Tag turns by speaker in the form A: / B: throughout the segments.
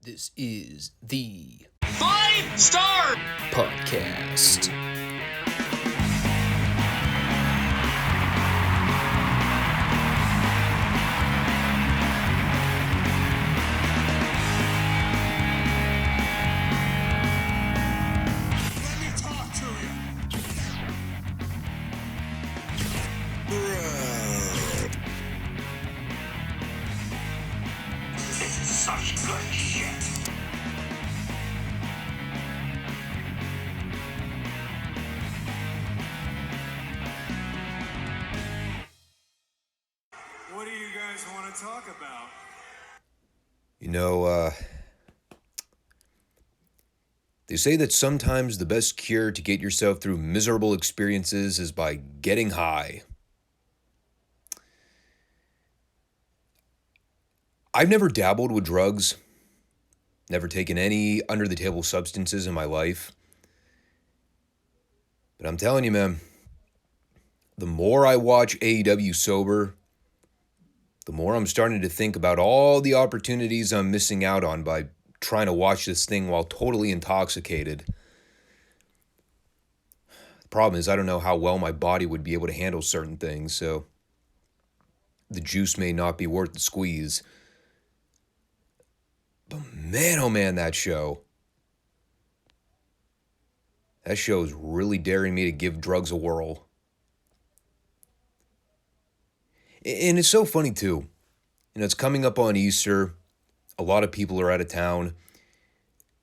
A: This is the
B: Five Starr
A: Podcast.
B: Let me talk to you. This is such good shit.
C: What do you guys want to talk about?
A: They say that sometimes the best cure to get yourself through miserable experiences is by getting high. I've never dabbled with drugs, never taken any under-the-table substances in my life. But I'm telling you, man, the more I watch AEW sober, the more I'm starting to think about all the opportunities I'm missing out on by trying to watch this thing while totally intoxicated. The problem is I don't know how well my body would be able to handle certain things, so the juice may not be worth the squeeze. But man, oh man, that show is really daring me to give drugs a whirl. And it's so funny too. It's coming up on Easter. A lot of people are out of town.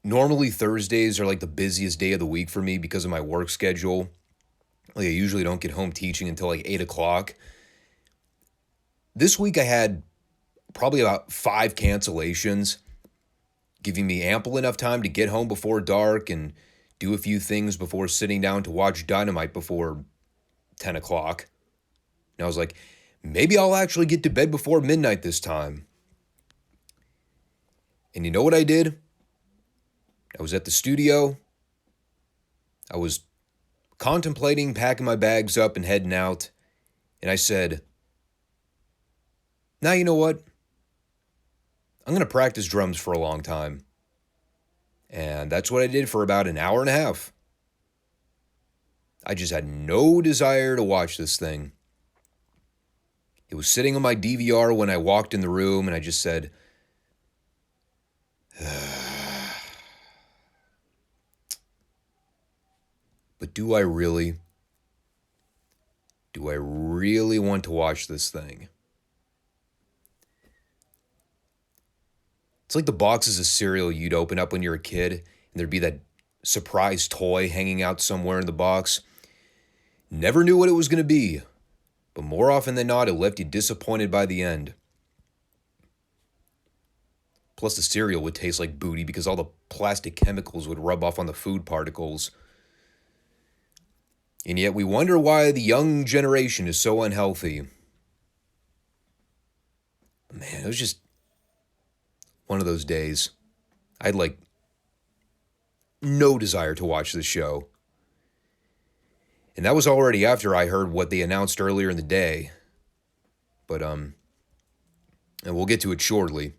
A: Normally Thursdays are like the busiest day of the week for me because of my work schedule. I usually don't get home teaching until like 8 o'clock. This week I had probably about 5 cancellations, giving me ample enough time to get home before dark and do a few things before sitting down to watch Dynamite before 10 o'clock. And I was like, maybe I'll actually get to bed before midnight this time. And you know what I did? I was at the studio. I was contemplating packing my bags up and heading out. And I said, now you know what? I'm going to practice drums for a long time. And that's what I did for about an hour and a half. I just had no desire to watch this thing. It was sitting on my DVR when I walked in the room, and I just said, but do I really want to watch this thing? It's like the boxes of cereal you'd open up when you're a kid, and there'd be that surprise toy hanging out somewhere in the box. Never knew what it was going to be. But more often than not, it left you disappointed by the end. Plus, the cereal would taste like booty because all the plastic chemicals would rub off on the food particles. And yet we wonder why the young generation is so unhealthy. Man, it was just one of those days. I had no desire to watch this show. And that was already after I heard what they announced earlier in the day. But, and we'll get to it shortly.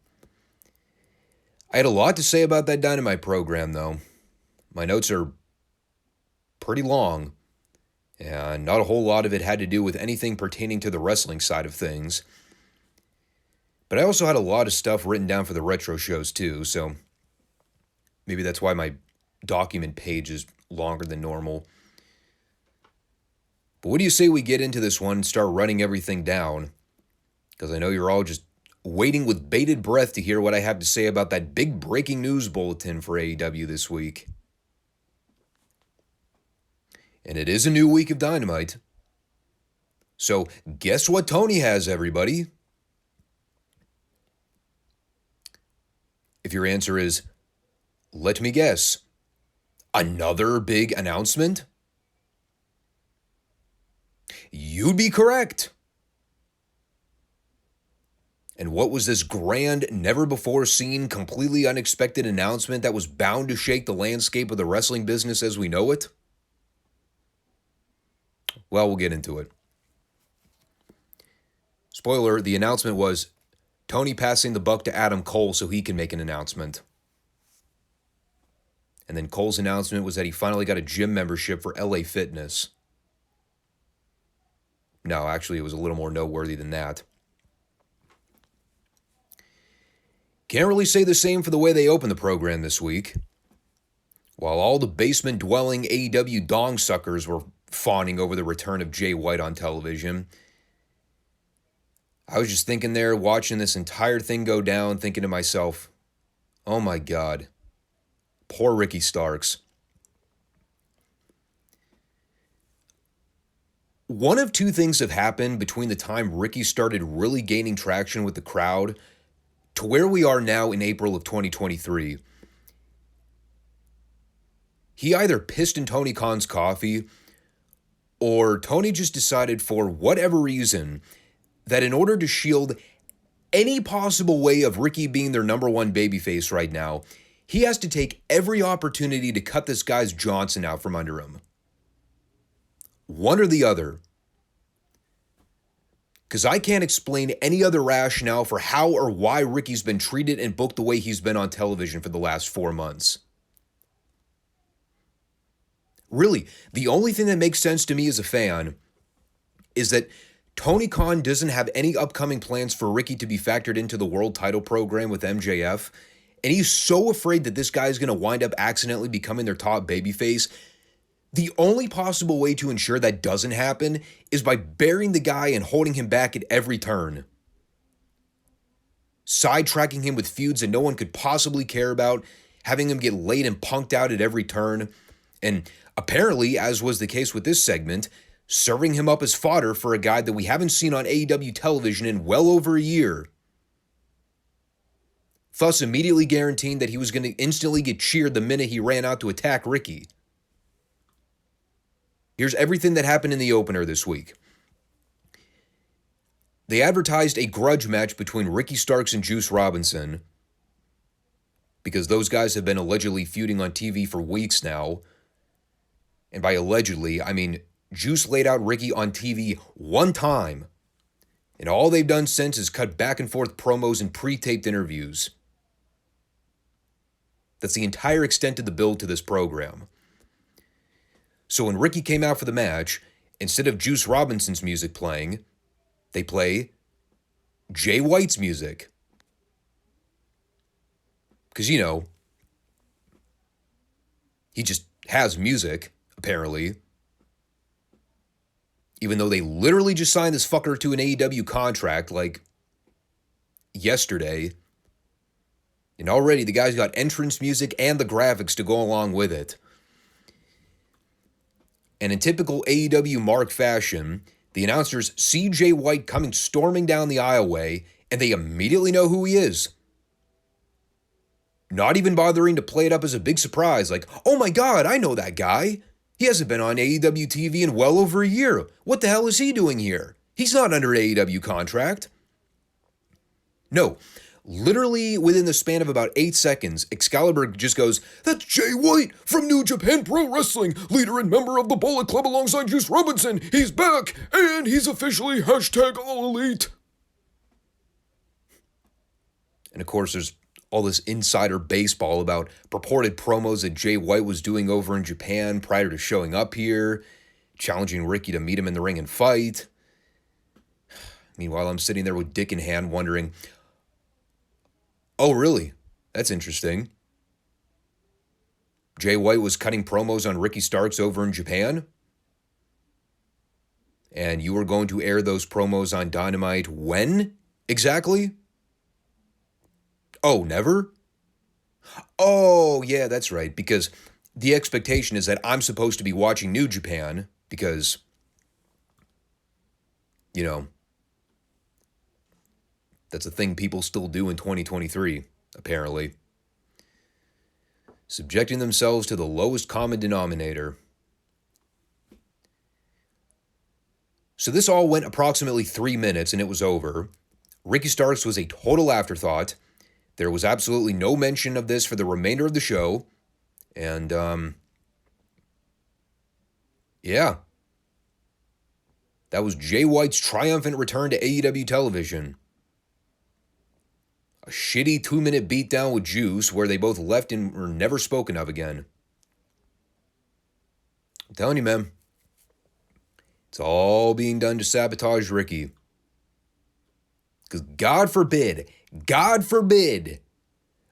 A: I had a lot to say about that Dynamite program, though. My notes are pretty long, and not a whole lot of it had to do with anything pertaining to the wrestling side of things. But I also had a lot of stuff written down for the retro shows, too, so maybe that's why my document page is longer than normal. But what do you say we get into this one and start running everything down? Because I know you're all just waiting with bated breath to hear what I have to say about that big breaking news bulletin for AEW this week. And it is a new week of Dynamite. So guess what Tony has, everybody? If your answer is, let me guess, another big announcement? You'd be correct. And what was this grand, never-before-seen, completely unexpected announcement that was bound to shake the landscape of the wrestling business as we know it? Well, we'll get into it. Spoiler, the announcement was Tony passing the buck to Adam Cole so he can make an announcement. And then Cole's announcement was that he finally got a gym membership for LA Fitness. No, actually, it was a little more noteworthy than that. Can't really say the same for the way they opened the program this week. While all the basement-dwelling AEW dong suckers were fawning over the return of Jay White on television, I was just thinking there, watching this entire thing go down, thinking to myself, oh my God, poor Ricky Starks. One of two things have happened between the time Ricky started really gaining traction with the crowd to where we are now in April of 2023. He either pissed in Tony Khan's coffee, or Tony just decided for whatever reason that in order to shield any possible way of Ricky being their number one babyface right now, he has to take every opportunity to cut this guy's Johnson out from under him. One or the other. Because I can't explain any other rationale for how or why Ricky's been treated and booked the way he's been on television for the last 4 months. Really, the only thing that makes sense to me as a fan is that Tony Khan doesn't have any upcoming plans for Ricky to be factored into the world title program with MJF, and he's so afraid that this guy is going to wind up accidentally becoming their top babyface. The only possible way to ensure that doesn't happen is by burying the guy and holding him back at every turn. Sidetracking him with feuds that no one could possibly care about, having him get laid and punked out at every turn, and apparently, as was the case with this segment, serving him up as fodder for a guy that we haven't seen on AEW television in well over a year. Thus immediately guaranteeing that he was going to instantly get cheered the minute he ran out to attack Ricky. Here's everything that happened in the opener this week. They advertised a grudge match between Ricky Starks and Juice Robinson, because those guys have been allegedly feuding on TV for weeks now. And by allegedly, I mean Juice laid out Ricky on TV one time, and all they've done since is cut back and forth promos and pre-taped interviews. That's the entire extent of the build to this program. So when Ricky came out for the match, instead of Juice Robinson's music playing, they play Jay White's music. Because, you know, he just has music, apparently. Even though they literally just signed this fucker to an AEW contract, like, yesterday. And already the guy's got entrance music and the graphics to go along with it. And in typical AEW Mark fashion, the announcers see Jay White coming storming down the aisleway, and they immediately know who he is. Not even bothering to play it up as a big surprise, like, oh my God, I know that guy. He hasn't been on AEW TV in well over a year. What the hell is he doing here? He's not under an AEW contract. No, literally within the span of about 8 seconds, Excalibur just goes, that's Jay White from New Japan Pro Wrestling, leader and member of the Bullet Club alongside Juice Robinson. He's back, and he's officially #All Elite. And of course, there's all this insider baseball about purported promos that Jay White was doing over in Japan prior to showing up here, challenging Ricky to meet him in the ring and fight. Meanwhile, I'm sitting there with dick in hand wondering, oh, really? That's interesting. Jay White was cutting promos on Ricky Starks over in Japan? And you were going to air those promos on Dynamite when exactly? Oh, never? Oh, yeah, that's right, because the expectation is that I'm supposed to be watching New Japan because, you know, that's a thing people still do in 2023, apparently. Subjecting themselves to the lowest common denominator. So this all went approximately 3 minutes and it was over. Ricky Starks was a total afterthought. There was absolutely no mention of this for the remainder of the show. And, yeah. That was Jay White's triumphant return to AEW television. A shitty 2-minute beatdown with Juice where they both left and were never spoken of again. I'm telling you, man. It's all being done to sabotage Ricky. Because God forbid,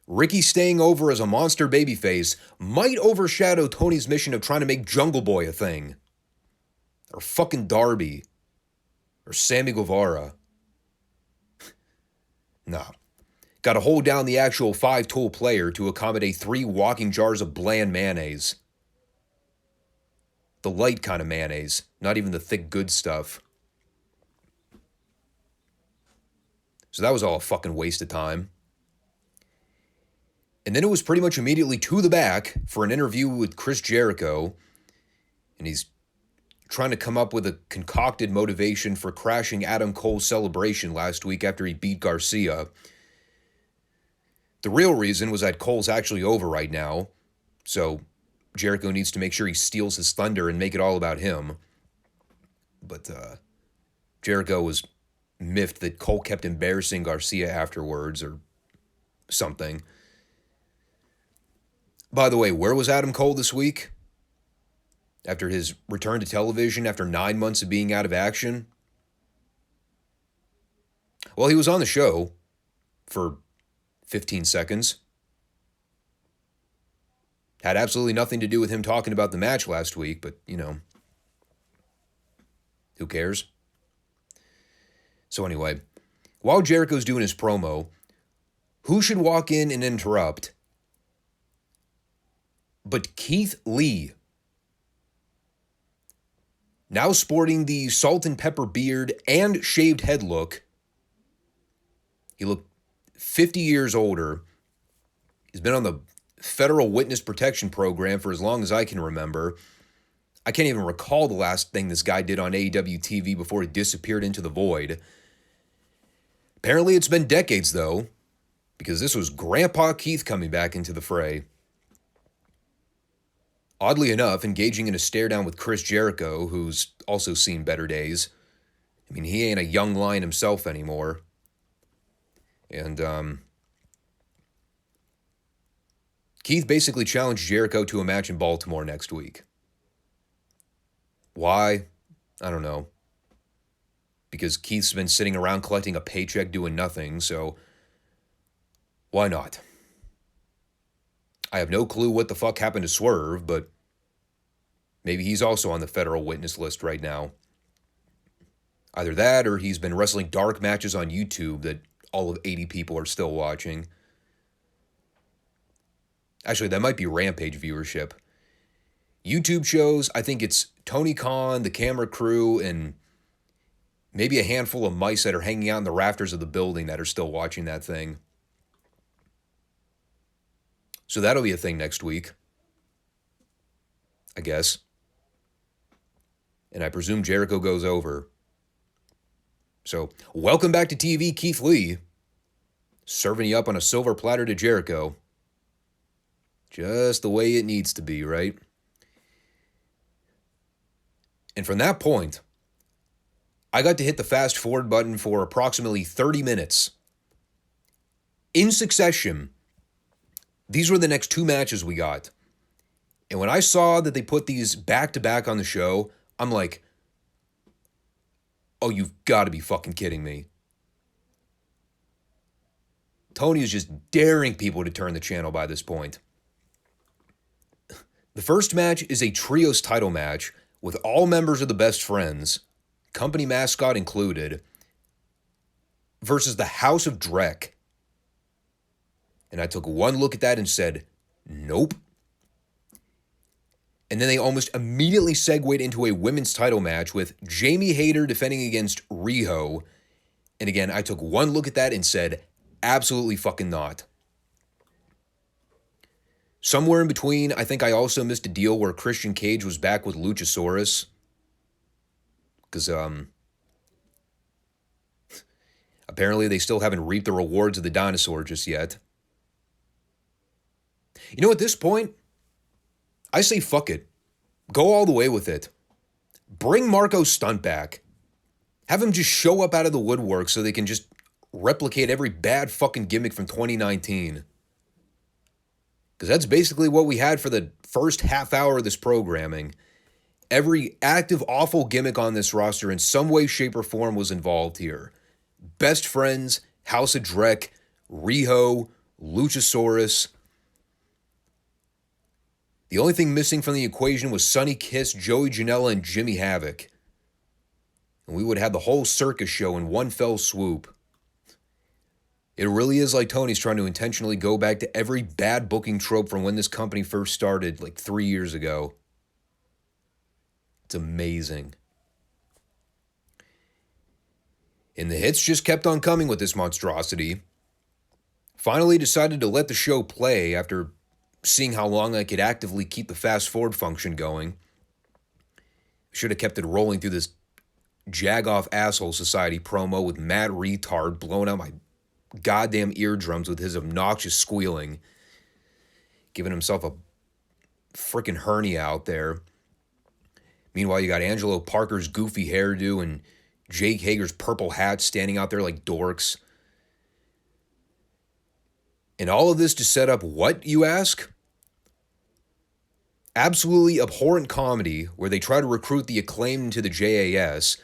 A: Ricky staying over as a monster babyface might overshadow Tony's mission of trying to make Jungle Boy a thing. Or fucking Darby. Or Sammy Guevara. Nah. Got to hold down the actual 5-tool player to accommodate 3 walking jars of bland mayonnaise. The light kind of mayonnaise, not even the thick good stuff. So that was all a fucking waste of time. And then it was pretty much immediately to the back for an interview with Chris Jericho. And he's trying to come up with a concocted motivation for crashing Adam Cole's celebration last week after he beat Garcia. The real reason was that Cole's actually over right now. So Jericho needs to make sure he steals his thunder and make it all about him. But Jericho was miffed that Cole kept embarrassing Garcia afterwards or something. By the way, where was Adam Cole this week? After his return to television after 9 months of being out of action? Well, he was on the show for 15 seconds. Had absolutely nothing to do with him talking about the match last week, but, you know, who cares? So anyway, while Jericho's doing his promo, who should walk in and interrupt but Keith Lee? Now sporting the salt and pepper beard and shaved head look. He looked 50 years older. He's been on the Federal Witness Protection Program for as long as I can remember. I can't even recall the last thing this guy did on AEW TV before he disappeared into the void. Apparently it's been decades, though, because this was Grandpa Keith coming back into the fray. Oddly enough, engaging in a stare-down with Chris Jericho, who's also seen better days. I mean, he ain't a young lion himself anymore. And, Keith basically challenged Jericho to a match in Baltimore next week. Why? I don't know. Because Keith's been sitting around collecting a paycheck doing nothing, so why not? I have no clue what the fuck happened to Swerve, but maybe he's also on the federal witness list right now. Either that or he's been wrestling dark matches on YouTube that all of 80 people are still watching. Actually, that might be Rampage viewership. YouTube shows, I think it's Tony Khan, the camera crew, and maybe a handful of mice that are hanging out in the rafters of the building that are still watching that thing. So that'll be a thing next week, I guess. And I presume Jericho goes over. So, welcome back to TV, Keith Lee. Serving you up on a silver platter to Jericho. Just the way it needs to be, right? And from that point, I got to hit the fast forward button for approximately 30 minutes. In succession, these were the next 2 matches we got. And when I saw that they put these back-to-back on the show, I'm like, oh, you've got to be fucking kidding me. Tony is just daring people to turn the channel by this point. The first match is a trios title match with all members of the Best Friends, company mascot included, versus the House of Drek. And I took one look at that and said, nope. And then they almost immediately segued into a women's title match with Jamie Hayter defending against Riho. And again, I took one look at that and said, absolutely fucking not. Somewhere in between, I think I also missed a deal where Christian Cage was back with Luchasaurus. Because, apparently they still haven't reaped the rewards of the dinosaur just yet. You know, at this point, I say fuck it. Go all the way with it. Bring Marco Stunt back. Have him just show up out of the woodwork so they can just replicate every bad fucking gimmick from 2019. Because that's basically what we had for the first half hour of this programming. Every active, awful gimmick on this roster in some way, shape, or form was involved here. Best Friends, House of Drek, Riho, Luchasaurus. The only thing missing from the equation was Sonny Kiss, Joey Janela, and Jimmy Havoc. And we would have the whole circus show in one fell swoop. It really is like Tony's trying to intentionally go back to every bad booking trope from when this company first started like 3 years ago. It's amazing. And the hits just kept on coming with this monstrosity. Finally decided to let the show play after seeing how long I could actively keep the fast forward function going. Should have kept it rolling through this Jag-Off Asshole Society promo with Matt Retard blowing out my goddamn eardrums with his obnoxious squealing. Giving himself a freaking hernia out there. Meanwhile, you got Angelo Parker's goofy hairdo and Jake Hager's purple hat standing out there like dorks. And all of this to set up what, you ask? Absolutely abhorrent comedy where they try to recruit the Acclaimed into the JAS,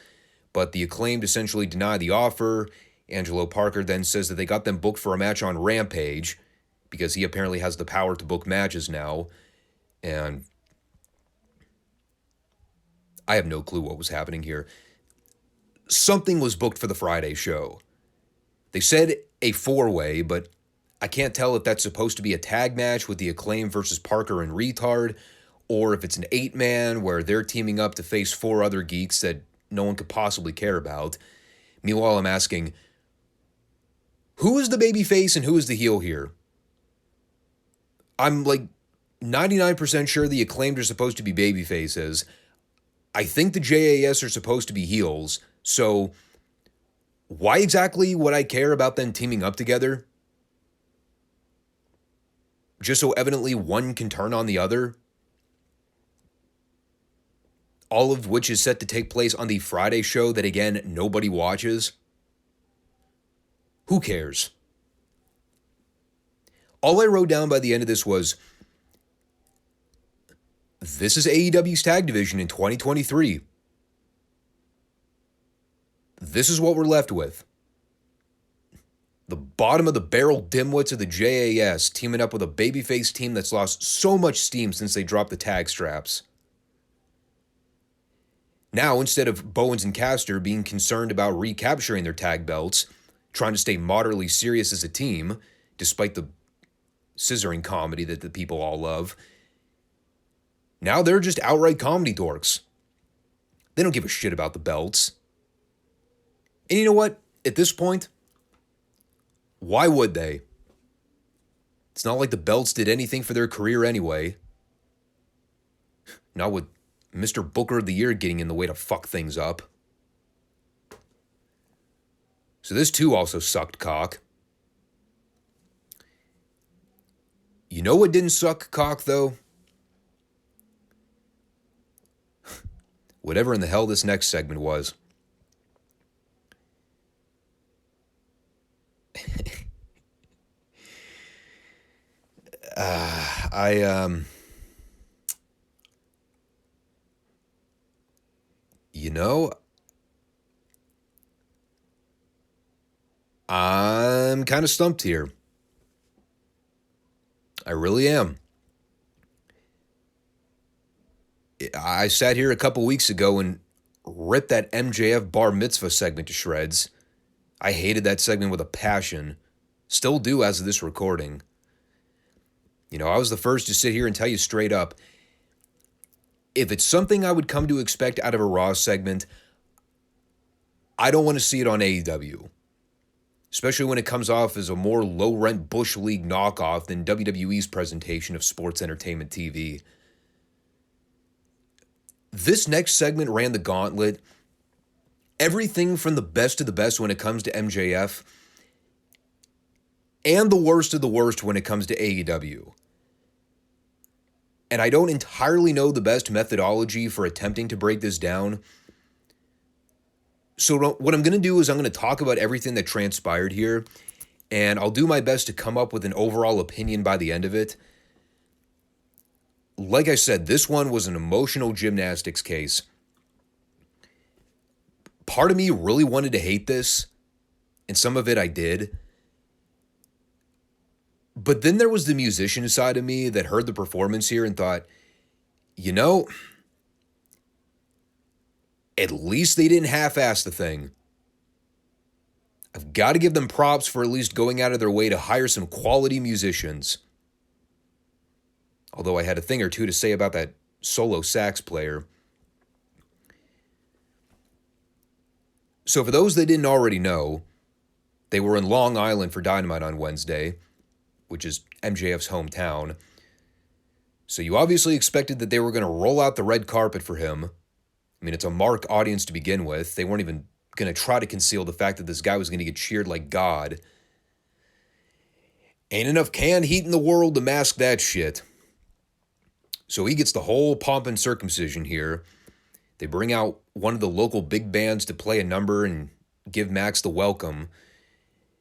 A: but the Acclaimed essentially deny the offer. Angelo Parker then says that they got them booked for a match on Rampage because he apparently has the power to book matches now. And I have no clue what was happening here. Something was booked for the Friday show. They said a 4-way, but I can't tell if that's supposed to be a tag match with the Acclaim versus Parker and Retard, or if it's an 8-man where they're teaming up to face 4 other geeks that no one could possibly care about. Meanwhile, I'm asking, who is the babyface and who is the heel here? I'm like 99% sure the Acclaimed are supposed to be babyfaces. I think the JAS are supposed to be heels, so why exactly would I care about them teaming up together? Just so evidently one can turn on the other? All of which is set to take place on the Friday show that, again, nobody watches? Who cares? All I wrote down by the end of this was, this is AEW's tag division in 2023. This is what we're left with. The bottom of the barrel dimwits of the JAS teaming up with a babyface team that's lost so much steam since they dropped the tag straps. Now, instead of Bowens and Caster being concerned about recapturing their tag belts, trying to stay moderately serious as a team, despite the scissoring comedy that the people all love, now they're just outright comedy dorks. They don't give a shit about the belts. And you know what? At this point, why would they? It's not like the belts did anything for their career anyway. Not with Mr. Booker of the Year getting in the way to fuck things up. So this too also sucked cock. You know what didn't suck cock though? Whatever in the hell this next segment was. I'm kind of stumped here. I really am. I sat here a couple weeks ago and ripped that MJF bar mitzvah segment to shreds. I hated that segment with a passion. Still do as of this recording. You know, I was the first to sit here and tell you straight up, if it's something I would come to expect out of a Raw segment, I don't want to see it on AEW. Especially when it comes off as a more low-rent Bush League knockoff than WWE's presentation of sports entertainment TV. This next segment ran the gauntlet. Everything from the best of the best when it comes to MJF, and the worst of the worst when it comes to AEW. And I don't entirely know the best methodology for attempting to break this down. So what I'm going to do is I'm going to talk about everything that transpired here, and I'll do my best to come up with an overall opinion by the end of it. like I said, this one was an emotional gymnastics case. Part of me really wanted to hate this, and some of it I did. But then there was the musician side of me that heard the performance here and thought, you know, at least they didn't half-ass the thing. I've got to give them props for at least going out of their way to hire some quality musicians. Although I had a thing or two to say about that solo sax player. So for those that didn't already know, they were in Long Island for Dynamite on Wednesday, which is MJF's hometown. So you obviously expected that they were going to roll out the red carpet for him. I mean, it's a mark audience to begin with. They weren't even going to try to conceal the fact that this guy was going to get cheered like God. Ain't enough canned heat in the world to mask that shit. So he gets the whole pomp and circumcision here. They bring out one of the local big bands to play a number and give Max the welcome.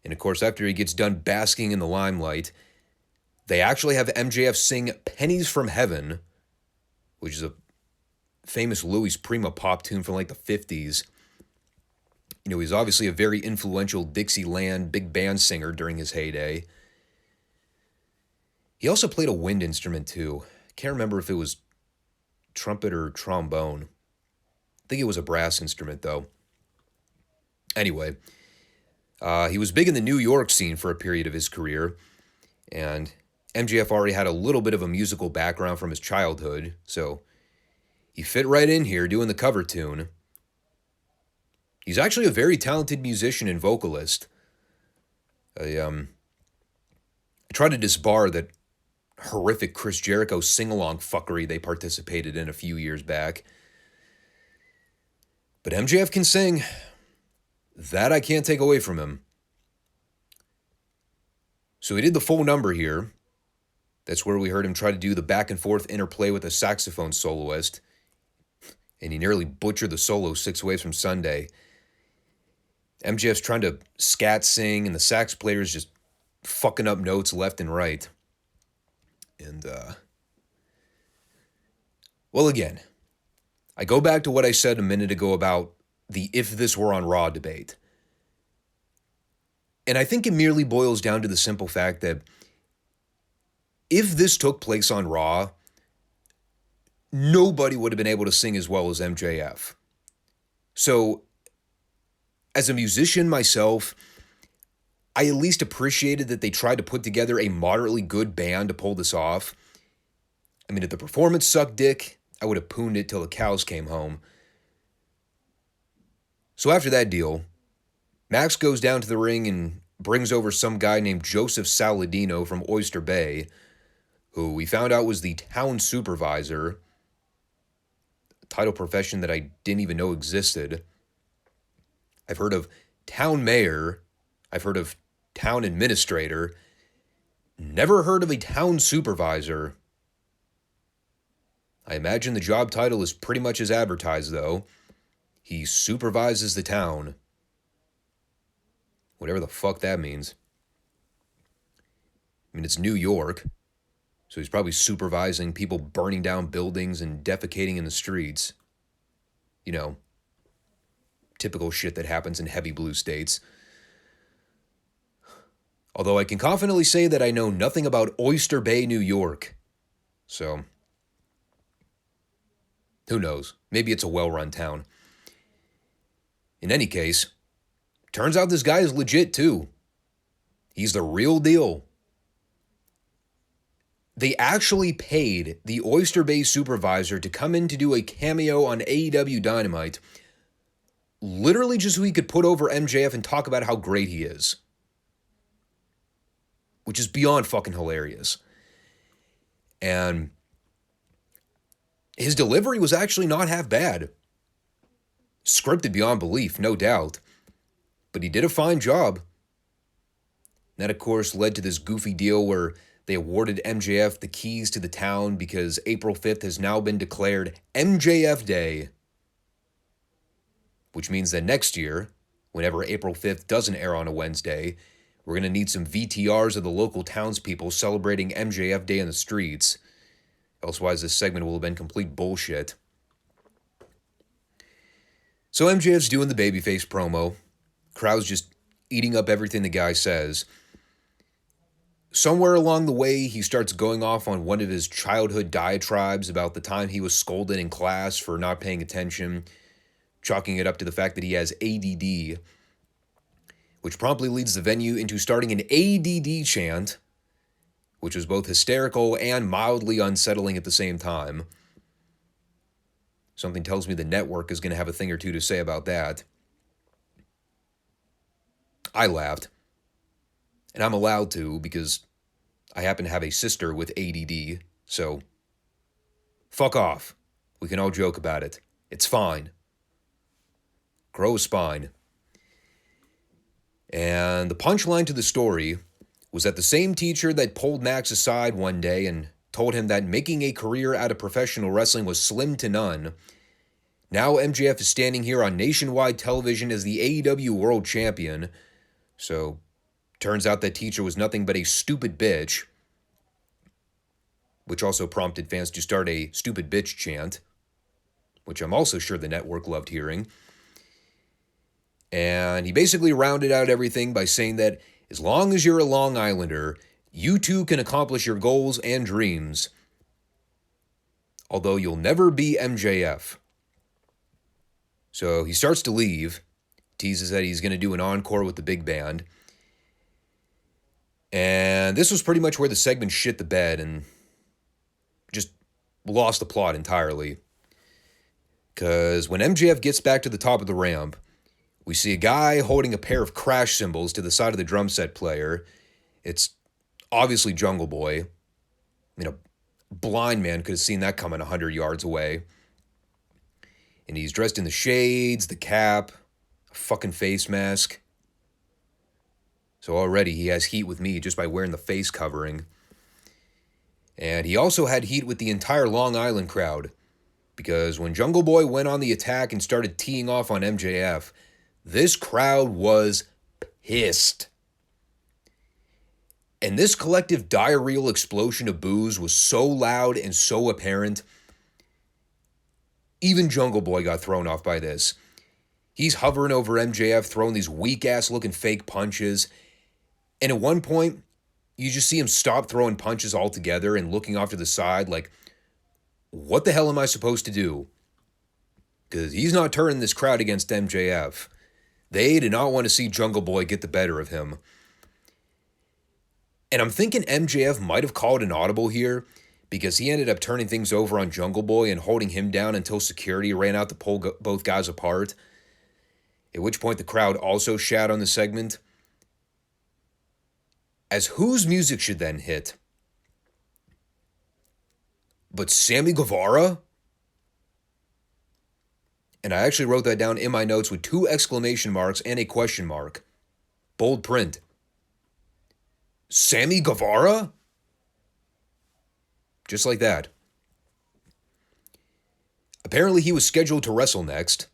A: And of course, after he gets done basking in the limelight, they actually have MJF sing Pennies from Heaven, which is a famous Louis Prima pop tune from like the 50s. You know, he's obviously a very influential Dixieland big band singer during his heyday. He also played a wind instrument too. Can't remember if it was trumpet or trombone. I think it was a brass instrument though. Anyway, he was big in the New York scene for a period of his career, and MJF already had a little bit of a musical background from his childhood, so he fit right in here doing the cover tune. He's actually a very talented musician and vocalist. I tried to disbar that horrific Chris Jericho sing-along fuckery they participated in a few years back. But MJF can sing. That I can't take away from him. So he did the full number here. That's where we heard him try to do the back and forth interplay with a saxophone soloist. And he nearly butchered the solo 6 ways from Sunday. MJF's trying to scat sing, and the sax player's just fucking up notes left and right. And, well, again, I go back to what I said a minute ago about the if this were on Raw debate. And I think it merely boils down to the simple fact that if this took place on Raw, nobody would have been able to sing as well as MJF. So, as a musician myself, I at least appreciated that they tried to put together a moderately good band to pull this off. I mean, if the performance sucked dick, I would have pooned it till the cows came home. So after that deal, Max goes down to the ring and brings over some guy named Joseph Saladino from Oyster Bay, who we found out was the town supervisor, a title profession that I didn't even know existed. I've heard of town mayor. I've heard of town administrator. Never heard of a town supervisor. I imagine the job title is pretty much as advertised, though. He supervises the town. Whatever the fuck that means. I mean, it's New York, so he's probably supervising people burning down buildings and defecating in the streets. You know, typical shit that happens in heavy blue states. Although I can confidently say that I know nothing about Oyster Bay, New York. So, who knows? Maybe it's a well-run town. In any case, turns out this guy is legit too. He's the real deal. They actually paid the Oyster Bay supervisor to come in to do a cameo on AEW Dynamite, literally just so he could put over MJF and talk about how great he is. Which is beyond fucking hilarious. And his delivery was actually not half bad. Scripted beyond belief, no doubt. But he did a fine job. That, of course, led to this goofy deal where they awarded MJF the keys to the town because April 5th has now been declared MJF Day. Which means that next year, whenever April 5th doesn't air on a Wednesday, we're going to need some VTRs of the local townspeople celebrating MJF Day in the streets. Elsewise, this segment will have been complete bullshit. So MJF's doing the babyface promo. Crowd's just eating up everything the guy says. Somewhere along the way, he starts going off on one of his childhood diatribes about the time he was scolded in class for not paying attention, chalking it up to the fact that he has ADD, which promptly leads the venue into starting an ADD chant, which was both hysterical and mildly unsettling at the same time. Something tells me the network is going to have a thing or two to say about that. I laughed. And I'm allowed to because I happen to have a sister with ADD, so fuck off. We can all joke about it. It's fine. Grow a spine. And the punchline to the story was that the same teacher that pulled Max aside one day and told him that making a career out of professional wrestling was slim to none, now MJF is standing here on nationwide television as the AEW World Champion, so turns out that teacher was nothing but a stupid bitch, which also prompted fans to start a stupid bitch chant, which I'm also sure the network loved hearing. And he basically rounded out everything by saying that as long as you're a Long Islander, you too can accomplish your goals and dreams, although you'll never be MJF. So he starts to leave, teases that he's going to do an encore with the big band. And this was pretty much where the segment shit the bed and just lost the plot entirely. Because when MJF gets back to the top of the ramp, we see a guy holding a pair of crash cymbals to the side of the drum set player. It's obviously Jungle Boy. I mean, a blind man could have seen that coming 100 yards away. And he's dressed in the shades, the cap, a fucking face mask. So already he has heat with me just by wearing the face covering. And he also had heat with the entire Long Island crowd. Because when Jungle Boy went on the attack and started teeing off on MJF, this crowd was pissed. And this collective diarrheal explosion of boos was so loud and so apparent, even Jungle Boy got thrown off by this. He's hovering over MJF, throwing these weak-ass looking fake punches. And at one point, you just see him stop throwing punches altogether and looking off to the side like, what the hell am I supposed to do? Because he's not turning this crowd against MJF. They did not want to see Jungle Boy get the better of him. And I'm thinking MJF might have called an audible here because he ended up turning things over on Jungle Boy and holding him down until security ran out to pull both guys apart. At which point the crowd also shat on the segment. As whose music should then hit? But Sammy Guevara? And I actually wrote that down in my notes with 2 exclamation marks and a question mark. Bold print. Sammy Guevara? Just like that. Apparently he was scheduled to wrestle next.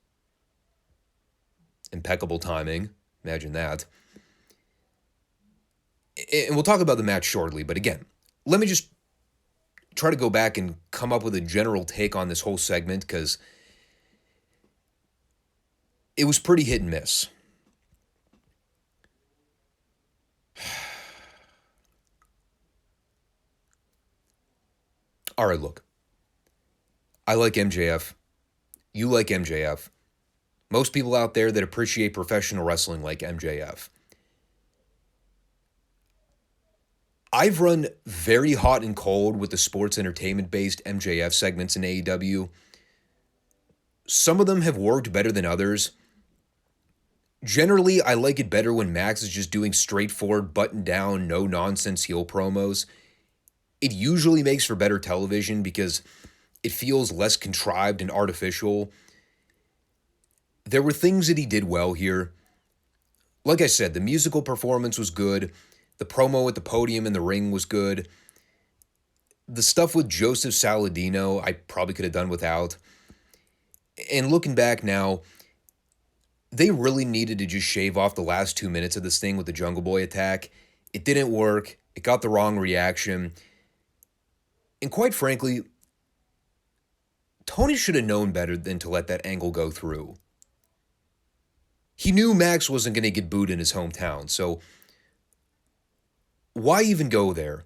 A: Impeccable timing. Imagine that. And we'll talk about the match shortly, but again, let me just try to go back and come up with a general take on this whole segment, because it was pretty hit and miss. All right, look. I like MJF. You like MJF. Most people out there that appreciate professional wrestling like MJF. I've run very hot and cold with the sports entertainment-based MJF segments in AEW. Some of them have worked better than others. Generally, I like it better when Max is just doing straightforward, button-down, no-nonsense heel promos. It usually makes for better television because it feels less contrived and artificial. There were things that he did well here. Like I said, the musical performance was good. The promo at the podium in the ring was good. The stuff with Joseph Saladino, I probably could have done without. And looking back now, they really needed to just shave off the last 2 minutes of this thing with the Jungle Boy attack. It didn't work. It got the wrong reaction. And quite frankly, Tony should have known better than to let that angle go through. He knew Max wasn't going to get booed in his hometown, so why even go there?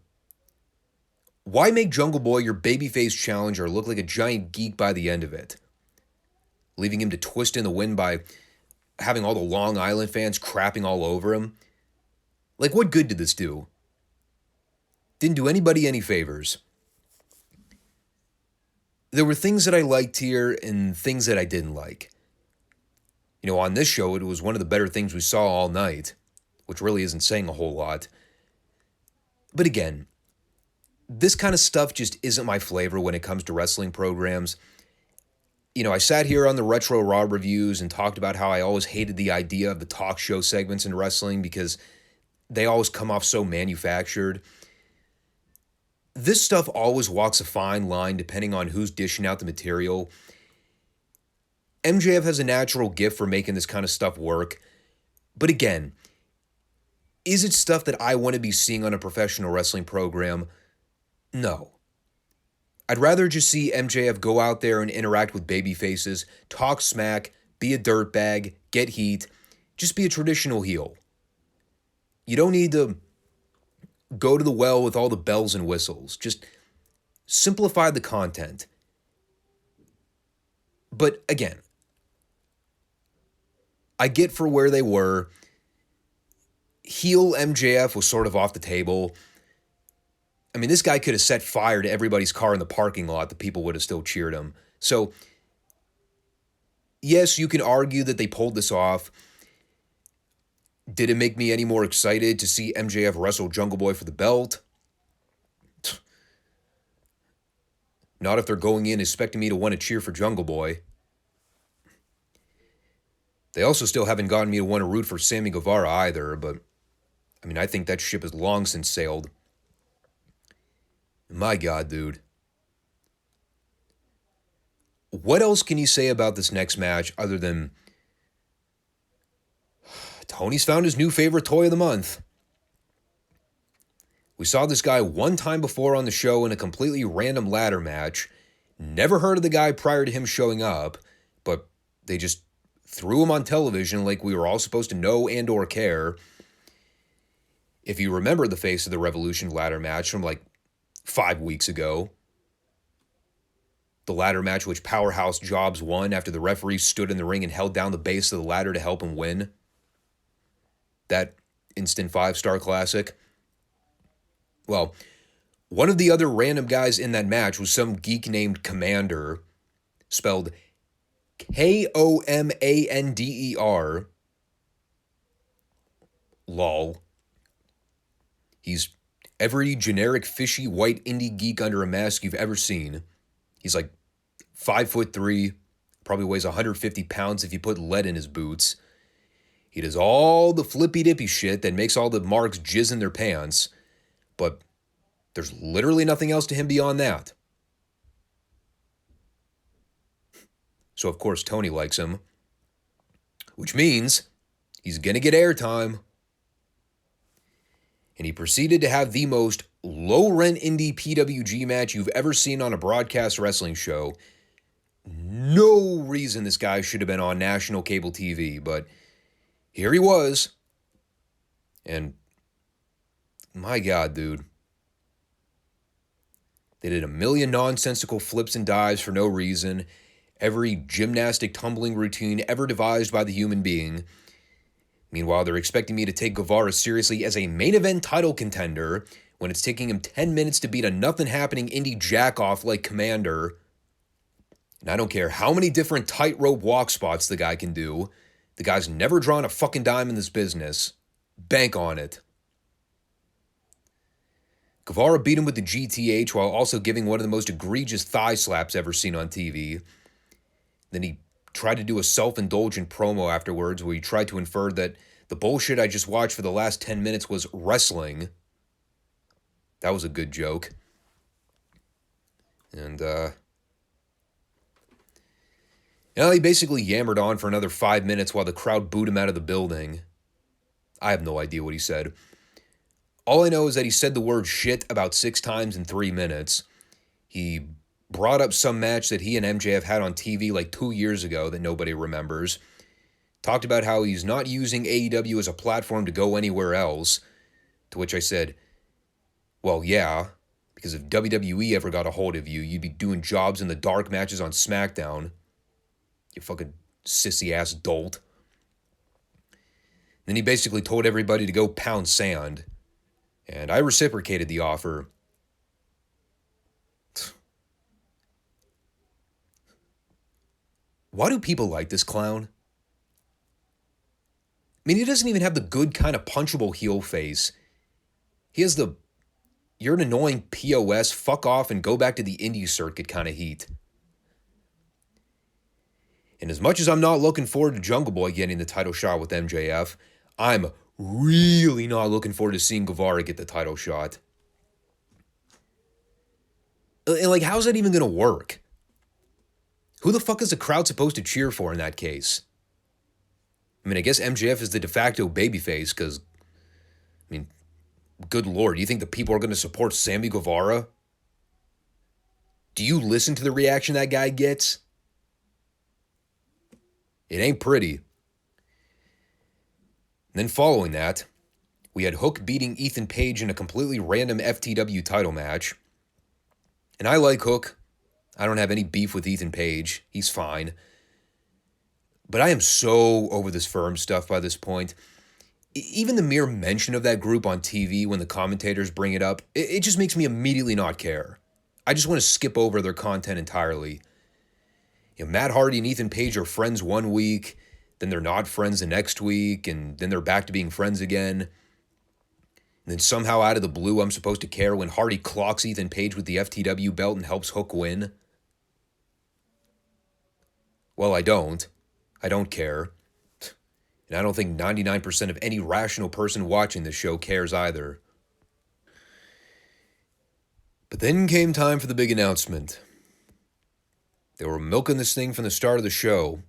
A: Why make Jungle Boy your babyface challenger look like a giant geek by the end of it? Leaving him to twist in the wind by having all the Long Island fans crapping all over him? Like, what good did this do? Didn't do anybody any favors. There were things that I liked here and things that I didn't like. You know, on this show, it was one of the better things we saw all night, which really isn't saying a whole lot. But again, this kind of stuff just isn't my flavor when it comes to wrestling programs. You know, I sat here on the Retro Raw reviews and talked about how I always hated the idea of the talk show segments in wrestling because they always come off so manufactured. This stuff always walks a fine line depending on who's dishing out the material. MJF has a natural gift for making this kind of stuff work. But again, is it stuff that I want to be seeing on a professional wrestling program? No. I'd rather just see MJF go out there and interact with babyfaces, talk smack, be a dirtbag, get heat, just be a traditional heel. You don't need to go to the well with all the bells and whistles. Just simplify the content. But again, I get for where they were. Heel MJF was sort of off the table. I mean, this guy could have set fire to everybody's car in the parking lot. The people would have still cheered him. So, yes, you can argue that they pulled this off. Did it make me any more excited to see MJF wrestle Jungle Boy for the belt? Not if they're going in expecting me to want to cheer for Jungle Boy. They also still haven't gotten me to want to root for Sammy Guevara either, but I mean, I think that ship has long since sailed. My God, dude. What else can you say about this next match other than Tony's found his new favorite toy of the month? We saw this guy one time before on the show in a completely random ladder match. Never heard of the guy prior to him showing up, but they just threw him on television like we were all supposed to know and or care. If you remember the Face of the Revolution ladder match from like 5 weeks ago, the ladder match which Powerhouse Jobs won after the referee stood in the ring and held down the base of the ladder to help him win. That instant 5-star classic. Well, one of the other random guys in that match was some geek named Commander, spelled Komander. Lol. He's every generic fishy white indie geek under a mask you've ever seen. He's like 5'3", probably weighs 150 pounds if you put lead in his boots. He does all the flippy-dippy shit that makes all the marks jizz in their pants, but there's literally nothing else to him beyond that. So of course Tony likes him, which means he's gonna get airtime. And he proceeded to have the most low-rent indie PWG match you've ever seen on a broadcast wrestling show. No reason this guy should have been on national cable TV, but here he was. And my God, dude. They did a million nonsensical flips and dives for no reason. Every gymnastic tumbling routine ever devised by the human being. Meanwhile, they're expecting me to take Guevara seriously as a main event title contender when it's taking him 10 minutes to beat a nothing-happening indie jack-off like Commander. And I don't care how many different tightrope walk spots the guy can do. The guy's never drawn a fucking dime in this business. Bank on it. Guevara beat him with the GTH while also giving one of the most egregious thigh slaps ever seen on TV. Then he tried to do a self-indulgent promo afterwards where he tried to infer that the bullshit I just watched for the last 10 minutes was wrestling. That was a good joke. And, he basically yammered on for another 5 minutes while the crowd booed him out of the building. I have no idea what he said. All I know is that he said the word shit about 6 times in 3 minutes. He brought up some match that he and MJF had on TV like 2 years ago that nobody remembers. Talked about how he's not using AEW as a platform to go anywhere else. To which I said, well, yeah, because if WWE ever got a hold of you, you'd be doing jobs in the dark matches on SmackDown. You fucking sissy-ass dolt. Then he basically told everybody to go pound sand. And I reciprocated the offer. Why do people like this clown? I mean, he doesn't even have the good kind of punchable heel face. He has the, you're an annoying POS, fuck off and go back to the indie circuit kind of heat. And as much as I'm not looking forward to Jungle Boy getting the title shot with MJF, I'm really not looking forward to seeing Guevara get the title shot. And like, how's that even going to work? Who the fuck is the crowd supposed to cheer for in that case? I mean, I guess MJF is the de facto babyface because, I mean, good lord, do you think the people are going to support Sammy Guevara? Do you listen to the reaction that guy gets? It ain't pretty. And then following that, we had Hook beating Ethan Page in a completely random FTW title match. And I like Hook. I don't have any beef with Ethan Page. He's fine. But I am so over this firm stuff by this point. Even the mere mention of that group on TV when the commentators bring it up, it just makes me immediately not care. I just want to skip over their content entirely. You know, Matt Hardy and Ethan Page are friends one week, then they're not friends the next week, and then they're back to being friends again. And then somehow out of the blue, I'm supposed to care when Hardy clocks Ethan Page with the FTW belt and helps Hook win. Well, I don't. I don't care. And I don't think 99% of any rational person watching this show cares either. But then came time for the big announcement. They were milking this thing from the start of the show,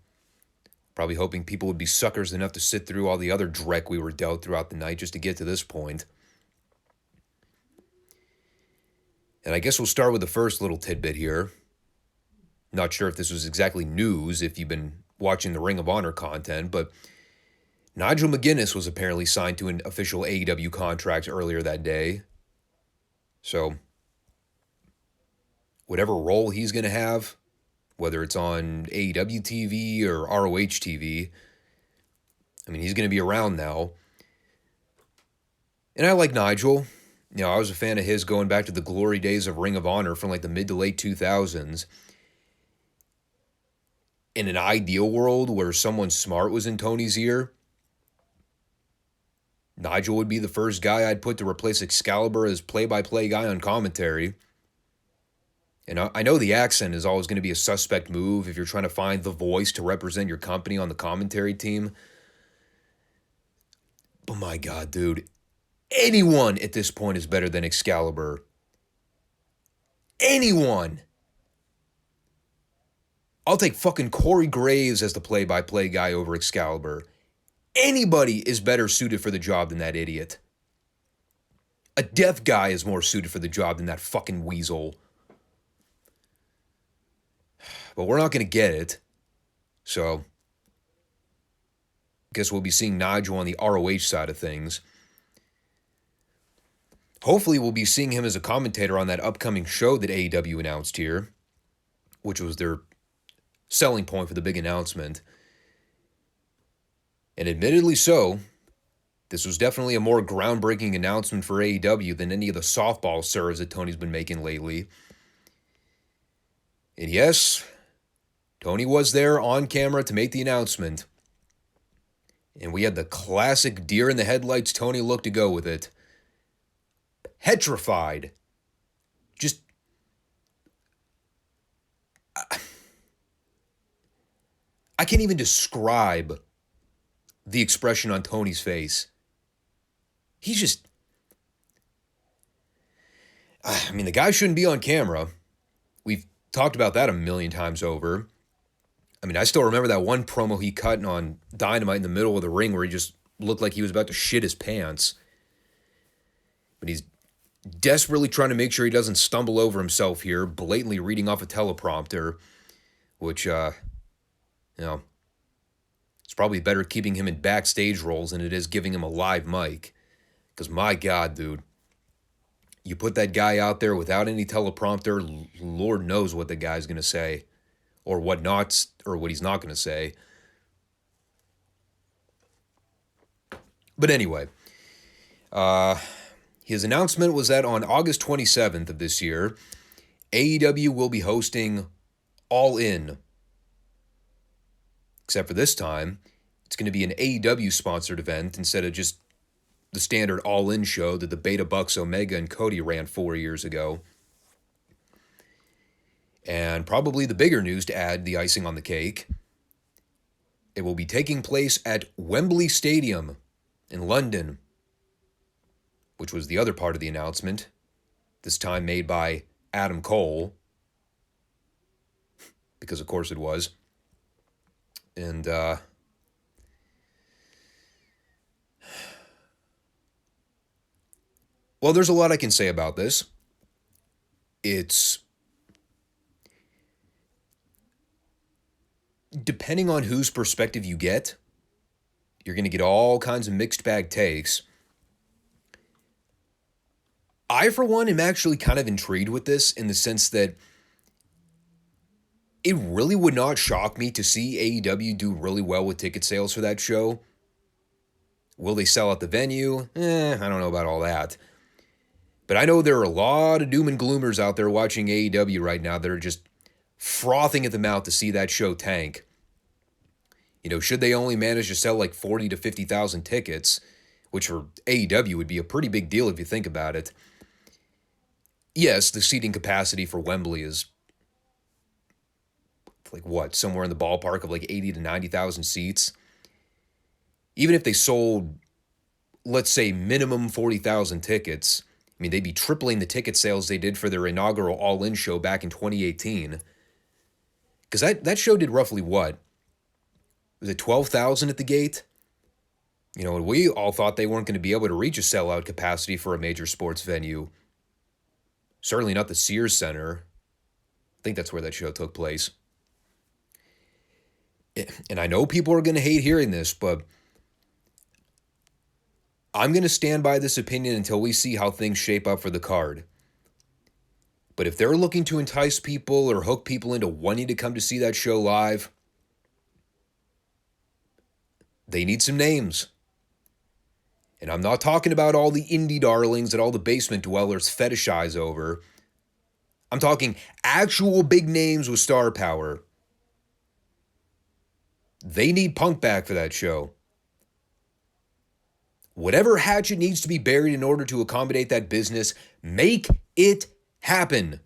A: probably hoping people would be suckers enough to sit through all the other dreck we were dealt throughout the night just to get to this point. And I guess we'll start with the first little tidbit here. Not sure if this was exactly news if you've been watching the Ring of Honor content, but Nigel McGuinness was apparently signed to an official AEW contract earlier that day. So, whatever role he's going to have, whether it's on AEW TV or ROH TV, I mean, he's going to be around now. And I like Nigel. You know, I was a fan of his going back to the glory days of Ring of Honor from like the mid to late 2000s. In an ideal world where someone smart was in Tony's ear, Nigel would be the first guy I'd put to replace Excalibur as play-by-play guy on commentary. And I know the accent is always going to be a suspect move if you're trying to find the voice to represent your company on the commentary team. But my God, dude, anyone at this point is better than Excalibur. Anyone. I'll take fucking Corey Graves as the play-by-play guy over Excalibur. Anybody is better suited for the job than that idiot. A deaf guy is more suited for the job than that fucking weasel. But we're not going to get it. So, I guess we'll be seeing Nigel on the ROH side of things. Hopefully we'll be seeing him as a commentator on that upcoming show that AEW announced here, which was their selling point for the big announcement. And admittedly so, this was definitely a more groundbreaking announcement for AEW than any of the softball serves that Tony's been making lately. And yes, Tony was there on camera to make the announcement. And we had the classic deer in the headlights Tony look to go with it. Petrified. Just... I can't even describe the expression on Tony's face. He's just... I mean, the guy shouldn't be on camera. We've talked about that a million times over. I mean, I still remember that one promo he cut on Dynamite in the middle of the ring where he just looked like he was about to shit his pants. But he's desperately trying to make sure he doesn't stumble over himself here, blatantly reading off a teleprompter, which, it's probably better keeping him in backstage roles than it is giving him a live mic. Because my God, dude, you put that guy out there without any teleprompter, Lord knows what the guy's going to say or what he's not going to say. But anyway, his announcement was that on August 27th of this year, AEW will be hosting All In. Except for this time, it's going to be an AEW-sponsored event instead of just the standard All In show that the Beta Bucks, Omega, and Cody ran 4 years ago. And probably the bigger news to add the icing on the cake, it will be taking place at Wembley Stadium in London, which was the other part of the announcement, this time made by Adam Cole, because of course it was. And, well, there's a lot I can say about this. It's, depending on whose perspective you get, you're going to get all kinds of mixed bag takes. I, for one, am actually kind of intrigued with this in the sense that it really would not shock me to see AEW do really well with ticket sales for that show. Will they sell out the venue? I don't know about all that. But I know there are a lot of doom and gloomers out there watching AEW right now that are just frothing at the mouth to see that show tank. Should they only manage to sell like 40 to 50,000 tickets, which for AEW would be a pretty big deal if you think about it. Yes, the seating capacity for Wembley is like somewhere in the ballpark of like 80 to 90,000 seats. Even if they sold, let's say, minimum 40,000 tickets, they'd be tripling the ticket sales they did for their inaugural All In show back in 2018. Because that show did roughly what? Was it 12,000 at the gate? And we all thought they weren't going to be able to reach a sellout capacity for a major sports venue. Certainly not the Sears Center. I think that's where that show took place. And I know people are going to hate hearing this, but I'm going to stand by this opinion until we see how things shape up for the card. But if they're looking to entice people or hook people into wanting to come to see that show live, they need some names. And I'm not talking about all the indie darlings that all the basement dwellers fetishize over. I'm talking actual big names with star power. They need Punk back for that show. Whatever hatchet needs to be buried in order to accommodate that business, make it happen.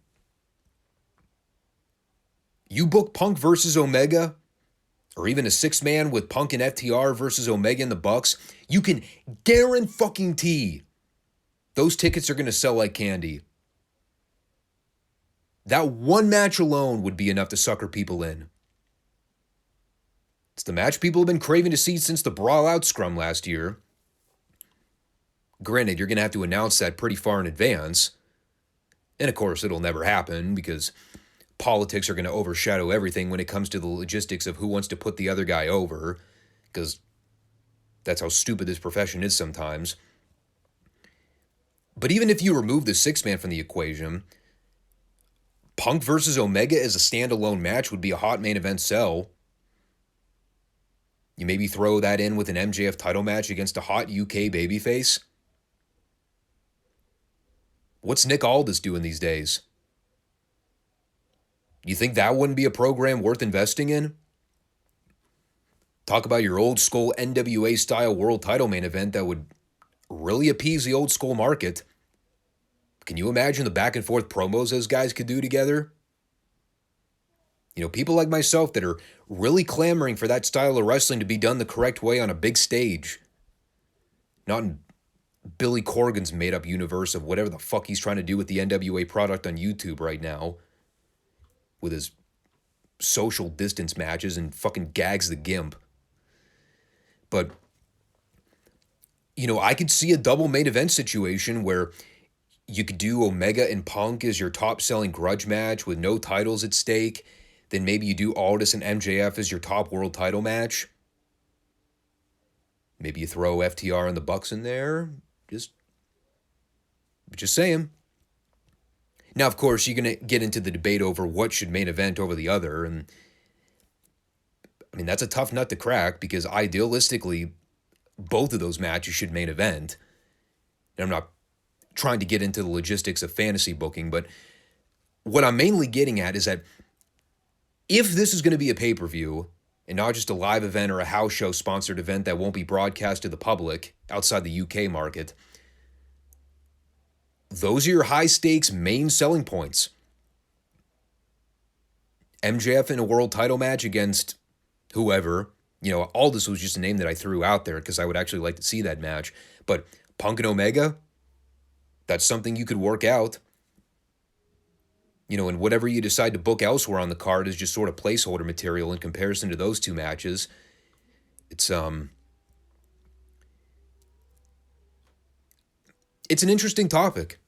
A: You book Punk versus Omega, or even a six-man with Punk and FTR versus Omega and the Bucks, you can guarantee those tickets are going to sell like candy. That one match alone would be enough to sucker people in. It's the match people have been craving to see since the Brawl Out scrum last year. Granted, you're going to have to announce that pretty far in advance. And of course, it'll never happen because politics are going to overshadow everything when it comes to the logistics of who wants to put the other guy over, because that's how stupid this profession is sometimes. But even if you remove the six-man from the equation, Punk versus Omega as a standalone match would be a hot main event sell. You maybe throw that in with an MJF title match against a hot UK babyface. What's Nick Aldis doing these days? You think that wouldn't be a program worth investing in? Talk about your old school NWA style world title main event that would really appease the old school market. Can you imagine the back and forth promos those guys could do together? People like myself that are really clamoring for that style of wrestling to be done the correct way on a big stage. Not in Billy Corgan's made-up universe of whatever the fuck he's trying to do with the NWA product on YouTube right now. With his social distance matches and fucking Gags the Gimp. But, I could see a double main event situation where You could do Omega and Punk as your top-selling grudge match with no titles at stake. Then maybe you do Aldis and MJF as your top world title match. Maybe you throw FTR and the Bucks in there. Just saying. Now, of course, you're going to get into the debate over what should main event over the other. And I mean, that's a tough nut to crack because idealistically, both of those matches should main event. And I'm not trying to get into the logistics of fantasy booking, but what I'm mainly getting at is that if this is going to be a pay-per-view and not just a live event or a house show sponsored event that won't be broadcast to the public outside the UK market, those are your high-stakes main selling points. MJF in a world title match against whoever. All this was just a name that I threw out there because I would actually like to see that match. But Punk and Omega, that's something you could work out. And whatever you decide to book elsewhere on the card is just sort of placeholder material in comparison to those two matches. It's an interesting topic,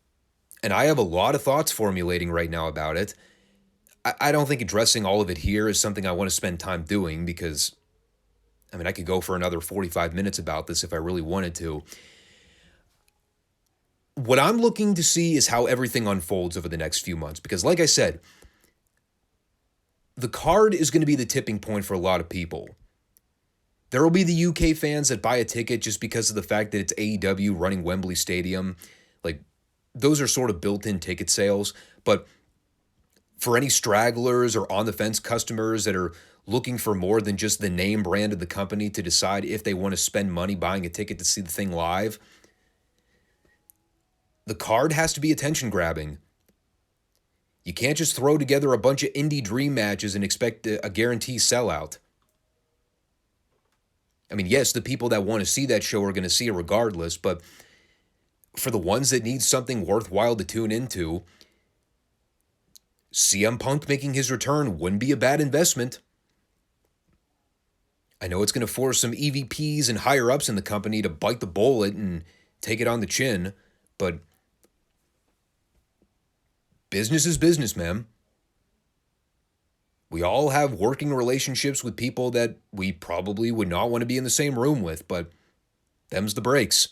A: and I have a lot of thoughts formulating right now about it. I don't think addressing all of it here is something I want to spend time doing because, I could go for another 45 minutes about this if I really wanted to. What I'm looking to see is how everything unfolds over the next few months because, like I said, the card is going to be the tipping point for a lot of people. There will be the UK fans that buy a ticket just because of the fact that it's AEW running Wembley Stadium. Like, those are sort of built-in ticket sales. But for any stragglers or on-the-fence customers that are looking for more than just the name brand of the company to decide if they want to spend money buying a ticket to see the thing live, the card has to be attention-grabbing. You can't just throw together a bunch of indie dream matches and expect a guarantee sellout. Yes, the people that want to see that show are going to see it regardless, but for the ones that need something worthwhile to tune into, CM Punk making his return wouldn't be a bad investment. I know it's going to force some EVPs and higher-ups in the company to bite the bullet and take it on the chin, but business is business, man. We all have working relationships with people that we probably would not want to be in the same room with, but them's the breaks.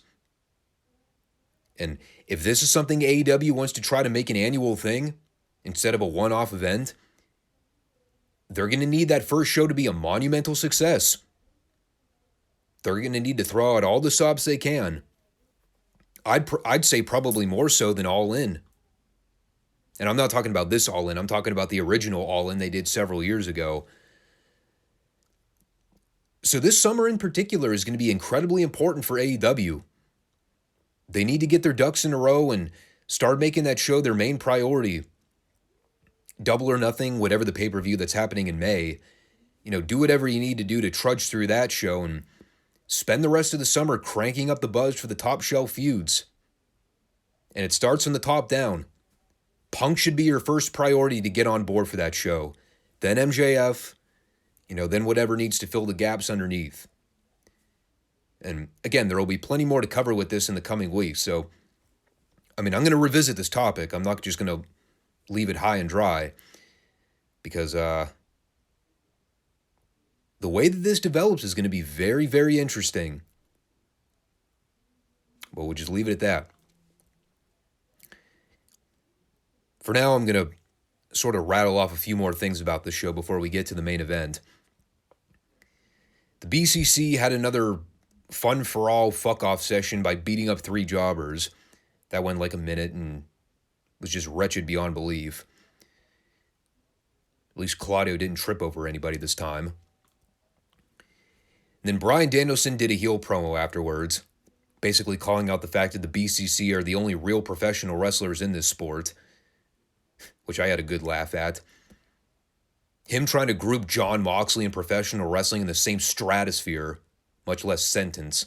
A: And if this is something AEW wants to try to make an annual thing instead of a one-off event, they're going to need that first show to be a monumental success. They're going to need to throw out all the sobs they can. I'd say probably more so than All In. And I'm not talking about this All In. I'm talking about the original All In they did several years ago. So this summer in particular is going to be incredibly important for AEW. They need to get their ducks in a row and start making that show their main priority. Double or Nothing, whatever the pay-per-view that's happening in May. Do whatever you need to do to trudge through that show and spend the rest of the summer cranking up the buzz for the top shelf feuds. And it starts from the top down. Punk should be your first priority to get on board for that show. Then MJF, then whatever needs to fill the gaps underneath. And again, there will be plenty more to cover with this in the coming weeks. So, I'm going to revisit this topic. I'm not just going to leave it high and dry because the way that this develops is going to be very, very interesting. But we'll just leave it at that. For now, I'm going to sort of rattle off a few more things about this show before we get to the main event. The BCC had another fun-for-all fuck-off session by beating up 3 jobbers. That went like a minute and was just wretched beyond belief. At least Claudio didn't trip over anybody this time. And then Bryan Danielson did a heel promo afterwards, basically calling out the fact that the BCC are the only real professional wrestlers in this sport, which I had a good laugh at. Him trying to group Jon Moxley and professional wrestling in the same stratosphere, much less sentence.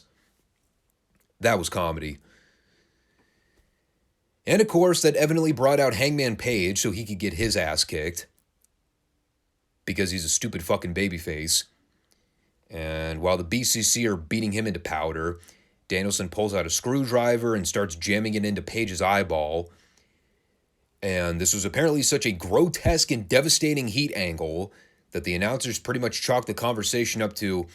A: That was comedy. And of course, that evidently brought out Hangman Page so he could get his ass kicked. Because he's a stupid fucking babyface. And while the BCC are beating him into powder, Danielson pulls out a screwdriver and starts jamming it into Page's eyeball. And this was apparently such a grotesque and devastating heat angle that the announcers pretty much chalked the conversation up to,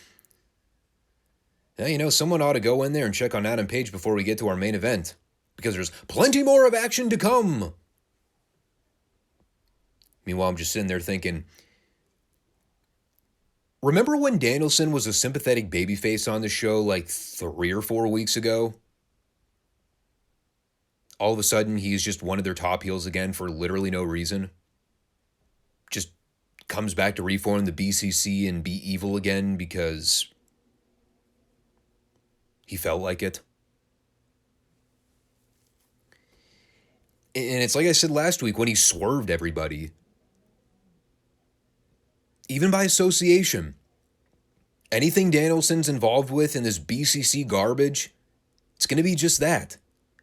A: someone ought to go in there and check on Adam Page before we get to our main event, because there's plenty more of action to come. Meanwhile, I'm just sitting there thinking, remember when Danielson was a sympathetic babyface on the show like 3 or 4 weeks ago? All of a sudden, he's just one of their top heels again for literally no reason. Just comes back to reform the BCC and be evil again because he felt like it. And it's like I said last week when he swerved everybody. Even by association. Anything Danielson's involved with in this BCC garbage, it's going to be just that.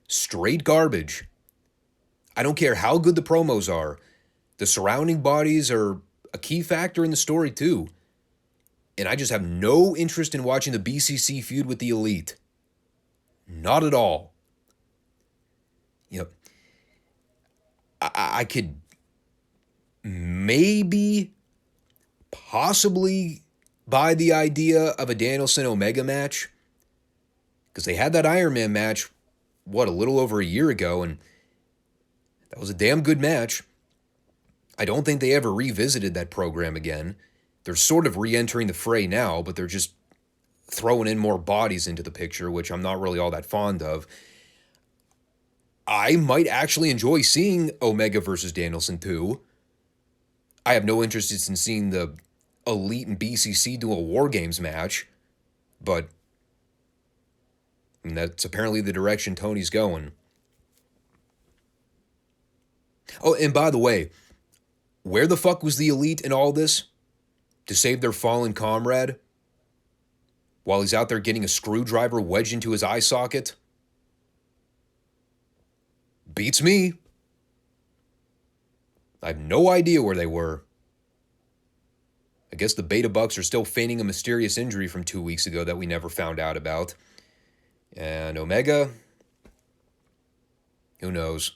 A: Straight garbage. I don't care how good the promos are. The surrounding bodies are a key factor in the story too. And I just have no interest in watching the BCC feud with the Elite. Not at all. I could maybe, possibly buy the idea of a Danielson-Omega match. Because they had that Iron Man match, a little over a year ago, and that was a damn good match. I don't think they ever revisited that program again. They're sort of re-entering the fray now, but they're just throwing in more bodies into the picture, which I'm not really all that fond of. I might actually enjoy seeing Omega versus Danielson too. I have no interest in seeing the Elite and BCC do a War Games match, but that's apparently the direction Tony's going. Oh, and by the way, where the fuck was the Elite in all this to save their fallen comrade while he's out there getting a screwdriver wedged into his eye socket? Beats me. I have no idea where they were. I guess the Beta Bucks are still feigning a mysterious injury from 2 weeks ago that we never found out about. And Omega, who knows?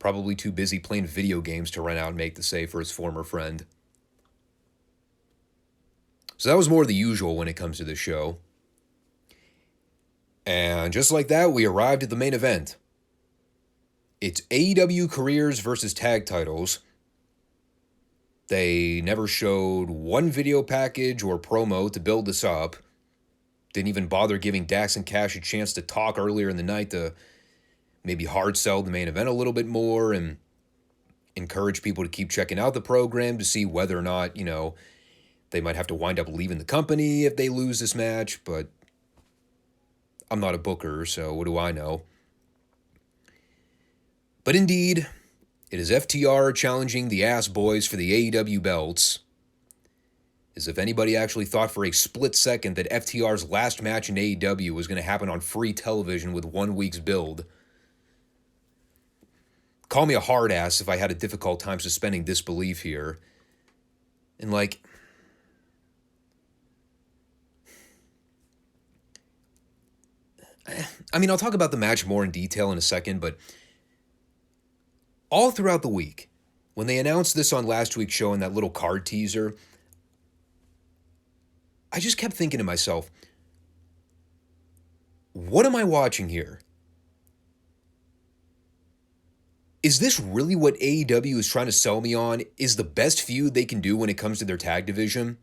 A: Probably too busy playing video games to run out and make the save for his former friend. So that was more the usual when it comes to this show. And just like that, we arrived at the main event. It's AEW Careers versus Tag Titles. They never showed one video package or promo to build this up. Didn't even bother giving Dax and Cash a chance to talk earlier in the night to maybe hard sell the main event a little bit more and encourage people to keep checking out the program to see whether or not, they might have to wind up leaving the company if they lose this match. But I'm not a booker, so what do I know? But indeed, it is FTR challenging the Ass Boys for the AEW belts. As if anybody actually thought for a split second that FTR's last match in AEW was going to happen on free television with 1 week's build. Call me a hard ass if I had a difficult time suspending disbelief here. And I'll talk about the match more in detail in a second, but all throughout the week, when they announced this on last week's show in that little card teaser, I just kept thinking to myself, what am I watching here? Is this really what AEW is trying to sell me on? Is the best feud they can do when it comes to their tag division?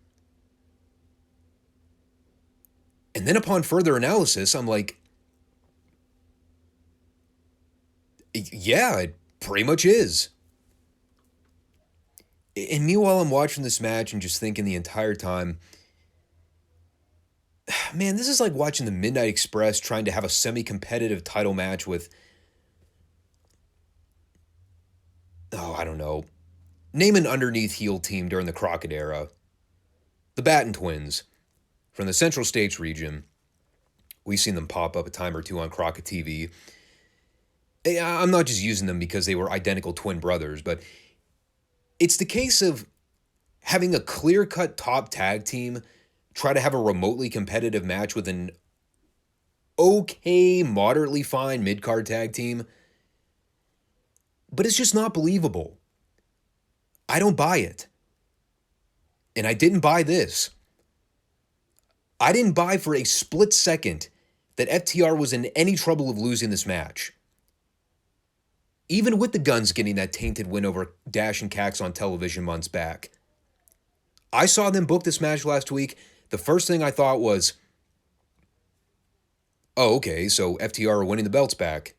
A: And then upon further analysis, I'm like, yeah, it pretty much is. And meanwhile, I'm watching this match and just thinking the entire time, man, this is like watching the Midnight Express trying to have a semi-competitive title match with, I don't know. Name an underneath heel team during the Crockett era. The Batten Twins from the Central States region. We've seen them pop up a time or two on Crockett TV. I'm not just using them because they were identical twin brothers, but it's the case of having a clear-cut top tag team try to have a remotely competitive match with an okay, moderately fine mid-card tag team, but it's just not believable. I don't buy it. And I didn't buy this. I didn't buy for a split second that FTR was in any trouble of losing this match. Even with the Guns getting that tainted win over Dash and Cax on television months back. I saw them book this match last week. The first thing I thought was, oh, okay, so FTR are winning the belts back.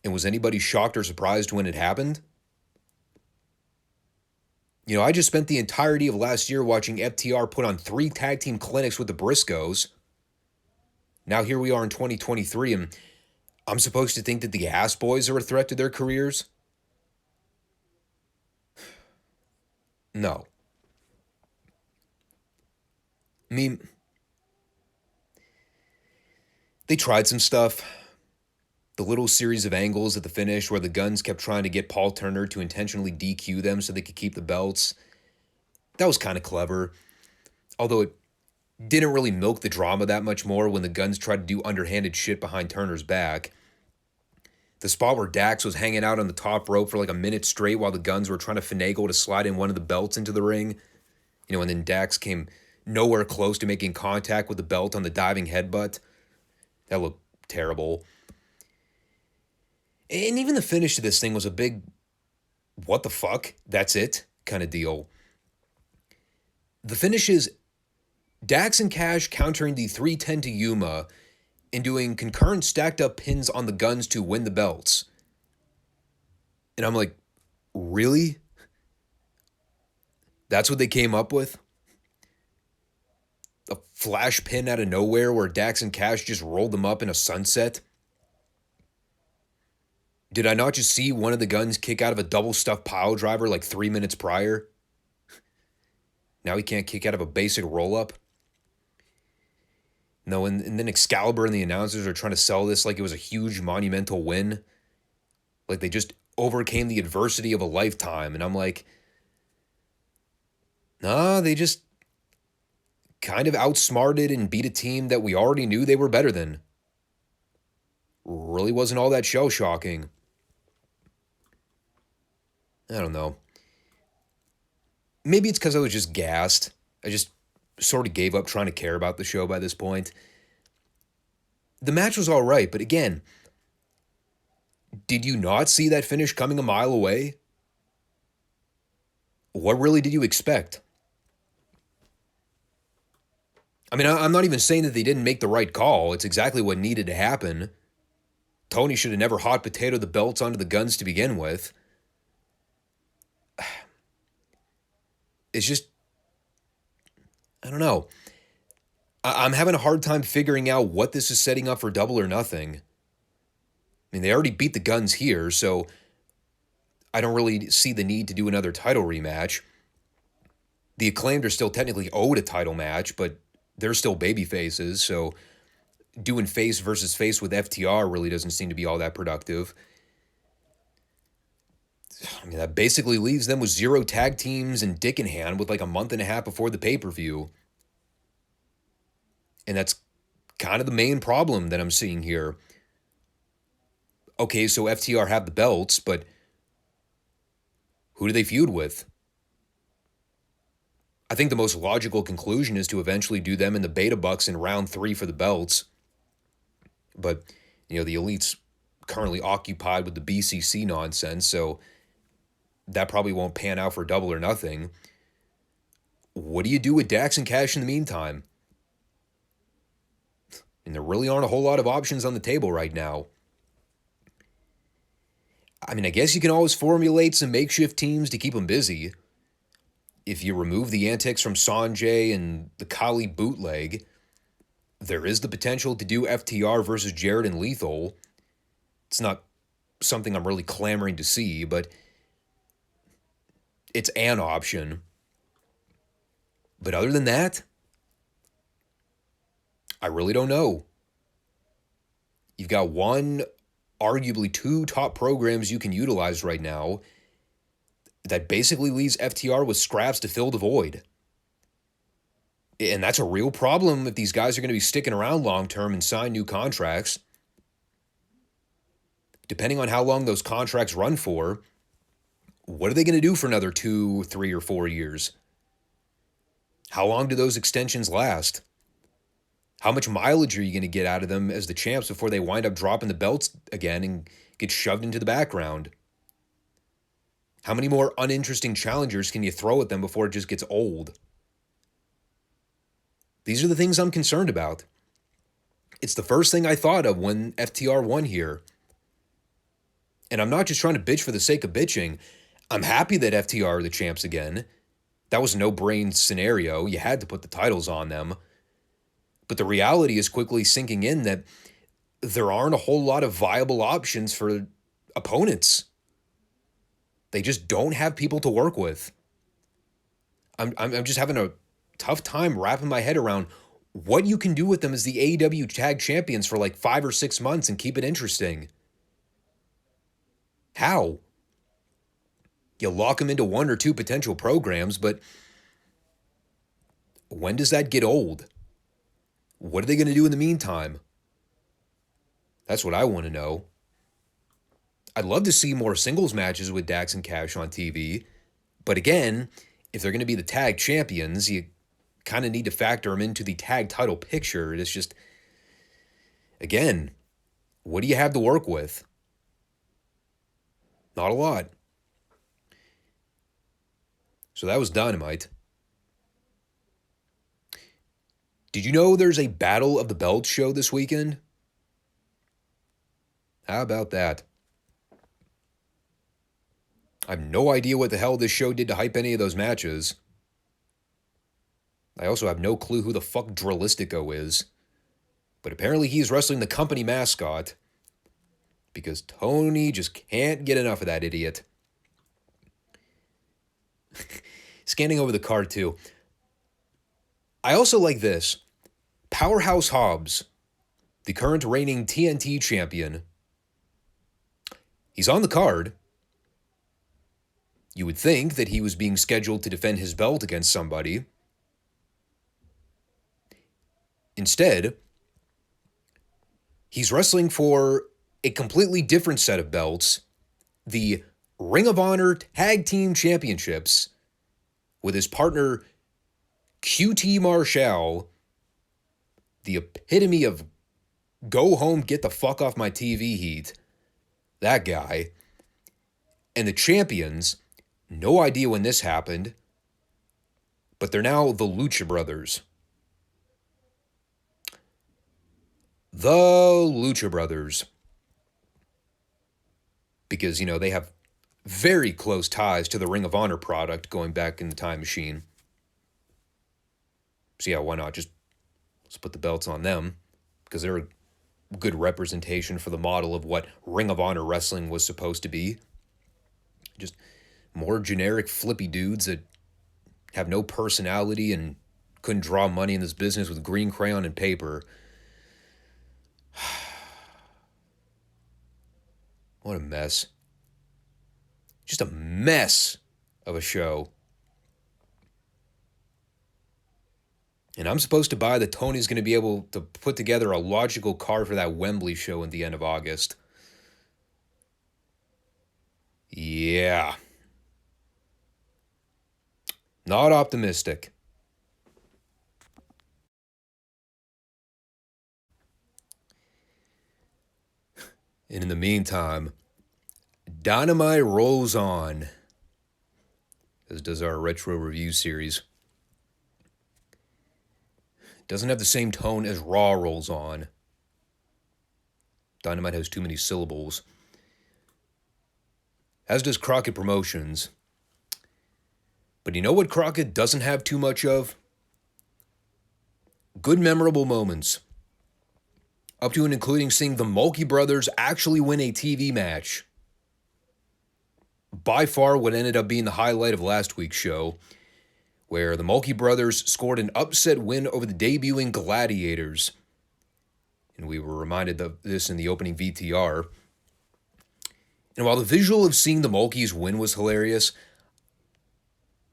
A: And was anybody shocked or surprised when it happened? You know, I just spent the entirety of last year watching FTR put on 3 tag team clinics with the Briscoes. Now here we are in 2023, and I'm supposed to think that the Ass Boys are a threat to their careers? No. I mean, they tried some stuff. The little series of angles at the finish where the Guns kept trying to get Paul Turner to intentionally DQ them so they could keep the belts. That was kind of clever. Although it didn't really milk the drama that much more when the Guns tried to do underhanded shit behind Turner's back. The spot where Dax was hanging out on the top rope for like a minute straight while the Guns were trying to finagle to slide in one of the belts into the ring. You know, and then Dax came nowhere close to making contact with the belt on the diving headbutt. That looked terrible. And even the finish to this thing was a big, what the fuck, that's it kind of deal. The finish is Dax and Cash countering the 310 to Yuma and doing concurrent stacked up pins on the Guns to win the belts. And I'm like, really? That's what they came up with? A flash pin out of nowhere where Dax and Cash just rolled them up in a sunset? Did I not just see one of the Guns kick out of a double stuffed pile driver like 3 minutes prior? Now he can't kick out of a basic roll-up? No, and then Excalibur and the announcers are trying to sell this like it was a huge monumental win. Like they just overcame the adversity of a lifetime. And I'm like, nah, they just kind of outsmarted and beat a team that we already knew they were better than. Really wasn't all that shell-shocking. I don't know. Maybe it's because I was just gassed. I just sort of gave up trying to care about the show by this point. The match was all right, but again, did you not see that finish coming a mile away? What really did you expect? I mean, I'm not even saying that they didn't make the right call. It's exactly what needed to happen. Tony should have never hot potatoed the belts onto the Guns to begin with. It's just, I don't know. I'm having a hard time figuring out what this is setting up for Double or Nothing. I mean, they already beat the Guns here, so I don't really see the need to do another title rematch. The Acclaimed are still technically owed a title match, but they're still baby faces, so doing face versus face with FTR really doesn't seem to be all that productive. I mean, that basically leaves them with 0 tag teams and dick in hand with like a month and a half before the pay-per-view. And that's kind of the main problem that I'm seeing here. Okay, so FTR have the belts, but who do they feud with? I think the most logical conclusion is to eventually do them and the Beta Bucks in round 3 for the belts. But, you know, the Elite's currently occupied with the BCC nonsense, so that probably won't pan out for Double or Nothing. What do you do with Dax and Cash in the meantime? And there really aren't a whole lot of options on the table right now. I mean, I guess you can always formulate some makeshift teams to keep them busy. If you remove the antics from Sanjay and the Kali bootleg, there is the potential to do FTR versus Jarrett and Lethal. It's not something I'm really clamoring to see, but it's an option. But other than that, I really don't know. You've got one, arguably 2 top programs you can utilize right now that basically leaves FTR with scraps to fill the void. And that's a real problem if these guys are going to be sticking around long term and sign new contracts. Depending on how long those contracts run for, what are they going to do for another 2, 3, or 4 years? How long do those extensions last? How much mileage are you going to get out of them as the champs before they wind up dropping the belts again and get shoved into the background? How many more uninteresting challengers can you throw at them before it just gets old? These are the things I'm concerned about. It's the first thing I thought of when FTR won here. And I'm not just trying to bitch for the sake of bitching. I'm happy that FTR are the champs again. That was a no-brain scenario. You had to put the titles on them. But the reality is quickly sinking in that there aren't a whole lot of viable options for opponents. They just don't have people to work with. I'm just having a tough time wrapping my head around what you can do with them as the AEW Tag Champions for like 5 or 6 months and keep it interesting. How? You lock them into 1 or 2 potential programs, but when does that get old? What are they going to do in the meantime? That's what I want to know. I'd love to see more singles matches with Dax and Cash on TV, but again, if they're going to be the tag champions, you kind of need to factor them into the tag title picture. It's just, again, what do you have to work with? Not a lot. So that was Dynamite. Did you know there's a Battle of the Belts show this weekend? How about that? I have no idea what the hell this show did to hype any of those matches. I also have no clue who the fuck Drillistico is. But apparently he's wrestling the company mascot. Because Tony just can't get enough of that idiot. Scanning over the card too. I also like this. Powerhouse Hobbs, the current reigning TNT champion. He's on the card. You would think that he was being scheduled to defend his belt against somebody. Instead, he's wrestling for a completely different set of belts, the Ring of Honor Tag Team Championships, with his partner QT Marshall, the epitome of go home, get the fuck off my TV heat. That guy. And the champions, no idea when this happened, but they're now the Lucha Brothers. The Lucha Brothers. Because, you know, they have very close ties to the Ring of Honor product going back in the time machine. So yeah, why not? Just let's put the belts on them. Because they're a good representation for the model of what Ring of Honor wrestling was supposed to be. Just more generic flippy dudes that have no personality and couldn't draw money in this business with green crayon and paper. What a mess. Just a mess of a show. And I'm supposed to buy that Tony's going to be able to put together a logical card for that Wembley show at the end of August. Yeah. Not optimistic. And in the meantime, Dynamite rolls on, as does our retro review series. It doesn't have the same tone as Raw rolls on. Dynamite has too many syllables. As does Crockett Promotions. But you know what Crockett doesn't have too much of? Good memorable moments. Up to and including seeing the Mulkey brothers actually win a TV match. By far what ended up being the highlight of last week's show, where the Mulkey brothers scored an upset win over the debuting Gladiators. And we were reminded of this in the opening VTR. And while the visual of seeing the Mulkeys win was hilarious,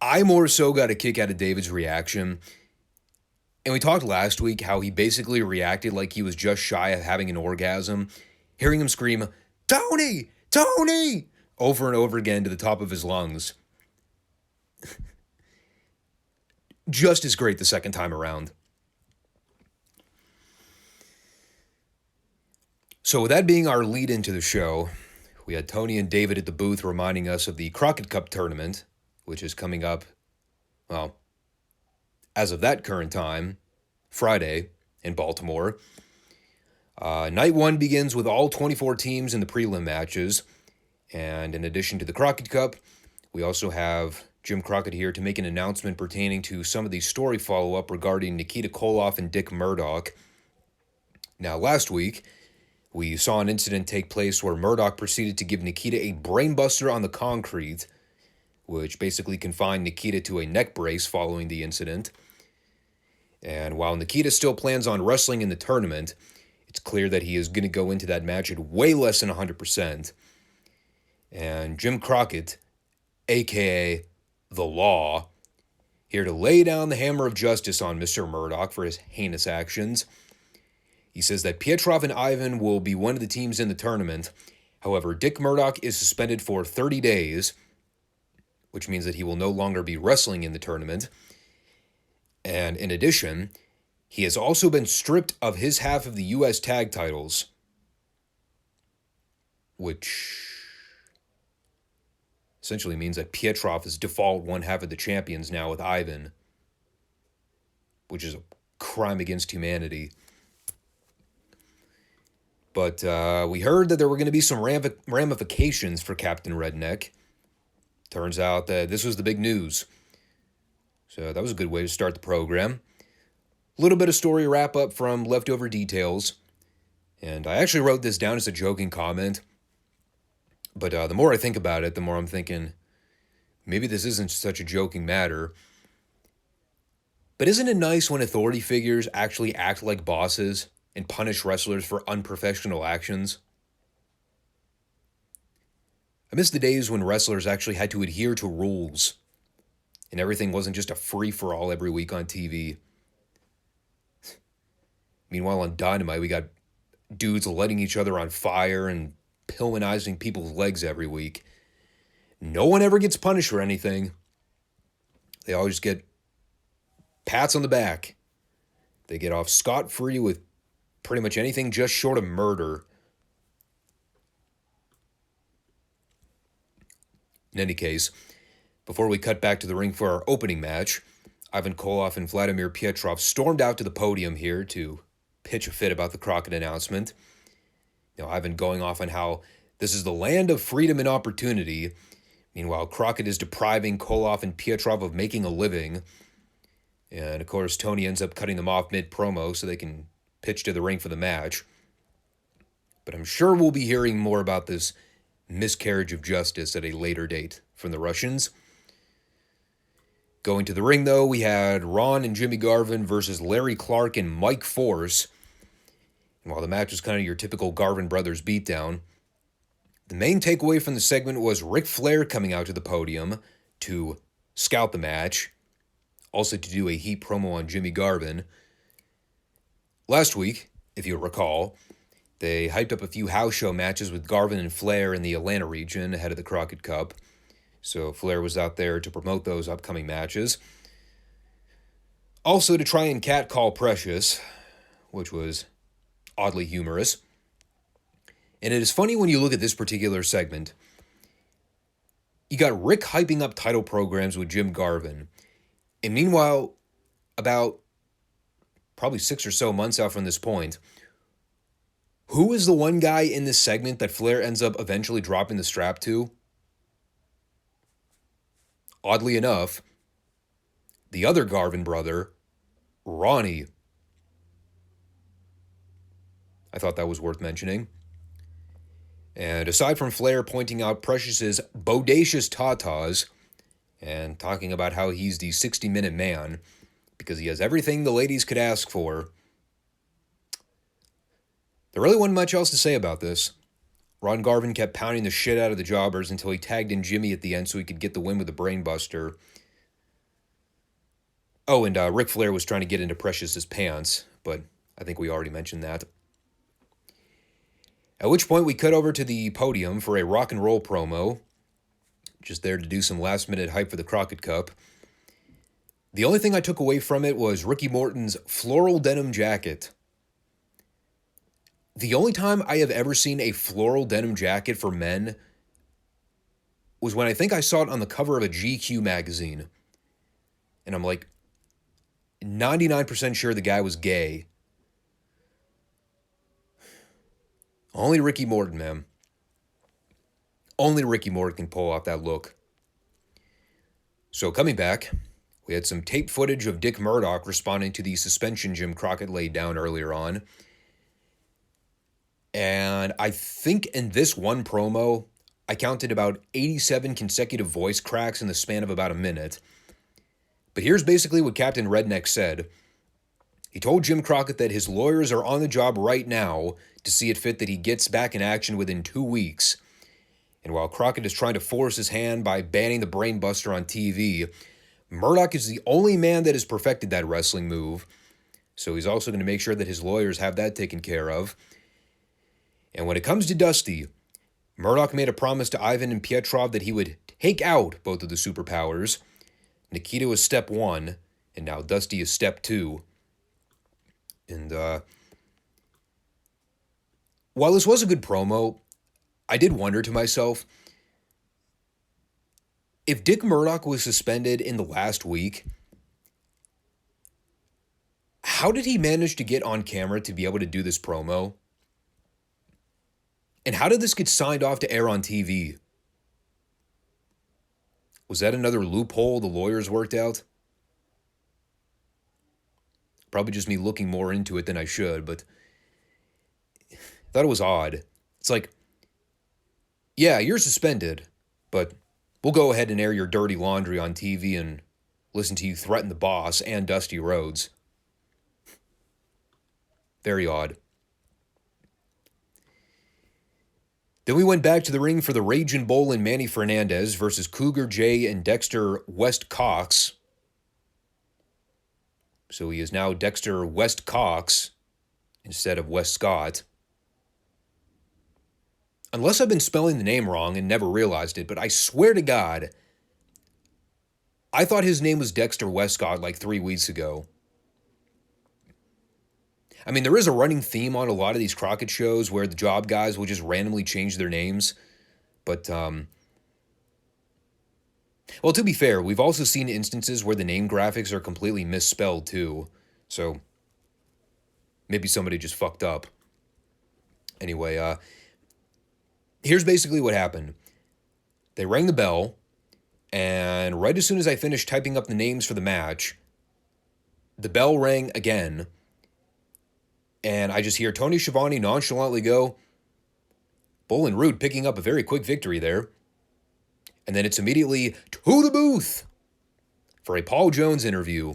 A: I more so got a kick out of David's reaction And we talked last week how he basically reacted like he was just shy of having an orgasm, hearing him scream, "Tony! Tony!" over and over again to the top of his lungs. Just as great the second time around. So with that being our lead into the show, we had Tony and David at the booth reminding us of the Crockett Cup tournament, which is coming up, well, as of that current time, Friday in Baltimore. Night one begins with all 24 teams in the prelim matches. And in addition to the Crockett Cup, we also have Jim Crockett here to make an announcement pertaining to some of the story follow-up regarding Nikita Koloff and Dick Murdoch. Now, last week, we saw an incident take place where Murdoch proceeded to give Nikita a brainbuster on the concrete, which basically confined Nikita to a neck brace following the incident. And while Nikita still plans on wrestling in the tournament, it's clear that he is going to go into that match at way less than 100%. And Jim Crockett, a.k.a. The Law, here to lay down the hammer of justice on Mr. Murdoch for his heinous actions. He says that Pietrov and Ivan will be one of the teams in the tournament. However, Dick Murdoch is suspended for 30 days, which means that he will no longer be wrestling in the tournament. And in addition, he has also been stripped of his half of the U.S. tag titles, which essentially means that Pietrov is default one half of the champions now with Ivan, which is a crime against humanity. But we heard that there were going to be some ramifications for Captain Redneck. Turns out that this was the big news. So that was a good way to start the program. A little bit of story wrap-up from Leftover Details. And I actually wrote this down as a joking comment. But the more I think about it, the more I'm thinking, maybe this isn't such a joking matter. But isn't it nice when authority figures actually act like bosses and punish wrestlers for unprofessional actions? I miss the days when wrestlers actually had to adhere to rules and everything wasn't just a free-for-all every week on TV. Meanwhile, on Dynamite, we got dudes lighting each other on fire and Pillmanizing people's legs every week. No one ever gets punished for anything. They always get pats on the back. They get off scot-free with pretty much anything just short of murder. In any case, before we cut back to the ring for our opening match, Ivan Koloff and Vladimir Pietrov stormed out to the podium here to pitch a fit about the Crockett announcement. You know, Ivan going off on how this is the land of freedom and opportunity. Meanwhile, Crockett is depriving Koloff and Pietrov of making a living. And of course, Tony ends up cutting them off mid-promo so they can pitch to the ring for the match. But I'm sure we'll be hearing more about this miscarriage of justice at a later date from the Russians. Going to the ring, though, we had Ron and Jimmy Garvin versus Larry Clark and Mike Force. And while the match was kind of your typical Garvin Brothers beatdown, the main takeaway from the segment was Ric Flair coming out to the podium to scout the match, also to do a heat promo on Jimmy Garvin. Last week, if you recall, they hyped up a few house show matches with Garvin and Flair in the Atlanta region ahead of the Crockett Cup. So Flair was out there to promote those upcoming matches. Also to try and catcall Precious, which was oddly humorous. And it is funny when you look at this particular segment. You got Rick hyping up title programs with Jim Garvin. And meanwhile, about probably 6 or so months out from this point, who is the one guy in this segment that Flair ends up eventually dropping the strap to? Oddly enough, the other Garvin brother, Ronnie. I thought that was worth mentioning. And aside from Flair pointing out Precious's bodacious tatas and talking about how he's the 60-minute man because he has everything the ladies could ask for, there really wasn't much else to say about this. Ron Garvin kept pounding the shit out of the jobbers until he tagged in Jimmy at the end so he could get the win with a brainbuster. Oh, and Ric Flair was trying to get into Precious's pants, but I think we already mentioned that. At which point we cut over to the podium for a rock and roll promo, just there to do some last-minute hype for the Crockett Cup. The only thing I took away from it was Ricky Morton's floral denim jacket. The only time I have ever seen a floral denim jacket for men was when I think I saw it on the cover of a GQ magazine. And I'm like 99% sure the guy was gay. Only Ricky Morton, man. Only Ricky Morton can pull off that look. So coming back, we had some tape footage of Dick Murdoch responding to the suspension Jim Crockett laid down earlier on. And I think in this one promo, I counted about 87 consecutive voice cracks in the span of about a minute. But here's basically what Captain Redneck said. He told Jim Crockett that his lawyers are on the job right now to see it fit that he gets back in action within 2 weeks. And while Crockett is trying to force his hand by banning the Brainbuster on TV, Murdoch is the only man that has perfected that wrestling move. So he's also going to make sure that his lawyers have that taken care of. And when it comes to Dusty, Murdoch made a promise to Ivan and Pietrov that he would take out both of the superpowers. Nikita was step 1, and now Dusty is step 2. And while this was a good promo, I did wonder to myself, if Dick Murdoch was suspended in the last week, how did he manage to get on camera to be able to do this promo? And how did this get signed off to air on TV? Was that another loophole the lawyers worked out? Probably just me looking more into it than I should, but I thought it was odd. It's like, yeah, you're suspended, but we'll go ahead and air your dirty laundry on TV and listen to you threaten the boss and Dusty Rhodes. Very odd. Then we went back to the ring for the Ragin' Bull and Manny Fernandez versus Cougar J and Dexter West Cox. So he is now Dexter West Cox instead of West Scott. Unless I've been spelling the name wrong and never realized it, but I swear to God, I thought his name was Dexter Westcott like 3 weeks ago. I mean, there is a running theme on a lot of these Crockett shows where the job guys will just randomly change their names. But, well, to be fair, we've also seen instances where the name graphics are completely misspelled too. So, maybe somebody just fucked up. Anyway, here's basically what happened. They rang the bell, and right as soon as I finished typing up the names for the match, the bell rang again. And I just hear Tony Schiavone nonchalantly go, Bull and Rude picking up a very quick victory there. And then it's immediately to the booth for a Paul Jones interview.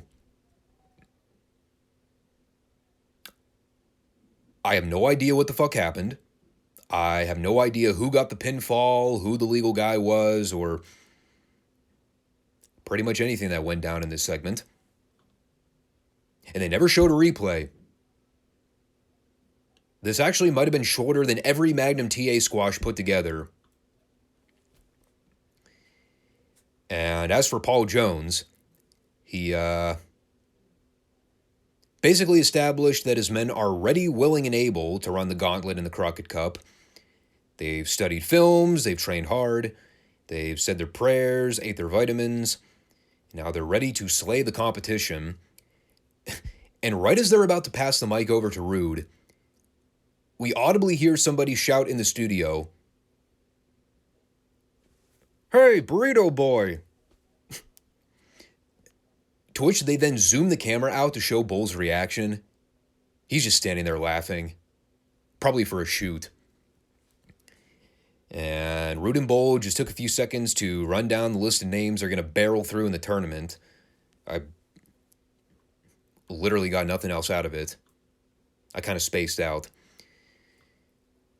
A: I have no idea what the fuck happened. I have no idea who got the pinfall, who the legal guy was, or pretty much anything that went down in this segment. And they never showed a replay. This actually might have been shorter than every Magnum TA squash put together. And as for Paul Jones, he basically established that his men are ready, willing, and able to run the gauntlet in the Crockett Cup. They've studied films, they've trained hard, they've said their prayers, ate their vitamins. Now they're ready to slay the competition. And right as they're about to pass the mic over to Rude, we audibly hear somebody shout in the studio, "Hey, burrito boy!" To which they then zoom the camera out to show Bull's reaction. He's just standing there laughing. Probably for a shoot. And Rude and Bull just took a few seconds to run down the list of names they're going to barrel through in the tournament. I literally got nothing else out of it. I kind of spaced out.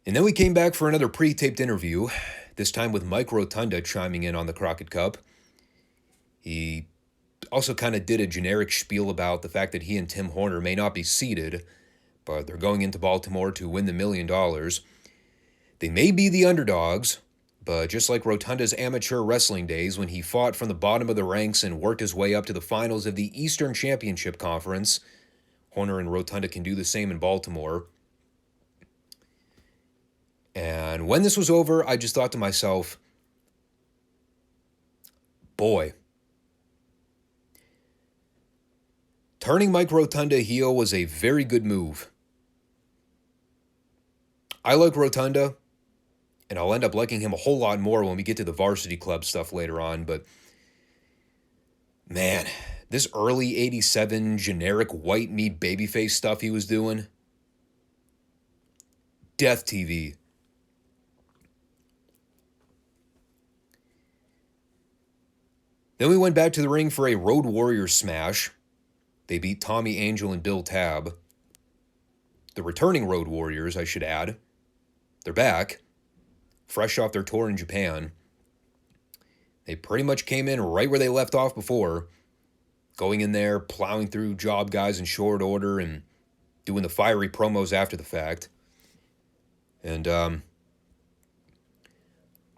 A: And then we came back for another pre-taped interview, this time with Mike Rotunda chiming in on the Crockett Cup. He also kind of did a generic spiel about the fact that he and Tim Horner may not be seeded, but they're going into Baltimore to win the $1 million. They may be the underdogs, but just like Rotunda's amateur wrestling days when he fought from the bottom of the ranks and worked his way up to the finals of the Eastern Championship Conference, Horner and Rotunda can do the same in Baltimore. And when this was over, I just thought to myself, boy, turning Mike Rotunda heel was a very good move. I like Rotunda, and I'll end up liking him a whole lot more when we get to the Varsity Club stuff later on, but man, this early 87 generic white meat babyface stuff he was doing, death TV. Then we went back to the ring for a Road Warriors smash. They beat Tommy Angel and Bill Tabb. The returning Road Warriors, I should add. They're back, fresh off their tour in Japan. They pretty much came in right where they left off before, going in there, plowing through job guys in short order and doing the fiery promos after the fact. And,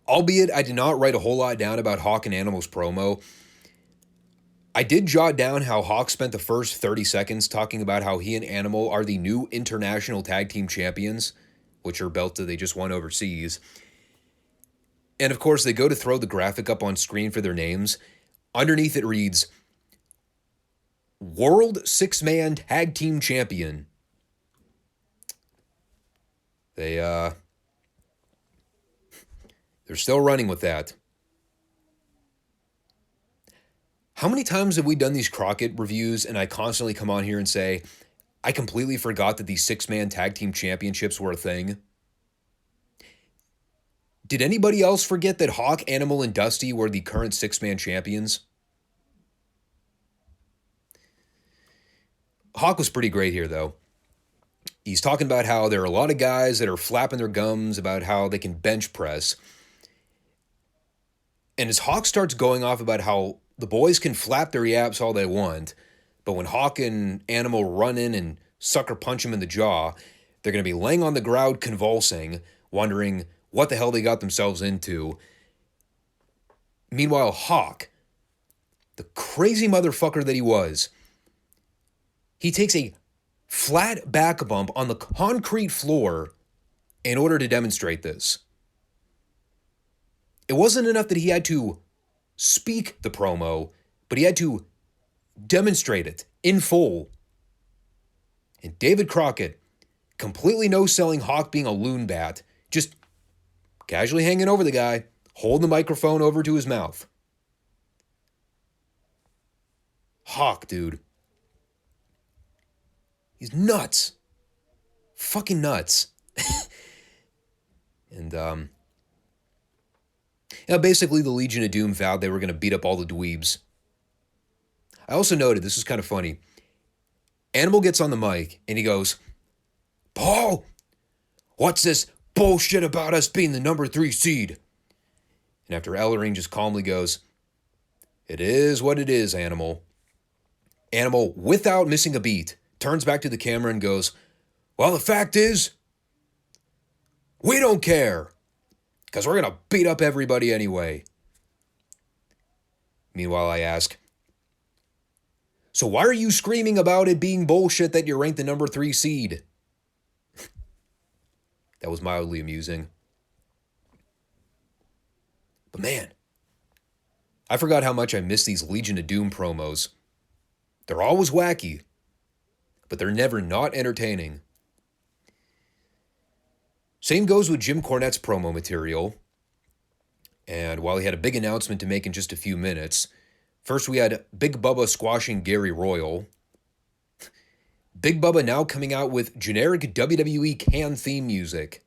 A: albeit I did not write a whole lot down about Hawk and Animal's promo, I did jot down how Hawk spent the first 30 seconds talking about how he and Animal are the new international tag team champions, which are belts that they just won overseas. And of course, they go to throw the graphic up on screen for their names. Underneath it reads, World Six-Man Tag Team Champion. They're still running with that. How many times have we done these Crockett reviews and I constantly come on here and say, I completely forgot that these six-man tag team championships were a thing? Did anybody else forget that Hawk, Animal, and Dusty were the current six-man champions? Hawk was pretty great here, though. He's talking about how there are a lot of guys that are flapping their gums about how they can bench press. And as Hawk starts going off about how the boys can flap their yaps all they want, but when Hawk and Animal run in and sucker punch him in the jaw, they're going to be laying on the ground convulsing, wondering what the hell they got themselves into. Meanwhile, Hawk, the crazy motherfucker that he was, he takes a flat back bump on the concrete floor in order to demonstrate this. It wasn't enough that he had to speak the promo, but he had to demonstrate it in full. And David Crockett, completely no-selling Hawk being a loon bat, just casually hanging over the guy, holding the microphone over to his mouth. Hawk, dude. He's nuts. Fucking nuts. And, basically the Legion of Doom vowed they were going to beat up all the dweebs. I also noted, this is kind of funny, Animal gets on the mic and he goes, Paul, what's this bullshit about us being the number 3 seed? And after Ellering just calmly goes, it is what it is, Animal. Animal, without missing a beat, turns back to the camera and goes, well, the fact is, we don't care, because we're going to beat up everybody anyway. Meanwhile, I ask, so why are you screaming about it being bullshit that you're ranked the number 3 seed? That was mildly amusing. But man, I forgot how much I miss these Legion of Doom promos. They're always wacky, but they're never not entertaining. Same goes with Jim Cornette's promo material. And while he had a big announcement to make in just a few minutes, first we had Big Bubba squashing Gary Royal. Big Bubba now coming out with generic WWE can theme music.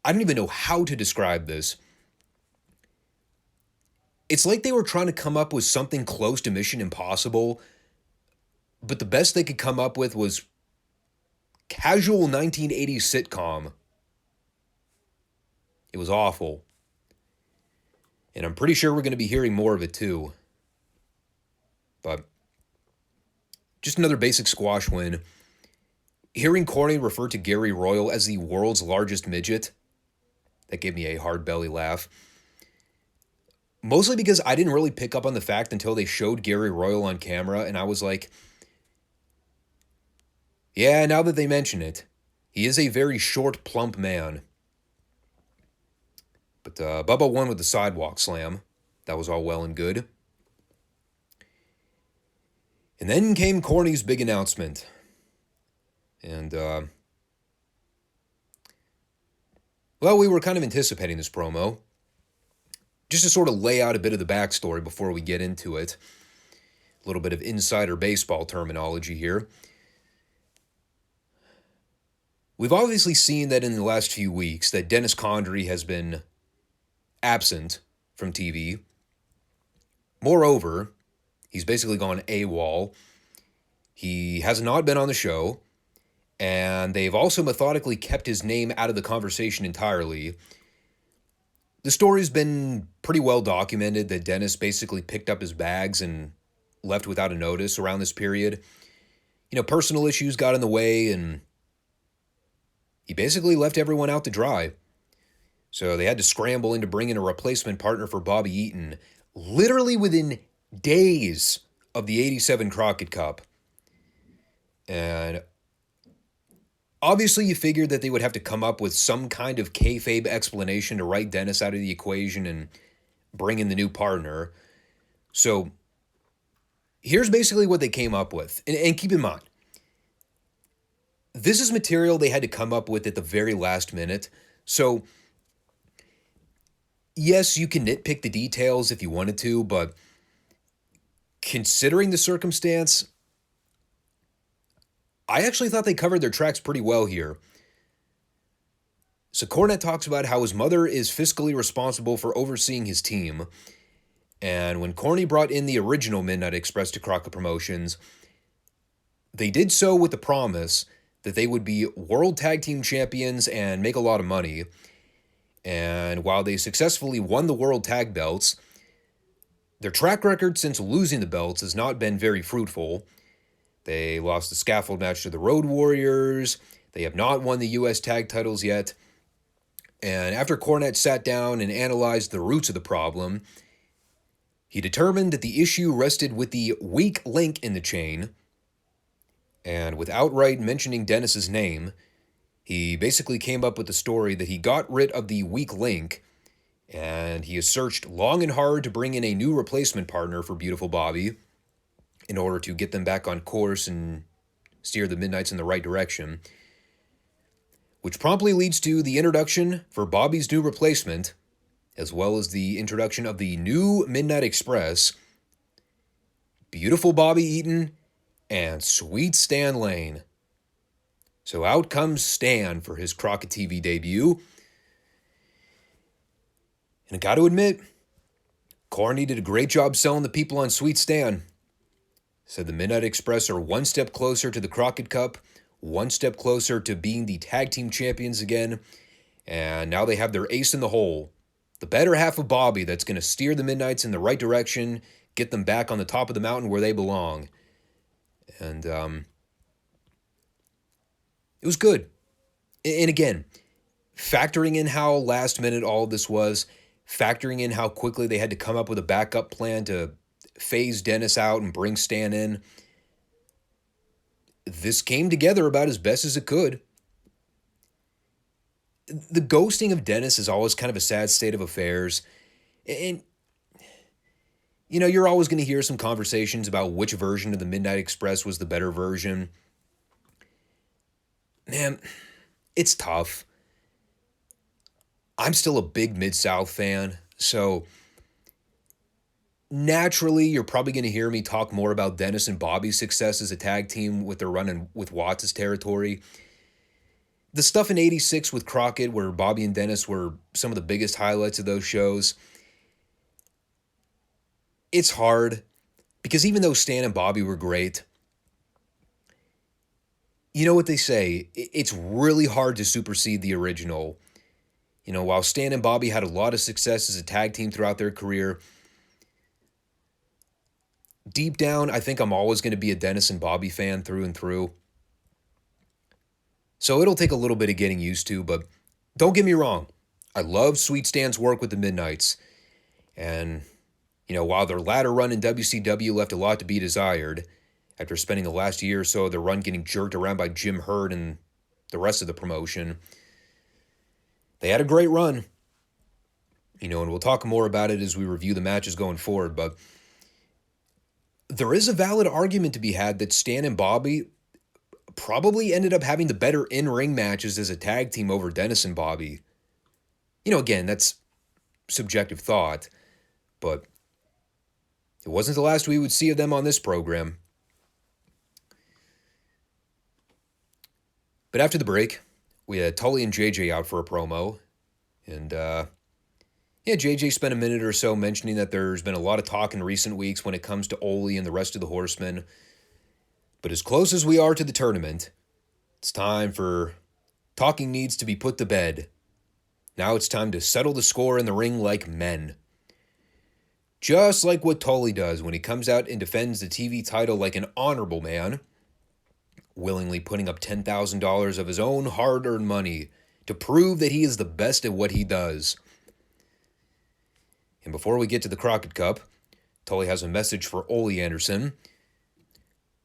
A: I don't even know how to describe this. It's like they were trying to come up with something close to Mission Impossible, but the best they could come up with was casual 1980s sitcom. It was awful. And I'm pretty sure we're going to be hearing more of it too. But just another basic squash win. Hearing Corny refer to Gary Royal as the world's largest midget, that gave me a hard belly laugh. Mostly because I didn't really pick up on the fact until they showed Gary Royal on camera, and I was like, yeah, now that they mention it, he is a very short, plump man. But Bubba won with the sidewalk slam. That was all well and good. And then came Corny's big announcement. And, well, we were kind of anticipating this promo. Just to sort of lay out a bit of the backstory before we get into it. A little bit of insider baseball terminology here. We've obviously seen that in the last few weeks that Dennis Condrey has been absent from TV. Moreover, he's basically gone AWOL. He has not been on the show, and they've also methodically kept his name out of the conversation entirely. The story's been pretty well documented that Dennis basically picked up his bags and left without a notice around this period. You know, personal issues got in the way, and he basically left everyone out to dry. So they had to scramble in to bring in a replacement partner for Bobby Eaton, literally within days of the 87 Crockett Cup. And obviously you figured that they would have to come up with some kind of kayfabe explanation to write Dennis out of the equation and bring in the new partner. So here's basically what they came up with. And keep in mind, this is material they had to come up with at the very last minute. So yes, you can nitpick the details if you wanted to, but considering the circumstance, I actually thought they covered their tracks pretty well here. So Cornette talks about how his mother is fiscally responsible for overseeing his team. And when Corny brought in the original Midnight Express to Crockett Promotions, they did so with the promise that they would be World Tag Team Champions and make a lot of money. And while they successfully won the World Tag Belts, their track record since losing the belts has not been very fruitful. They lost the scaffold match to the Road Warriors. They have not won the U.S. tag titles yet. And after Cornette sat down and analyzed the roots of the problem, he determined that the issue rested with the weak link in the chain. And with outright mentioning Dennis's name, he basically came up with the story that he got rid of the weak link, and he has searched long and hard to bring in a new replacement partner for Beautiful Bobby in order to get them back on course and steer the Midnights in the right direction, which promptly leads to the introduction for Bobby's new replacement, as well as the introduction of the new Midnight Express, Beautiful Bobby Eaton and Sweet Stan Lane. So out comes Stan for his Crockett TV debut. And I got to admit, Corny did a great job selling the people on Sweet Stan. Said the Midnight Express are one step closer to the Crockett Cup, one step closer to being the tag team champions again, and now they have their ace in the hole, the better half of Bobby that's going to steer the Midnights in the right direction, get them back on the top of the mountain where they belong. And it was good. And again, factoring in how last minute all of this was, factoring in how quickly they had to come up with a backup plan to phase Dennis out and bring Stan in, this came together about as best as it could. The ghosting of Dennis is always kind of a sad state of affairs. And, you know, you're always going to hear some conversations about which version of the Midnight Express was the better version. Man, it's tough. I'm still a big Mid-South fan, so naturally, you're probably going to hear me talk more about Dennis and Bobby's success as a tag team with their run with Watts' territory. The stuff in 86 with Crockett, where Bobby and Dennis were some of the biggest highlights of those shows, it's hard, because even though Stan and Bobby were great, you know what they say, it's really hard to supersede the original. While Stan and Bobby had a lot of success as a tag team throughout their career, deep down, I think I'm always going to be a Dennis and Bobby fan through and through. So it'll take a little bit of getting used to, but don't get me wrong. I love Sweet Stan's work with the Midnights. And, while their latter run in WCW left a lot to be desired, after spending the last year or so of their run getting jerked around by Jim Herd and the rest of the promotion, they had a great run. And we'll talk more about it as we review the matches going forward, but there is a valid argument to be had that Stan and Bobby probably ended up having the better in-ring matches as a tag team over Dennis and Bobby. Again, that's subjective thought, but it wasn't the last we would see of them on this program. But after the break, we had Tully and JJ out for a promo, and JJ spent a minute or so mentioning that there's been a lot of talk in recent weeks when it comes to Ole and the rest of the Horsemen. But as close as we are to the tournament, it's time for talking needs to be put to bed. Now it's time to settle the score in the ring like men. Just like what Tully does when he comes out and defends the TV title like an honorable man, willingly putting up $10,000 of his own hard-earned money to prove that he is the best at what he does. And before we get to the Crockett Cup, Tully has a message for Ole Anderson.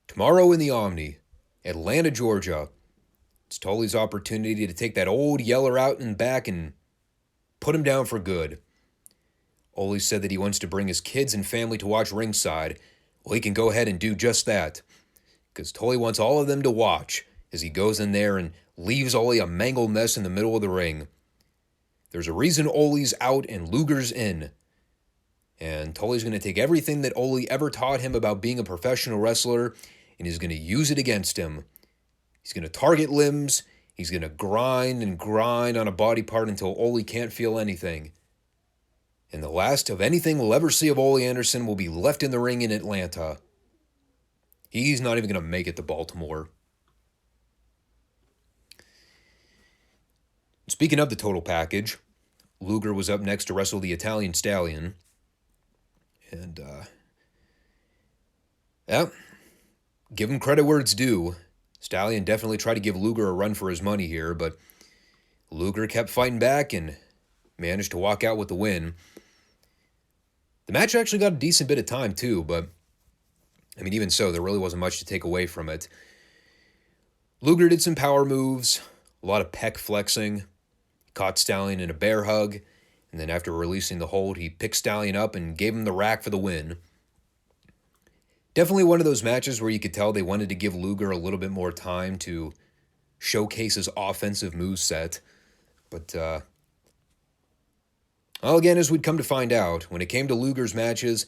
A: Tomorrow in the Omni, Atlanta, Georgia, it's Tully's opportunity to take that old yeller out and back and put him down for good. Ole said that he wants to bring his kids and family to watch ringside. Well, he can go ahead and do just that, because Tully wants all of them to watch as he goes in there and leaves Ole a mangled mess in the middle of the ring. There's a reason Ole's out and Luger's in. And Tully's going to take everything that Ole ever taught him about being a professional wrestler, and he's going to use it against him. He's going to target limbs. He's going to grind and grind on a body part until Ole can't feel anything. And the last of anything we'll ever see of Ole Anderson will be left in the ring in Atlanta. He's not even going to make it to Baltimore. Speaking of the total package, Luger was up next to wrestle the Italian Stallion. And, give him credit where it's due. Stallion definitely tried to give Luger a run for his money here, but Luger kept fighting back and managed to walk out with the win. The match actually got a decent bit of time, too, but, even so, there really wasn't much to take away from it. Luger did some power moves, a lot of pec flexing, caught Stallion in a bear hug, and then after releasing the hold, he picked Stallion up and gave him the rack for the win. Definitely one of those matches where you could tell they wanted to give Luger a little bit more time to showcase his offensive moveset. But, again, as we'd come to find out, when it came to Luger's matches,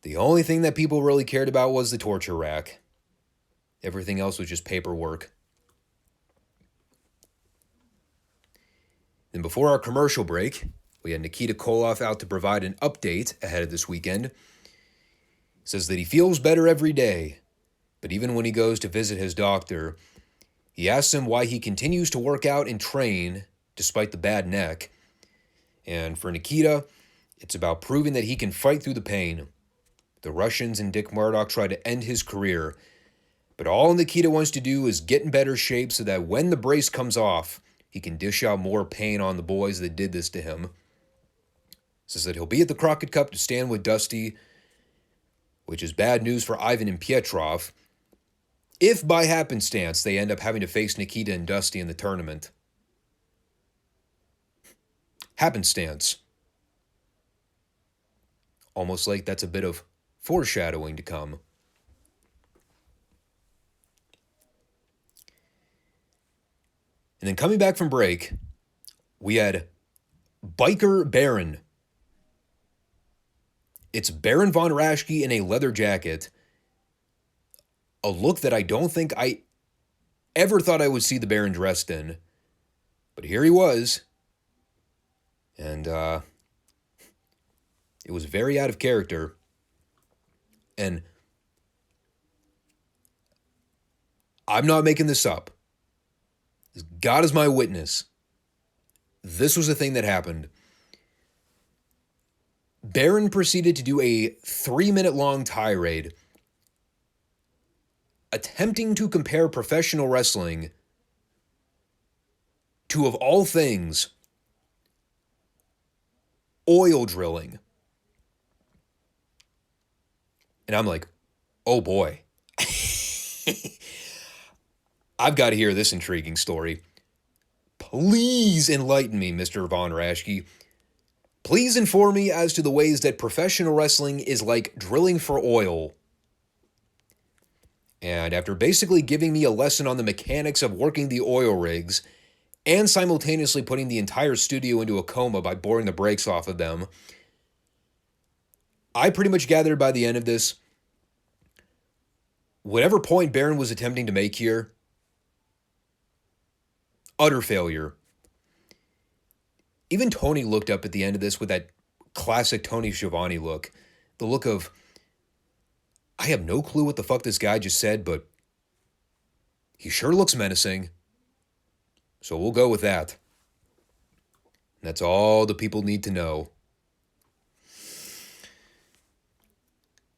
A: the only thing that people really cared about was the torture rack. Everything else was just paperwork. Then before our commercial break, we had Nikita Koloff out to provide an update ahead of this weekend. He says that he feels better every day, but even when he goes to visit his doctor, he asks him why he continues to work out and train despite the bad neck. And for Nikita, it's about proving that he can fight through the pain. The Russians and Dick Murdoch try to end his career, but all Nikita wants to do is get in better shape so that when the brace comes off, he can dish out more pain on the boys that did this to him. Says that he'll be at the Crockett Cup to stand with Dusty, which is bad news for Ivan and Pietrov, if by happenstance they end up having to face Nikita and Dusty in the tournament. Happenstance. Almost like that's a bit of foreshadowing to come. And then coming back from break, we had Biker Baron. It's Baron Von Raschke in a leather jacket. A look that I don't think I ever thought I would see the Baron dressed in. But here he was. And it was very out of character. And I'm not making this up. God is my witness. this was the thing that happened. Baron proceeded to do a 3-minute long tirade attempting to compare professional wrestling to, of all things, oil drilling. And I'm like, oh boy. I've got to hear this intriguing story. Please enlighten me, Mr. Von Raschke. Please inform me as to the ways that professional wrestling is like drilling for oil. And after basically giving me a lesson on the mechanics of working the oil rigs and simultaneously putting the entire studio into a coma by boring the brakes off of them, I pretty much gathered by the end of this, whatever point Baron was attempting to make here, utter failure. Even Tony looked up at the end of this with that classic Tony Schiavone look. The look of, I have no clue what the fuck this guy just said, but he sure looks menacing. So we'll go with that. That's all the people need to know.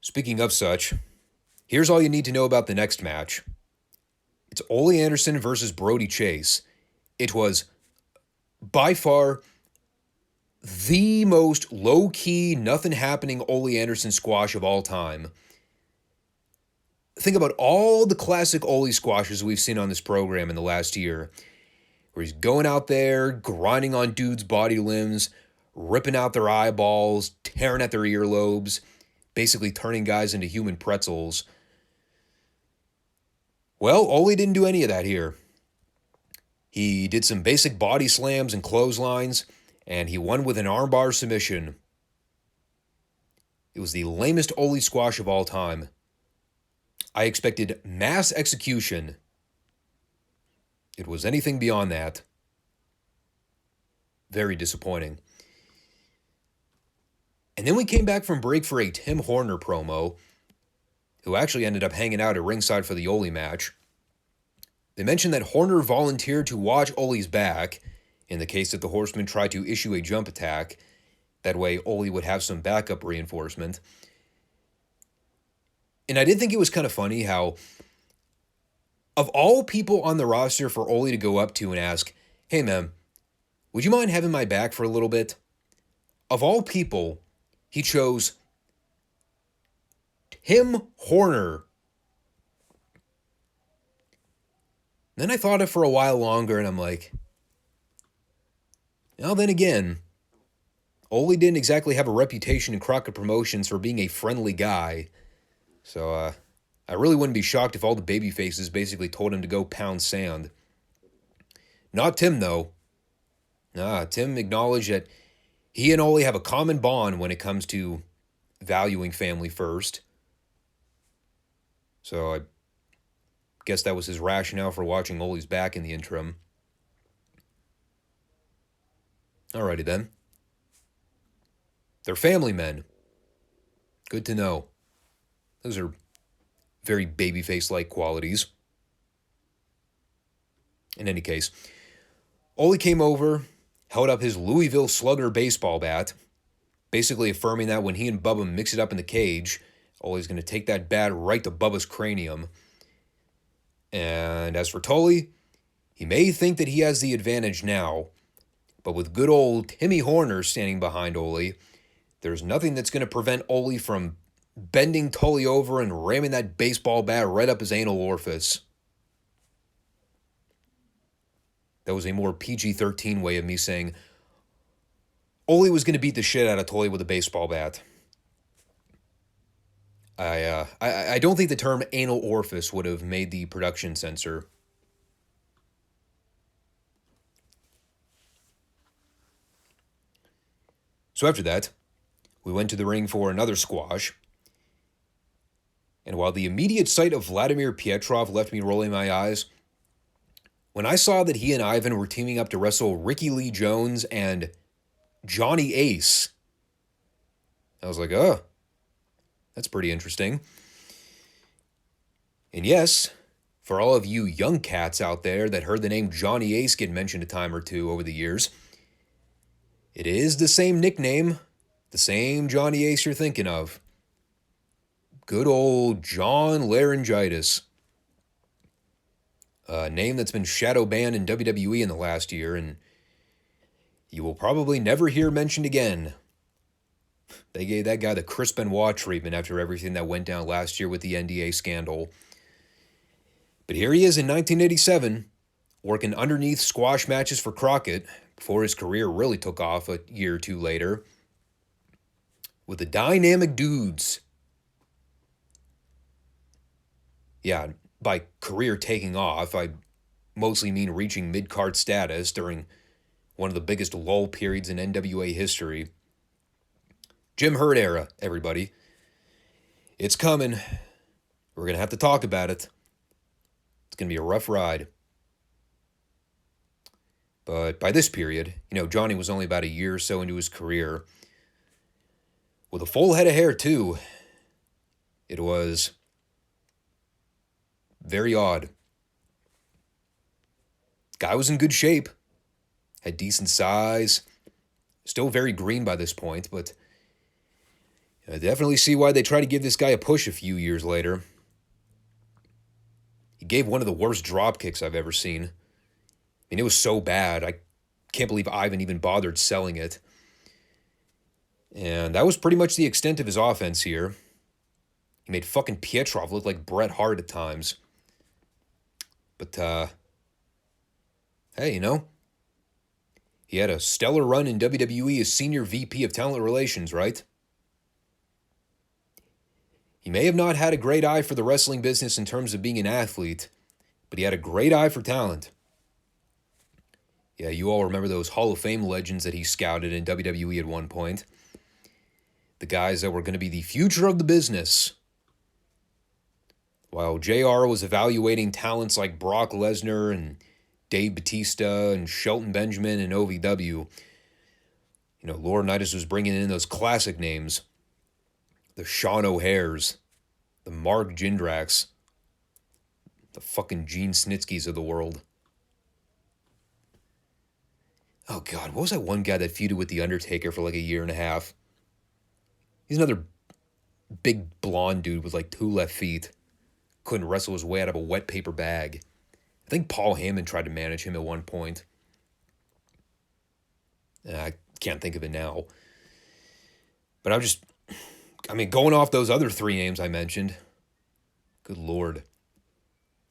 A: Speaking of such, here's all you need to know about the next match. It's Ole Anderson versus Brody Chase. It was by far the most low-key, nothing-happening Ole Anderson squash of all time. Think about all the classic Ole squashes we've seen on this program in the last year, where he's going out there, grinding on dudes' body limbs, ripping out their eyeballs, tearing at their earlobes, basically turning guys into human pretzels. Well, Ole didn't do any of that here. He did some basic body slams and clotheslines, and he won with an armbar submission. It was the lamest Ole squash of all time. I expected mass execution. It was anything beyond that. Very disappointing. And then we came back from break for a Tim Horner promo, who actually ended up hanging out at ringside for the Ole match. They mentioned that Horner volunteered to watch Ole's back in the case that the Horseman tried to issue a jump attack. That way, Ole would have some backup reinforcement. And I did think it was kind of funny how, of all people on the roster for Ole to go up to and ask, hey man, would you mind having my back for a little bit? Of all people, he chose Tim Horner. Then I thought it for a while longer and I'm like, well, then again, Ole didn't exactly have a reputation in Crockett Promotions for being a friendly guy. So, I really wouldn't be shocked if all the babyfaces basically told him to go pound sand. Not Tim, though. Tim acknowledged that he and Ole have a common bond when it comes to valuing family first. So, I guess that was his rationale for watching Ole's back in the interim. Alrighty then. They're family men. Good to know. Those are very babyface-like qualities. In any case, Ole came over, held up his Louisville Slugger baseball bat, basically affirming that when he and Bubba mix it up in the cage, Ole's going to take that bat right to Bubba's cranium. And as for Tully, he may think that he has the advantage now, but with good old Timmy Horner standing behind Ole, there's nothing that's going to prevent Ole from bending Tully over and ramming that baseball bat right up his anal orifice. That was a more PG-13 way of me saying Ole was going to beat the shit out of Tully with a baseball bat. I don't think the term anal orifice would have made the production censor. So after that, we went to the ring for another squash. And while the immediate sight of Vladimir Pietrov left me rolling my eyes, when I saw that he and Ivan were teaming up to wrestle Ricky Lee Jones and Johnny Ace, I was like, oh, that's pretty interesting. And yes, for all of you young cats out there that heard the name Johnny Ace get mentioned a time or two over the years, It is the same nickname, the same Johnny Ace you're thinking of. Good old John Laryngitis. A name that's been shadow banned in WWE in the last year, and you will probably never hear mentioned again. They gave that guy the Chris Benoit treatment after everything that went down last year with the NDA scandal. But here he is in 1987, working underneath squash matches for Crockett before his career really took off a year or two later with the Dynamic Dudes. Yeah, by career taking off, I mostly mean reaching mid-card status during one of the biggest lull periods in NWA history. Jim Herd era, everybody. It's coming. We're going to have to talk about it. It's going to be a rough ride. But by this period, Johnny was only about a year or so into his career. With a full head of hair, too. It was very odd. Guy was in good shape. Had decent size. Still very green by this point, but I definitely see why they tried to give this guy a push a few years later. He gave one of the worst drop kicks I've ever seen. I mean, it was so bad, I can't believe Ivan even bothered selling it. And that was pretty much the extent of his offense here. He made fucking Pietrov look like Bret Hart at times. But, hey, he had a stellar run in WWE as Senior VP of Talent Relations, right? He may have not had a great eye for the wrestling business in terms of being an athlete, but he had a great eye for talent. Yeah, you all remember those Hall of Fame legends that he scouted in WWE at one point. The guys that were going to be the future of the business. While JR was evaluating talents like Brock Lesnar and Dave Bautista and Shelton Benjamin and OVW, Laurinaitis was bringing in those classic names. The Sean O'Hares, the Mark Jindraks, the fucking Gene Snitsky's of the world. Oh, God, what was that one guy that feuded with The Undertaker for like a year and a half? He's another big blonde dude with like 2 left feet. Couldn't wrestle his way out of a wet paper bag. I think Paul Heyman tried to manage him at one point. I can't think of it now. But going off those other 3 names I mentioned. Good Lord.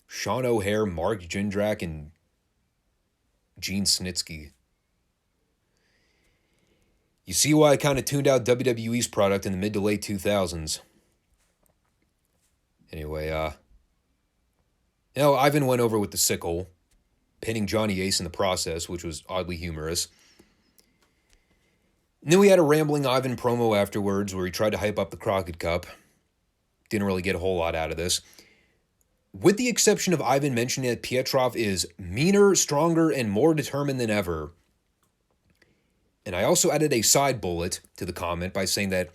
A: Sean O'Hare, Mark Jindrak, and Gene Snitsky. You see why I kind of tuned out WWE's product in the mid to late 2000s. Anyway, Ivan went over with the sickle, pinning Johnny Ace in the process, which was oddly humorous. And then we had a rambling Ivan promo afterwards where he tried to hype up the Crockett Cup. Didn't really get a whole lot out of this. With the exception of Ivan mentioning that Pietrov is meaner, stronger, and more determined than ever. And I also added a side bullet to the comment by saying that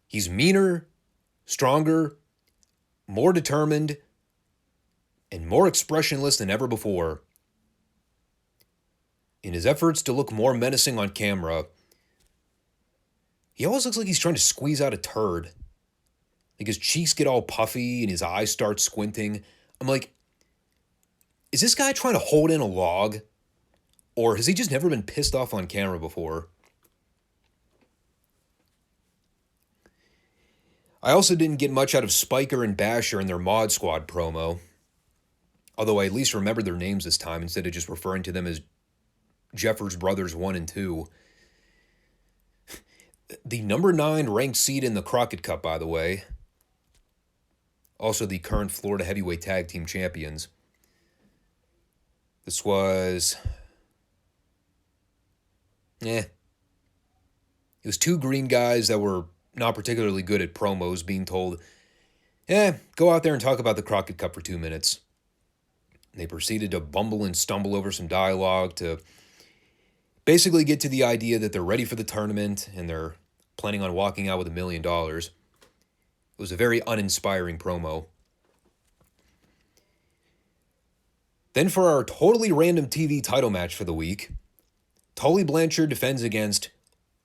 A: he's meaner, stronger, more determined, and more expressionless than ever before. In his efforts to look more menacing on camera, he always looks like he's trying to squeeze out a turd. Like his cheeks get all puffy and his eyes start squinting. I'm like, is this guy trying to hold in a log? Or has he just never been pissed off on camera before? I also didn't get much out of Spiker and Basher in their Mod Squad promo. Although I at least remember their names this time instead of just referring to them as Jeffers Brothers 1 and 2. The number 9 ranked seed in the Crockett Cup, by the way. Also the current Florida Heavyweight Tag Team Champions. This was... It was 2 green guys that were not particularly good at promos being told, go out there and talk about the Crockett Cup for 2 minutes. They proceeded to bumble and stumble over some dialogue to basically get to the idea that they're ready for the tournament and they're planning on walking out with $1 million. It was a very uninspiring promo. Then for our totally random TV title match for the week, Tully Blanchard defends against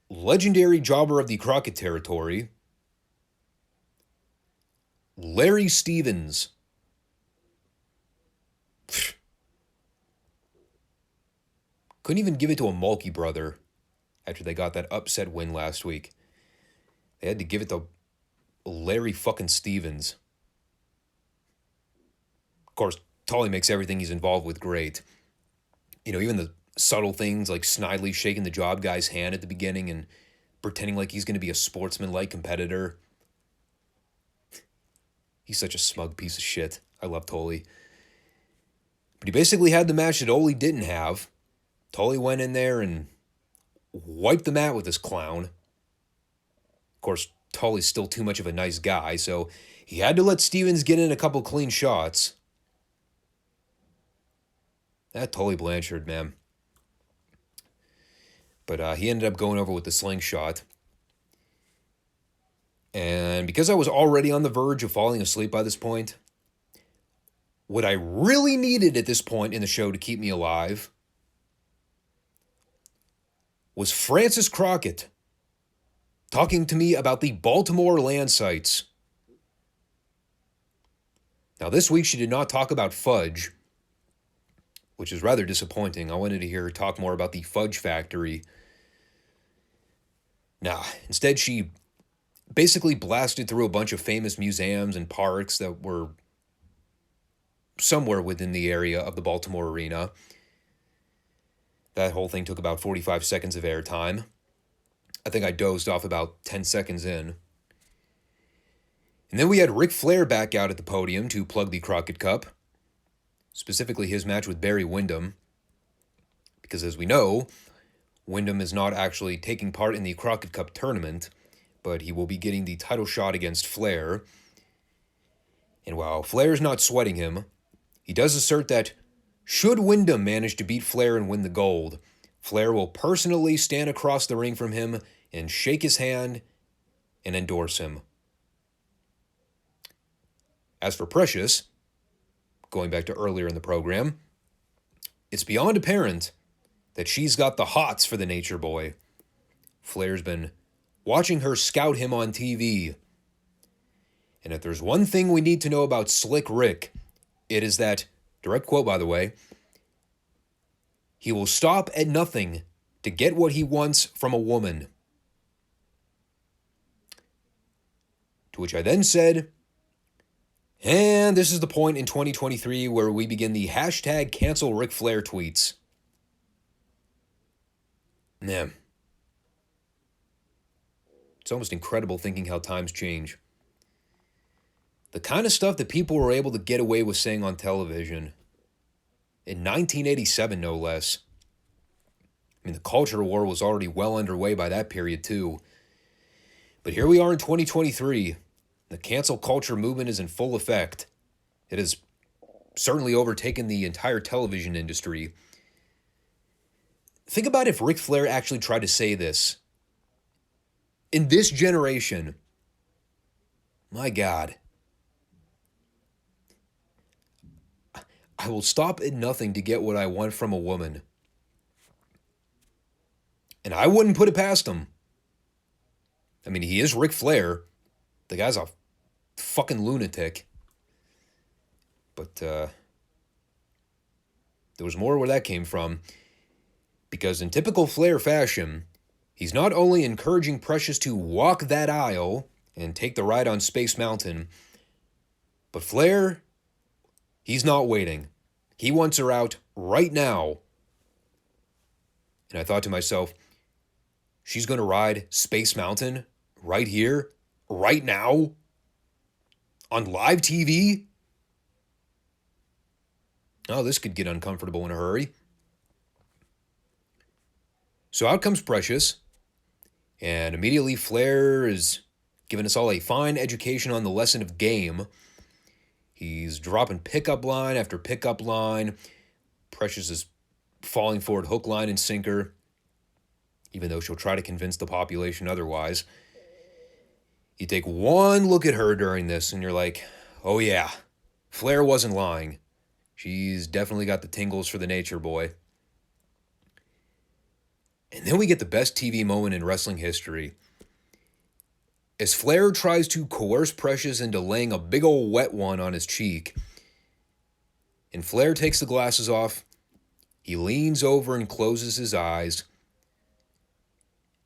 A: legendary jobber of the Crockett territory, Larry Stevens. Couldn't even give it to a Mulkey brother after they got that upset win last week. They had to give it to Larry fucking Stevens. Of course, Tully makes everything he's involved with great. You know, even the subtle things like snidely shaking the job guy's hand at the beginning and pretending like he's going to be a sportsman-like competitor. He's such a smug piece of shit. I love Tully. But he basically had the match that Ole didn't have. Tully went in there and wiped the mat with this clown. Of course, Tully's still too much of a nice guy, so he had to let Stevens get in a couple clean shots. That Tully Blanchard, man. But he ended up going over with the slingshot. And because I was already on the verge of falling asleep by this point, what I really needed at this point in the show to keep me alive was Francis Crockett talking to me about the Baltimore land sites. Now, this week she did not talk about fudge, which is rather disappointing. I wanted to hear her talk more about the Fudge Factory. Nah, instead she basically blasted through a bunch of famous museums and parks that were somewhere within the area of the Baltimore arena. That whole thing took about 45 seconds of airtime. I think I dozed off about 10 seconds in. And then we had Ric Flair back out at the podium to plug the Crockett Cup, specifically his match with Barry Windham, because as we know, Windham is not actually taking part in the Crockett Cup tournament, but he will be getting the title shot against Flair. And while Flair's not sweating him, he does assert that should Windham manage to beat Flair and win the gold, Flair will personally stand across the ring from him and shake his hand and endorse him. As for Precious, going back to earlier in the program, it's beyond apparent that she's got the hots for the Nature Boy. Flair's been watching her scout him on TV. And if there's one thing we need to know about Slick Rick, it is that, direct quote by the way, he will stop at nothing to get what he wants from a woman. To which I then said, and this is the point in 2023 where we begin the hashtag cancel Ric Flair tweets. Yeah. It's almost incredible thinking how times change. The kind of stuff that people were able to get away with saying on television in 1987, no less. I mean, the culture war was already well underway by that period, too. But here we are in 2023. The cancel culture movement is in full effect. It has certainly overtaken the entire television industry. Think about if Ric Flair actually tried to say this. In this generation, my God, I will stop at nothing to get what I want from a woman. And I wouldn't put it past him. I mean, he is Ric Flair. The guy's a fucking lunatic. But there was more where that came from. Because in typical Flair fashion, he's not only encouraging Precious to walk that aisle and take the ride on Space Mountain, but Flair, he's not waiting. He wants her out right now. And I thought to myself, she's going to ride Space Mountain right here, right now, on live TV? Oh, this could get uncomfortable in a hurry. So out comes Precious, and immediately Flair is giving us all a fine education on the lesson of game. He's dropping pickup line after pickup line. Precious is falling for it hook, line, and sinker, even though she'll try to convince the population otherwise. You take one look at her during this, and you're like, oh yeah, Flair wasn't lying. She's definitely got the tingles for the Nature Boy. And then we get the best TV moment in wrestling history. As Flair tries to coerce Precious into laying a big ol' wet one on his cheek, and Flair takes the glasses off, he leans over and closes his eyes,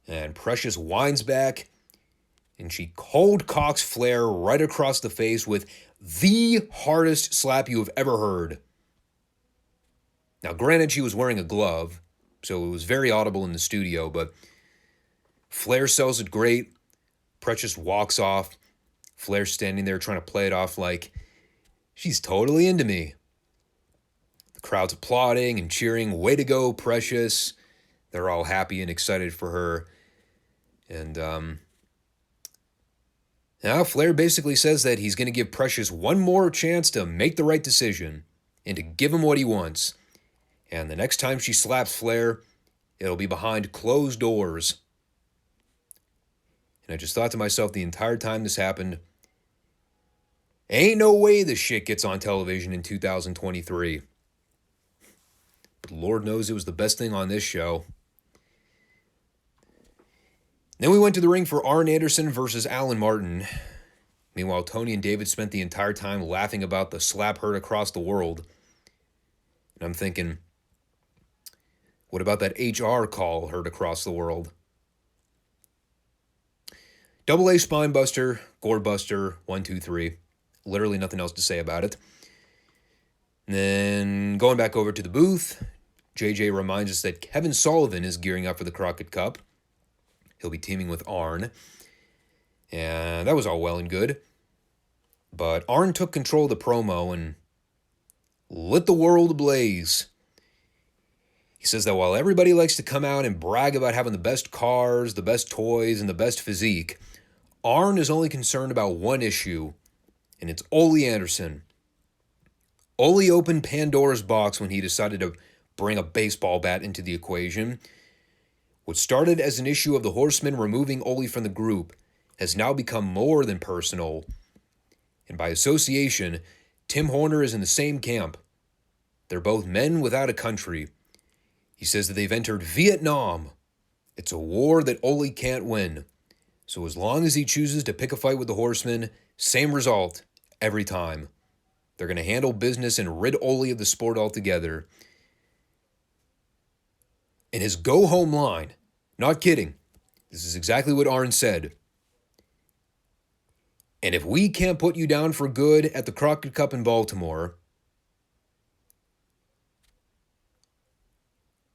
A: and Precious winds back, and she cold cocks Flair right across the face with the hardest slap you have ever heard. Now, granted, she was wearing a glove, so it was very audible in the studio, but Flair sells it great. Precious walks off. Flair's standing there trying to play it off like, she's totally into me. The crowd's applauding and cheering, way to go, Precious. They're all happy and excited for her. And now Flair basically says that he's going to give Precious one more chance to make the right decision and to give him what he wants. And the next time she slaps Flair, it'll be behind closed doors. And I just thought to myself the entire time this happened, ain't no way this shit gets on television in 2023. But Lord knows it was the best thing on this show. Then we went to the ring for Arn Anderson versus Alan Martin. Meanwhile, Tony and David spent the entire time laughing about the slap heard across the world. And I'm thinking, what about that HR call heard across the world? Double A Spinebuster, Gorebuster, 1, 2, 3. Literally nothing else to say about it. And then going back over to the booth, JJ reminds us that Kevin Sullivan is gearing up for the Crockett Cup. He'll be teaming with Arn. And that was all well and good. But Arn took control of the promo and lit the world ablaze. He says that while everybody likes to come out and brag about having the best cars, the best toys, and the best physique, Arn is only concerned about one issue, and it's Ole Anderson. Ole opened Pandora's box when he decided to bring a baseball bat into the equation. What started as an issue of the Horsemen removing Ole from the group has now become more than personal. And by association, Tim Horner is in the same camp. They're both men without a country. He says that they've entered Vietnam. It's a war that Ole can't win. So as long as he chooses to pick a fight with the Horsemen, same result every time. They're going to handle business and rid Ole of the sport altogether. In his go-home line, not kidding, this is exactly what Arn said. And if we can't put you down for good at the Crockett Cup in Baltimore,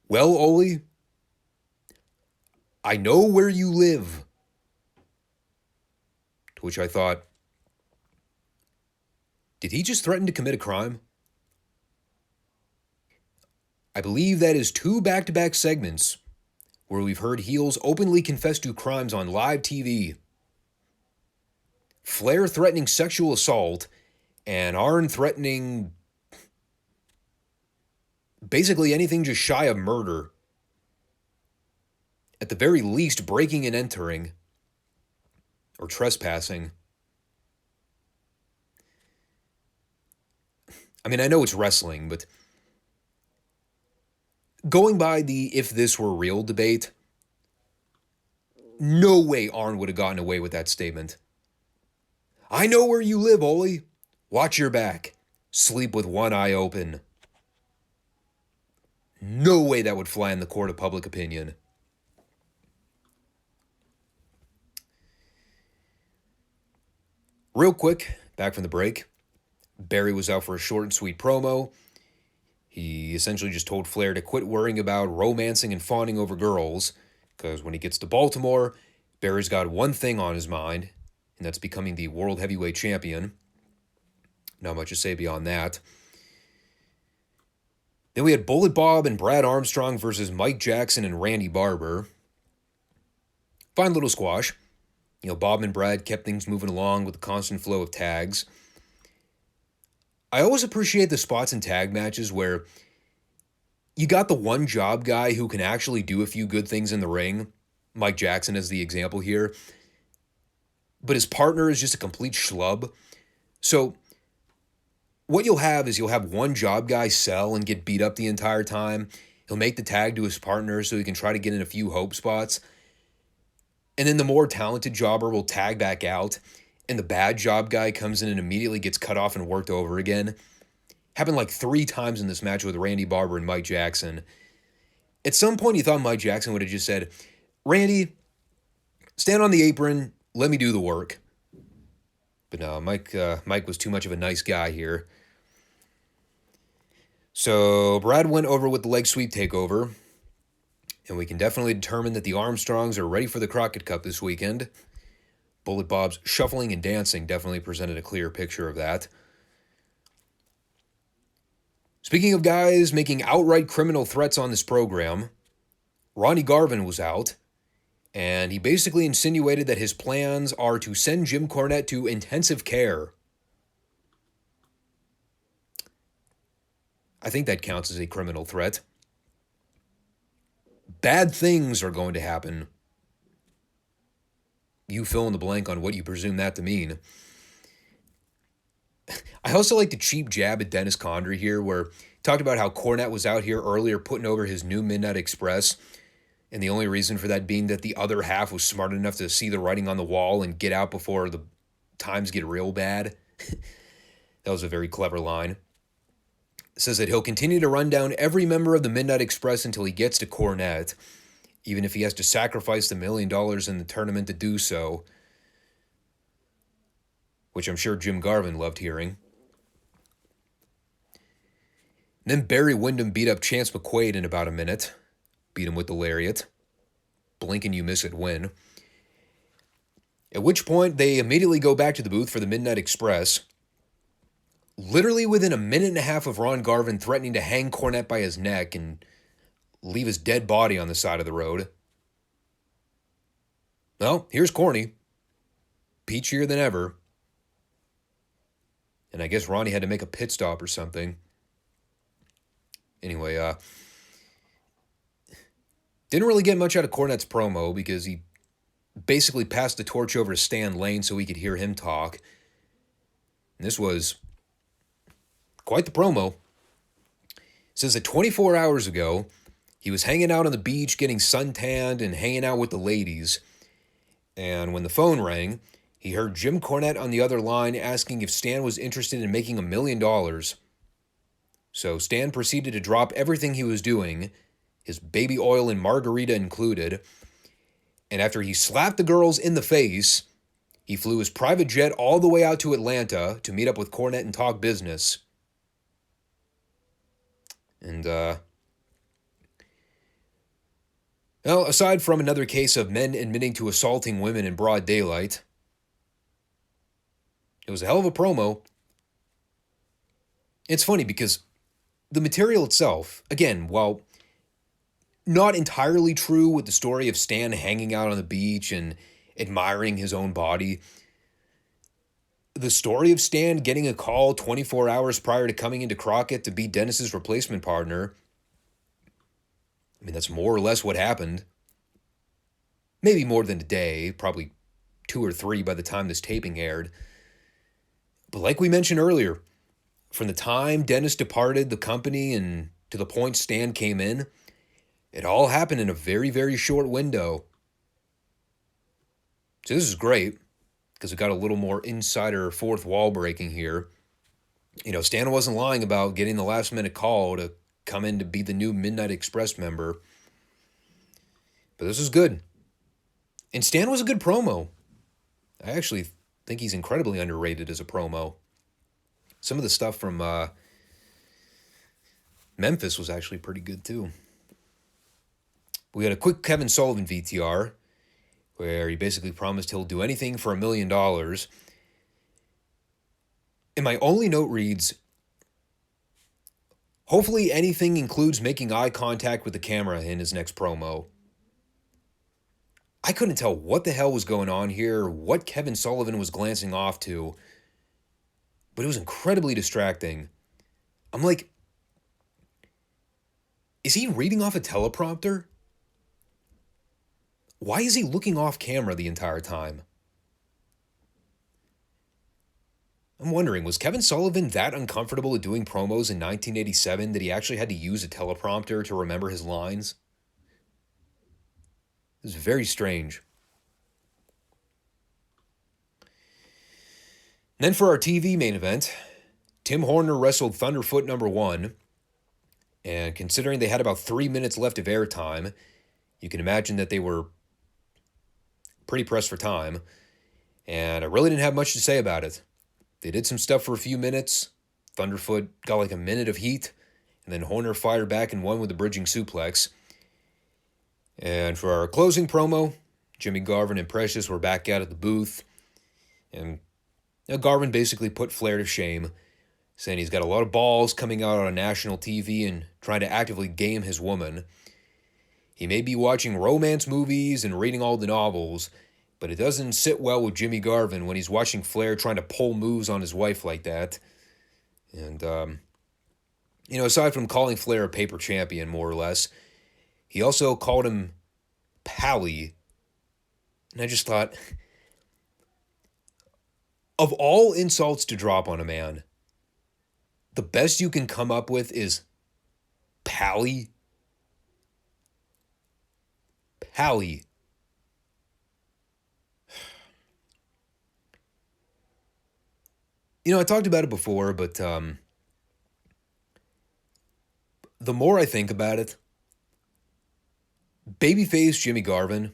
A: well, Ole, I know where you live. To which I thought, did he just threaten to commit a crime? I believe that is 2 back-to-back segments where we've heard heels openly confess to crimes on live TV. Flair threatening sexual assault and Arn threatening basically anything just shy of murder. At the very least, breaking and entering or trespassing. I mean, I know it's wrestling, but going by the if this were real debate, no way Arn would have gotten away with that statement. I know where you live, Ole. Watch your back. Sleep with one eye open. No way that would fly in the court of public opinion. Real quick, back from the break, Barry was out for a short and sweet promo. He essentially just told Flair to quit worrying about romancing and fawning over girls, because when he gets to Baltimore, Barry's got one thing on his mind, and that's becoming the World Heavyweight Champion. Not much to say beyond that. Then we had Bullet Bob and Brad Armstrong versus Mike Jackson and Randy Barber. Fine little squash. You know, Bob and Brad kept things moving along with the constant flow of tags. I always appreciate the spots in tag matches where you got the one job guy who can actually do a few good things in the ring. Mike Jackson is the example here. But his partner is just a complete schlub. So what you'll have is you'll have one job guy sell and get beat up the entire time. He'll make the tag to his partner so he can try to get in a few hope spots. And then the more talented jobber will tag back out, and the bad job guy comes in and immediately gets cut off and worked over again. Happened like 3 times in this match with Randy Barber and Mike Jackson. At some point, you thought Mike Jackson would have just said, Randy, stand on the apron, let me do the work. But no, Mike was too much of a nice guy here. So Brad went over with the leg sweep takeover, and we can definitely determine that the Armstrongs are ready for the Crockett Cup this weekend. Bullet Bob's shuffling and dancing definitely presented a clear picture of that. Speaking of guys making outright criminal threats on this program, Ronnie Garvin was out, and he basically insinuated that his plans are to send Jim Cornette to intensive care. I think that counts as a criminal threat. Bad things are going to happen. You fill in the blank on what you presume that to mean. I also like the cheap jab at Dennis Condrey here, where he talked about how Cornette was out here earlier putting over his new Midnight Express, and the only reason for that being that the other half was smart enough to see the writing on the wall and get out before the times get real bad. That was a very clever line. It says that he'll continue to run down every member of the Midnight Express until he gets to Cornette, even if he has to sacrifice the $1 million in the tournament to do so, which I'm sure Jim Garvin loved hearing. And then Barry Windham beat up Chance McQuaid in about a minute. Beat him with the lariat. Blink and you miss it win. At which point, they immediately go back to the booth for the Midnight Express. Literally within a minute and a half of Ron Garvin threatening to hang Cornette by his neck and leave his dead body on the side of the road. Well, here's Corny. Peachier than ever. And I guess Ronnie had to make a pit stop or something. Anyway, didn't really get much out of Cornette's promo because he basically passed the torch over to Stan Lane so we could hear him talk. And this was quite the promo. It says that 24 hours ago, he was hanging out on the beach, getting suntanned and hanging out with the ladies. And when the phone rang, he heard Jim Cornette on the other line asking if Stan was interested in making $1 million. So Stan proceeded to drop everything he was doing, his baby oil and margarita included, and after he slapped the girls in the face, he flew his private jet all the way out to Atlanta to meet up with Cornette and talk business. And, well, aside from another case of men admitting to assaulting women in broad daylight, it was a hell of a promo. It's funny because the material itself, again, while not entirely true with the story of Stan hanging out on the beach and admiring his own body, the story of Stan getting a call 24 hours prior to coming into Crockett to be Dennis's replacement partner, I mean, that's more or less what happened. Maybe more than a day, probably 2 or 3 by the time this taping aired. But like we mentioned earlier, from the time Dennis departed the company and to the point Stan came in, it all happened in a very, very short window. So this is great, because we got a little more insider fourth wall breaking here. You know, Stan wasn't lying about getting the last minute call to come in to be the new Midnight Express member. But this is good. And Stan was a good promo. I actually think he's incredibly underrated as a promo. Some of the stuff from Memphis was actually pretty good too. We had a quick Kevin Sullivan VTR where he basically promised he'll do anything for $1 million. And my only note reads, hopefully anything includes making eye contact with the camera in his next promo. I couldn't tell what the hell was going on here, what Kevin Sullivan was glancing off to, but it was incredibly distracting. I'm like, is he reading off a teleprompter? Why is he looking off camera the entire time? I'm wondering, was Kevin Sullivan that uncomfortable at doing promos in 1987 that he actually had to use a teleprompter to remember his lines? It was very strange. And then for our TV main event, Tim Horner wrestled Thunderfoot number 1. And considering they had about 3 minutes left of airtime, you can imagine that they were pretty pressed for time. And I really didn't have much to say about it. They did some stuff for a few minutes. Thunderfoot got like a minute of heat. And then Horner fired back and won with a bridging suplex. And for our closing promo, Jimmy Garvin and Precious were back out at the booth. And Garvin basically put Flair to shame, saying he's got a lot of balls coming out on national TV and trying to actively game his woman. He may be watching romance movies and reading all the novels, but it doesn't sit well with Jimmy Garvin when he's watching Flair trying to pull moves on his wife like that. And, aside from calling Flair a paper champion, more or less, he also called him Pally. And I just thought, of all insults to drop on a man, the best you can come up with is Pally. Pally. I talked about it before, but the more I think about it, babyface Jimmy Garvin,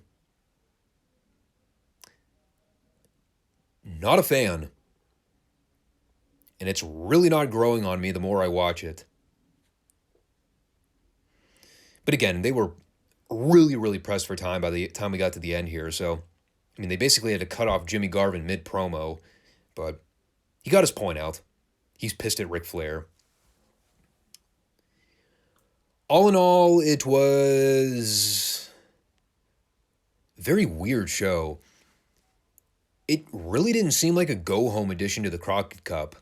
A: not a fan. And it's really not growing on me the more I watch it. But again, they were really, really pressed for time by the time we got to the end here. So, they basically had to cut off Jimmy Garvin mid-promo. But he got his point out. He's pissed at Ric Flair. All in all, it was a very weird show. It really didn't seem like a go-home addition to the Crockett Cup.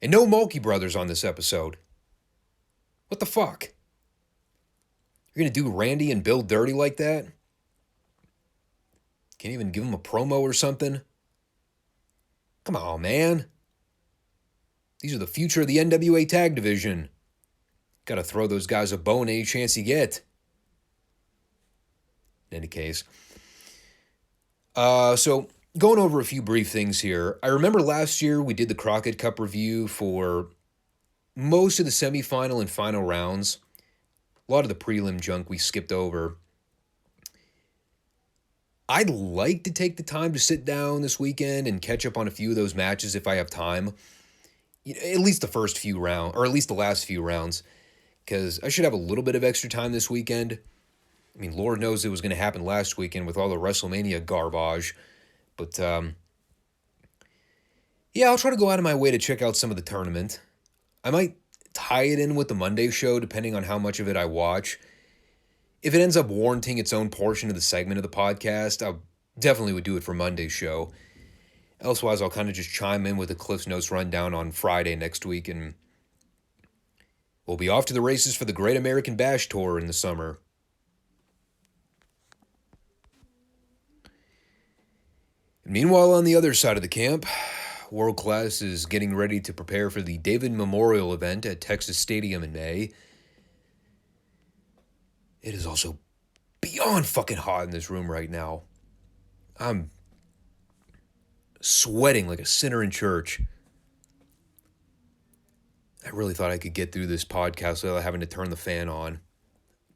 A: And no Mulkey Brothers on this episode. What the fuck? You're going to do Randy and Bill dirty like that? Can't even give them a promo or something? Come on, man. These are the future of the NWA tag division. Got to throw those guys a bone any chance you get. In any case. So, going over a few brief things here. I remember last year we did the Crockett Cup review for most of the semifinal and final rounds. A lot of the prelim junk we skipped over. I'd like to take the time to sit down this weekend and catch up on a few of those matches if I have time. At least the first few rounds, or at least the last few rounds. Because I should have a little bit of extra time this weekend. Lord knows it was going to happen last weekend with all the WrestleMania garbage. But, yeah, I'll try to go out of my way to check out some of the tournament. I might tie it in with the Monday show, depending on how much of it I watch. If it ends up warranting its own portion of the segment of the podcast, I definitely would do it for Monday's show. Elsewise, I'll kind of just chime in with a Cliff's Notes rundown on Friday next week, and we'll be off to the races for the Great American Bash Tour in the summer. Meanwhile, on the other side of the camp, World Class is getting ready to prepare for the David Memorial event at Texas Stadium in May. It is also beyond fucking hot in this room right now. I'm sweating like a sinner in church. I really thought I could get through this podcast without having to turn the fan on.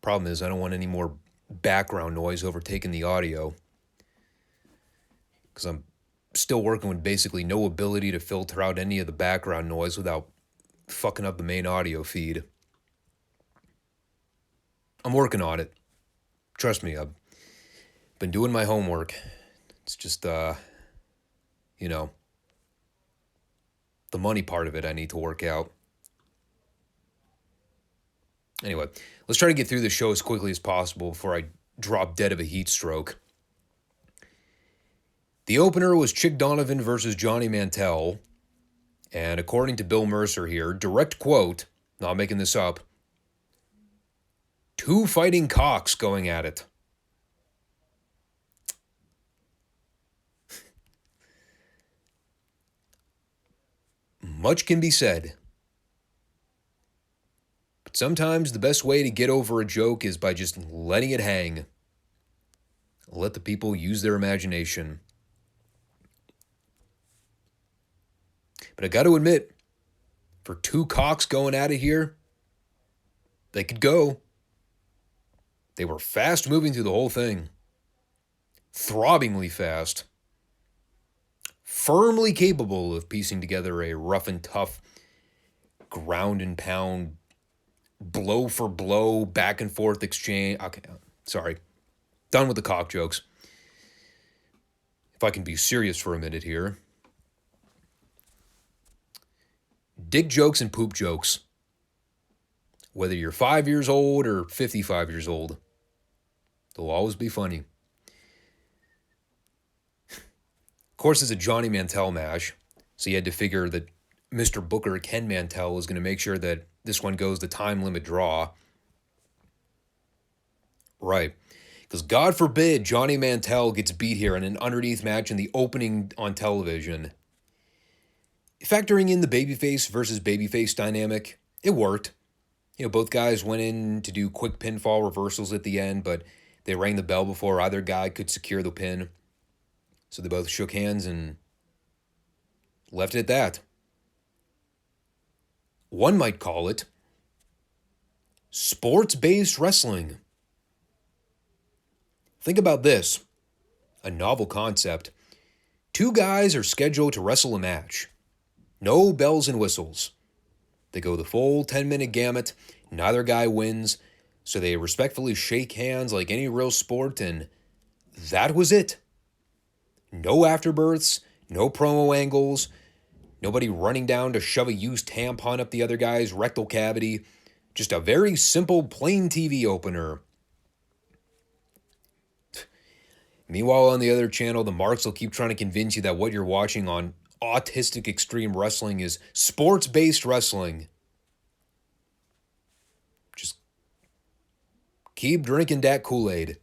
A: Problem is, I don't want any more background noise overtaking the audio. Because I'm still working with basically no ability to filter out any of the background noise without fucking up the main audio feed. I'm working on it. Trust me, I've been doing my homework. It's just, the money part of it I need to work out. Anyway, let's try to get through the show as quickly as possible before I drop dead of a heat stroke. The opener was Chick Donovan versus Johnny Mantell. And according to Bill Mercer here, direct quote, not making this up, two fighting cocks going at it. Much can be said. But sometimes the best way to get over a joke is by just letting it hang. Let the people use their imagination. But I got to admit, for two cocks going at it here, they could go. They were fast moving through the whole thing. Throbbingly fast. Firmly capable of piecing together a rough and tough, ground and pound, blow for blow, back and forth exchange. Okay, sorry. Done with the cock jokes. If I can be serious for a minute here. Dick jokes and poop jokes. Whether you're 5 years old or 55 years old, they'll always be funny. Of course, it's a Johnny Mantell match, so you had to figure that Mr. Booker, Ken Mantell, is going to make sure that this one goes the time limit draw. Right. Because God forbid Johnny Mantell gets beat here in an underneath match in the opening on television. Factoring in the babyface versus babyface dynamic, it worked. Both guys went in to do quick pinfall reversals at the end, but they rang the bell before either guy could secure the pin. So they both shook hands and left it at that. One might call it sports-based wrestling. Think about this. A novel concept. Two guys are scheduled to wrestle a match. No bells and whistles. They go the full 10-minute gamut. Neither guy wins. So they respectfully shake hands like any real sport, and that was it. No afterbirths, no promo angles, nobody running down to shove a used tampon up the other guy's rectal cavity. Just a very simple, plain TV opener. Meanwhile, on the other channel, the marks will keep trying to convince you that what you're watching on Autistic Extreme Wrestling is sports-based wrestling. Just keep drinking that Kool-Aid.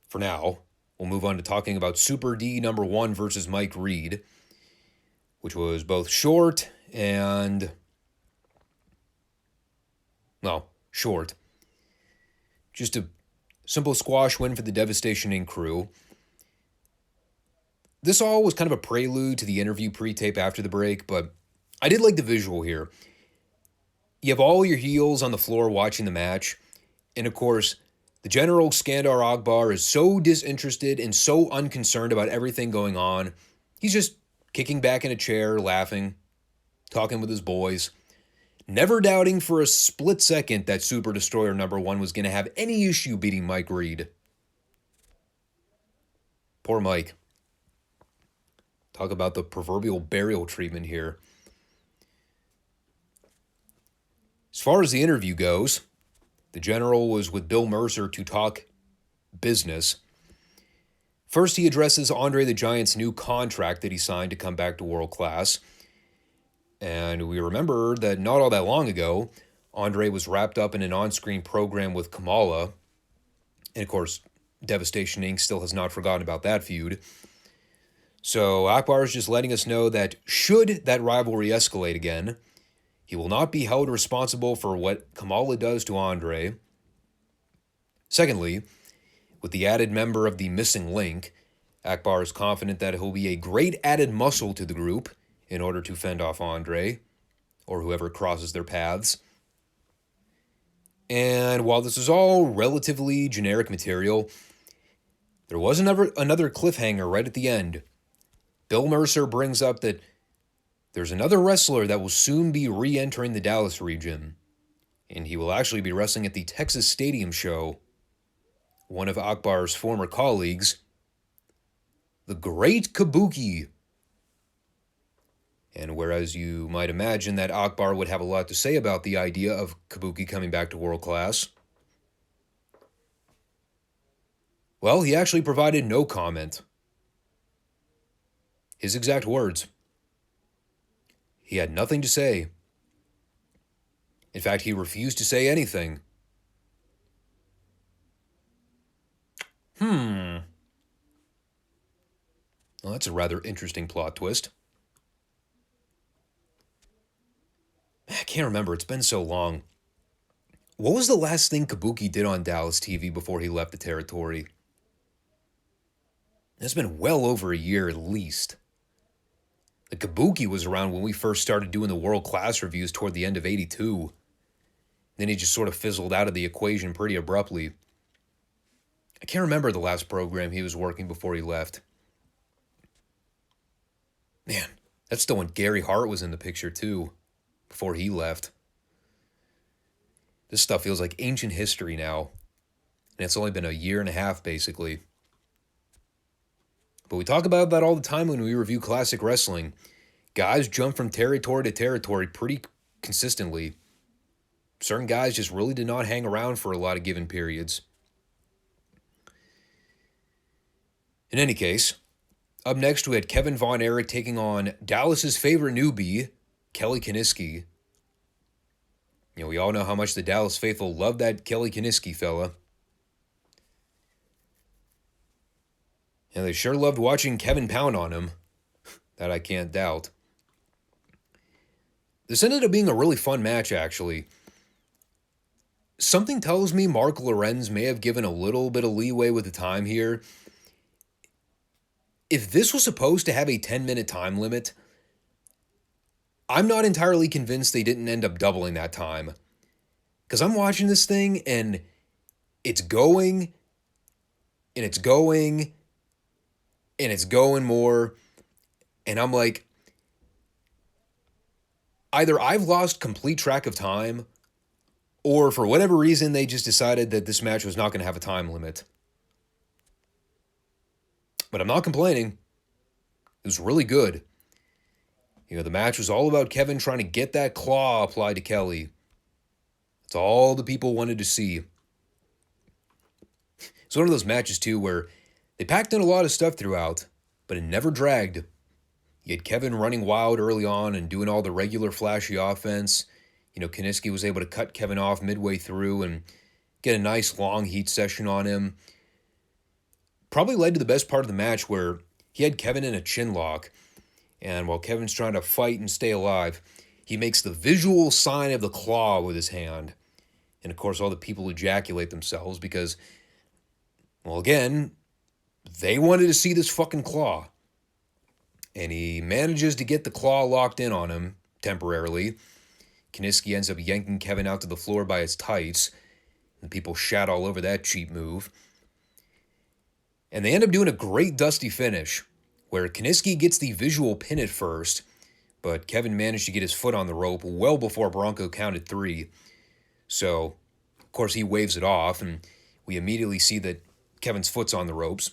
A: For now, we'll move on to talking about Super D #1 versus Mike Reed, which was both short and, well, short. Just a simple squash win for the Devastation Inc. crew. This all was kind of a prelude to the interview pre-tape after the break, but I did like the visual here. You have all your heels on the floor watching the match, and of course, the General Skandar Akbar is so disinterested and so unconcerned about everything going on. He's just kicking back in a chair, laughing, talking with his boys, never doubting for a split second that Super Destroyer #1 was going to have any issue beating Mike Reed. Poor Mike. Talk about the proverbial burial treatment here. As far as the interview goes, the General was with Bill Mercer to talk business. First, he addresses Andre the Giant's new contract that he signed to come back to World Class. And we remember that not all that long ago, Andre was wrapped up in an on-screen program with Kamala. And of course, Devastation Inc. still has not forgotten about that feud. So Akbar is just letting us know that should that rivalry escalate again, he will not be held responsible for what Kamala does to Andre. Secondly, with the added member of the Missing Link, Akbar is confident that he'll be a great added muscle to the group in order to fend off Andre, or whoever crosses their paths. And while this is all relatively generic material, there was another cliffhanger right at the end. Bill Mercer brings up that there's another wrestler that will soon be re-entering the Dallas region, and he will actually be wrestling at the Texas Stadium show. One of Akbar's former colleagues, the Great Kabuki. And whereas you might imagine that Akbar would have a lot to say about the idea of Kabuki coming back to World Class, well, he actually provided no comment. His exact words. He had nothing to say. In fact, he refused to say anything. Well, that's a rather interesting plot twist. can't remember. It's been so long. What was the last thing Kabuki did on Dallas TV before he left the territory? It's been well over a year at least. The Kabuki was around when we first started doing the World Class reviews toward the end of '82. Then he just sort of fizzled out of the equation pretty abruptly. I can't remember the last program he was working before he left. Man, that's still when Gary Hart was in the picture too, before he left. This stuff feels like ancient history now, and it's only been a year and a half basically. But we talk about that all the time when we review classic wrestling. Guys jump from territory to territory pretty consistently. Certain guys just really did not hang around for a lot of given periods. In any case, up next we had Kevin Von Erich taking on Dallas's favorite newbie, Kelly Kiniski. We all know how much the Dallas faithful love that Kelly Kiniski fella. And they sure loved watching Kevin pound on him. That I can't doubt. This ended up being a really fun match, actually. Something tells me Mark Lorenz may have given a little bit of leeway with the time here. If this was supposed to have a 10-minute time limit, I'm not entirely convinced they didn't end up doubling that time. Because I'm watching this thing, and it's going, and it's going, and it's going more, and I'm like, either I've lost complete track of time, or for whatever reason, they just decided that this match was not going to have a time limit. But I'm not complaining. It was really good. The match was all about Kevin trying to get that claw applied to Kelly. It's all the people wanted to see. It's one of those matches, too, where they packed in a lot of stuff throughout, but it never dragged. You had Kevin running wild early on and doing all the regular flashy offense. Kiniski was able to cut Kevin off midway through and get a nice long heat session on him. Probably led to the best part of the match where he had Kevin in a chin lock. And while Kevin's trying to fight and stay alive, he makes the visual sign of the claw with his hand. And of course, all the people ejaculate themselves because, well, again, they wanted to see this fucking claw. And he manages to get the claw locked in on him temporarily. Kiniski ends up yanking Kevin out to the floor by his tights. And people shat all over that cheap move. And they end up doing a great dusty finish, where Kiniski gets the visual pin at first, but Kevin managed to get his foot on the rope well before Bronco counted 3. So, of course, he waves it off, and we immediately see that Kevin's foot's on the ropes.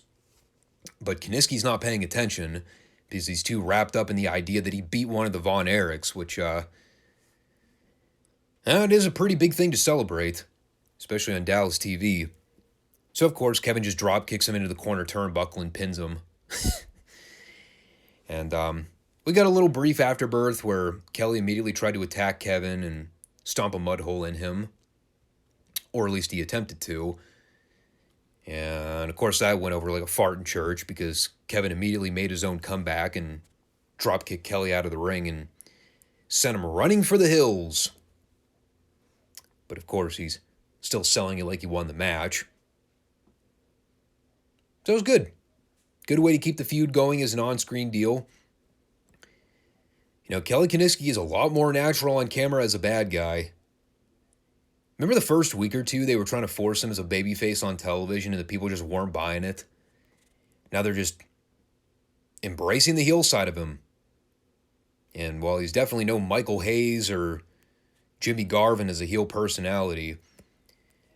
A: But Kiniski's not paying attention, because he's too wrapped up in the idea that he beat one of the Von Erichs, which, it is a pretty big thing to celebrate, especially on Dallas TV. So, of course, Kevin just drop kicks him into the corner turnbuckle and pins him. And we got a little brief afterbirth where Kelly immediately tried to attack Kevin and stomp a mud hole in him. Or at least he attempted to. And, of course, that went over like a fart in church because Kevin immediately made his own comeback and drop kicked Kelly out of the ring and sent him running for the hills. But, of course, he's still selling it like he won the match. So it was good. Good way to keep the feud going as an on-screen deal. Kelly Kiniski is a lot more natural on camera as a bad guy. Remember the first week or two they were trying to force him as a babyface on television and the people just weren't buying it? Now they're just embracing the heel side of him. And while he's definitely no Michael Hayes or Jimmy Garvin as a heel personality,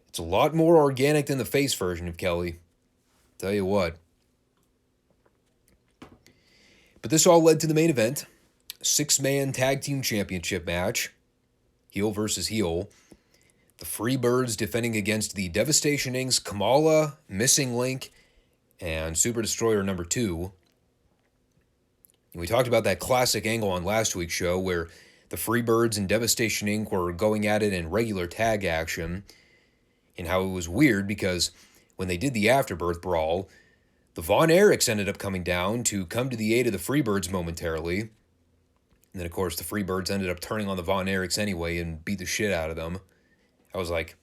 A: it's a lot more organic than the face version of Kelly. Tell you what. But this all led to the main event. 6-man tag team championship match. Heel versus heel. The Freebirds defending against the Devastation Inc.'s Kamala, Missing Link, and Super Destroyer number 2. And we talked about that classic angle on last week's show where the Freebirds and Devastation Inc. were going at it in regular tag action. And how it was weird because when they did the Afterbirth Brawl, the Von Erichs ended up coming down to come to the aid of the Freebirds momentarily. And then, of course, the Freebirds ended up turning on the Von Erichs anyway and beat the shit out of them. I was like,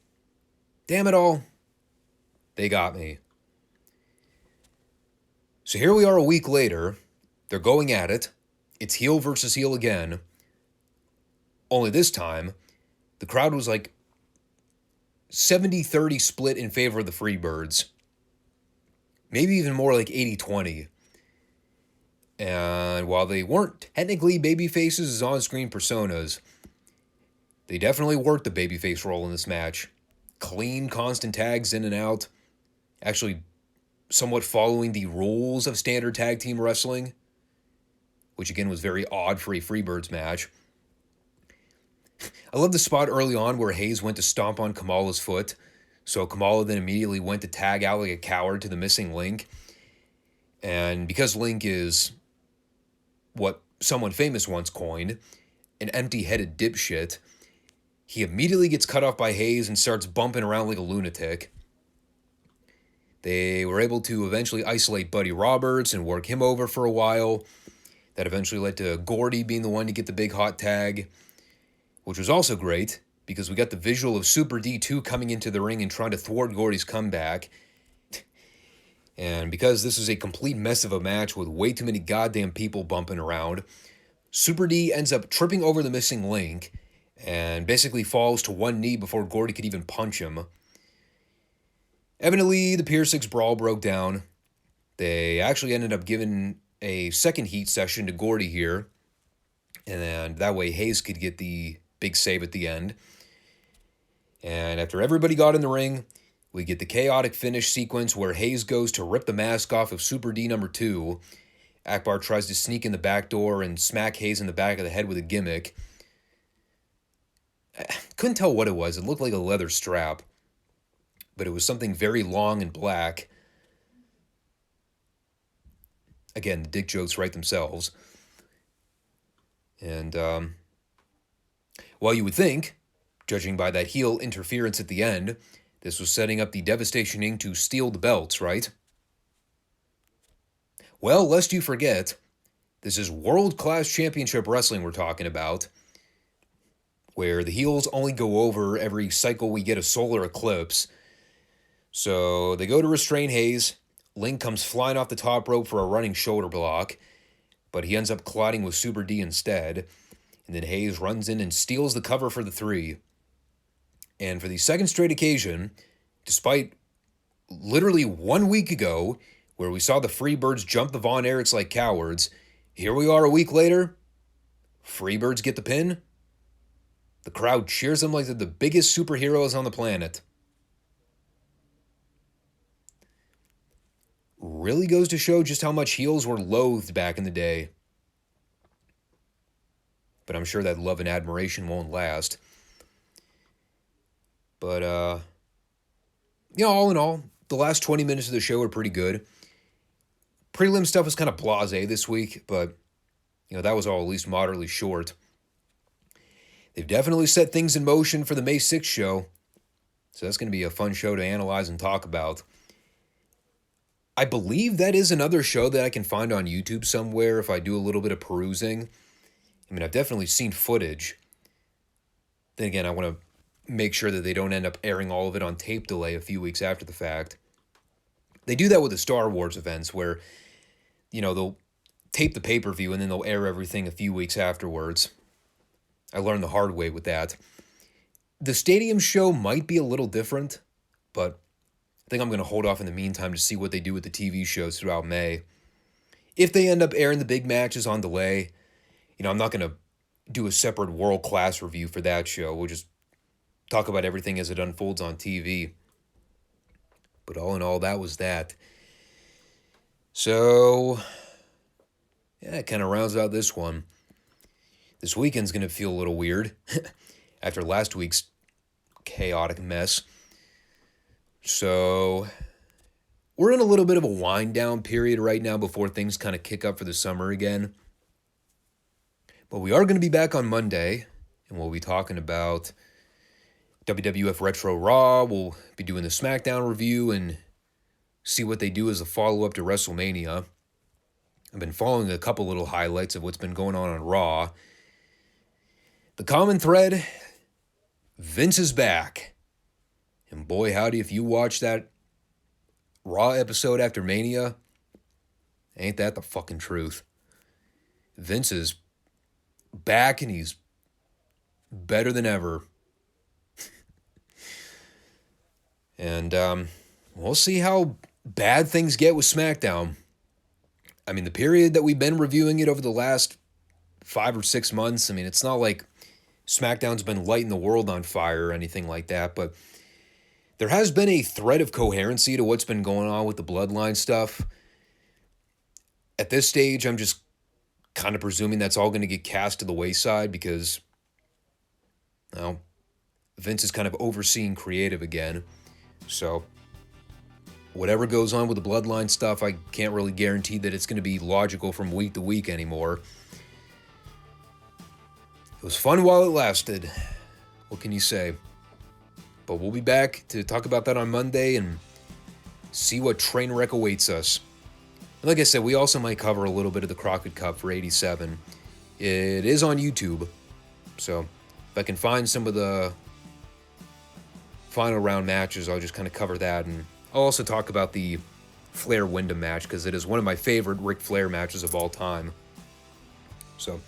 A: damn it all. They got me. So here we are a week later. They're going at it. It's heel versus heel again. Only this time, the crowd was like 70-30 split in favor of the Freebirds. Maybe even more like 80-20. And while they weren't technically babyfaces as on-screen personas, they definitely worked the babyface role in this match. Clean, constant tags in and out. Actually, somewhat following the rules of standard tag team wrestling, which again was very odd for a Freebirds match. I love the spot early on where Hayes went to stomp on Kamala's foot, so Kamala then immediately went to tag out like a coward to the missing Link. And because Link is what someone famous once coined, an empty-headed dipshit, he immediately gets cut off by Hayes and starts bumping around like a lunatic. They were able to eventually isolate Buddy Roberts and work him over for a while. That eventually led to Gordy being the one to get the big hot tag, which was also great because we got the visual of Super D2 coming into the ring and trying to thwart Gordy's comeback. And because this is a complete mess of a match with way too many goddamn people bumping around, Super D ends up tripping over the missing Link and basically falls to one knee before Gordy could even punch him. Evidently, the Pier 6 brawl broke down. They actually ended up giving a second heat session to Gordy here, and that way Hayes could get the big save at the end. And after everybody got in the ring, we get the chaotic finish sequence where Hayes goes to rip the mask off of Super D number 2. Akbar tries to sneak in the back door and smack Hayes in the back of the head with a gimmick. I couldn't tell what it was. It looked like a leather strap, but it was something very long and black. Again, the dick jokes write themselves. And, well, you would think, judging by that heel interference at the end, this was setting up the Devastation Inc. to steal the belts, right? Well, lest you forget, this is world-class championship wrestling we're talking about, where the heels only go over every cycle we get a solar eclipse. So they go to restrain Hayes. Link comes flying off the top rope for a running shoulder block, but he ends up colliding with Super D instead. And then Hayes runs in and steals the cover for the 3. And for the second straight occasion, despite literally 1 week ago, where we saw the Freebirds jump the Von Erichs like cowards, here we are a week later. Freebirds get the pin. The crowd cheers them like they're the biggest superheroes on the planet. Really goes to show just how much heels were loathed back in the day. But I'm sure that love and admiration won't last. But, all in all, the last 20 minutes of the show were pretty good. Prelim stuff was kind of blasé this week, but, that was all at least moderately short. They've definitely set things in motion for the May 6th show, so that's going to be a fun show to analyze and talk about. I believe that is another show that I can find on YouTube somewhere if I do a little bit of perusing. I mean, I've definitely seen footage. Then again, I want to make sure that they don't end up airing all of it on tape delay a few weeks after the fact. They do that with the Star Wars events where, they'll tape the pay-per-view and then they'll air everything a few weeks afterwards. I learned the hard way with that. The stadium show might be a little different, but I think I'm going to hold off in the meantime to see what they do with the TV shows throughout May. If they end up airing the big matches on delay, I'm not going to do a separate world-class review for that show. We'll just talk about everything as it unfolds on TV. But all in all, that was that. So, yeah, it kind of rounds out this one. This weekend's going to feel a little weird after last week's chaotic mess. So, we're in a little bit of a wind-down period right now before things kind of kick up for the summer again. But we are going to be back on Monday, and we'll be talking about WWF Retro Raw. We'll be doing the SmackDown review and see what they do as a follow-up to WrestleMania. I've been following a couple little highlights of what's been going on Raw. The common thread, Vince is back. And boy, howdy, if you watch that Raw episode after Mania, ain't that the fucking truth? Vince is back and he's better than ever. And we'll see how bad things get with SmackDown. I mean, the period that we've been reviewing it over the last 5 or 6 months, I mean, it's not like SmackDown's been lighting the world on fire or anything like that, but there has been a thread of coherency to what's been going on with the Bloodline stuff. At this stage, I'm just kind of presuming that's all going to get cast to the wayside because, well, Vince is kind of overseeing creative again. So, whatever goes on with the Bloodline stuff, I can't really guarantee that it's going to be logical from week to week anymore. It was fun while it lasted. What can you say? But we'll be back to talk about that on Monday and see what train wreck awaits us. And like I said, we also might cover a little bit of the Crockett Cup for 87. It is on YouTube. So if I can find some of the final round matches, I'll just kind of cover that. And I'll also talk about the Flair-Wyndham match because it is one of my favorite Ric Flair matches of all time. So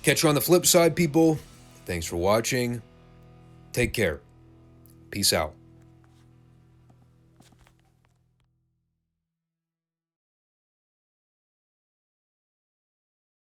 A: catch you on the flip side, people. Thanks for watching. Take care. Peace out.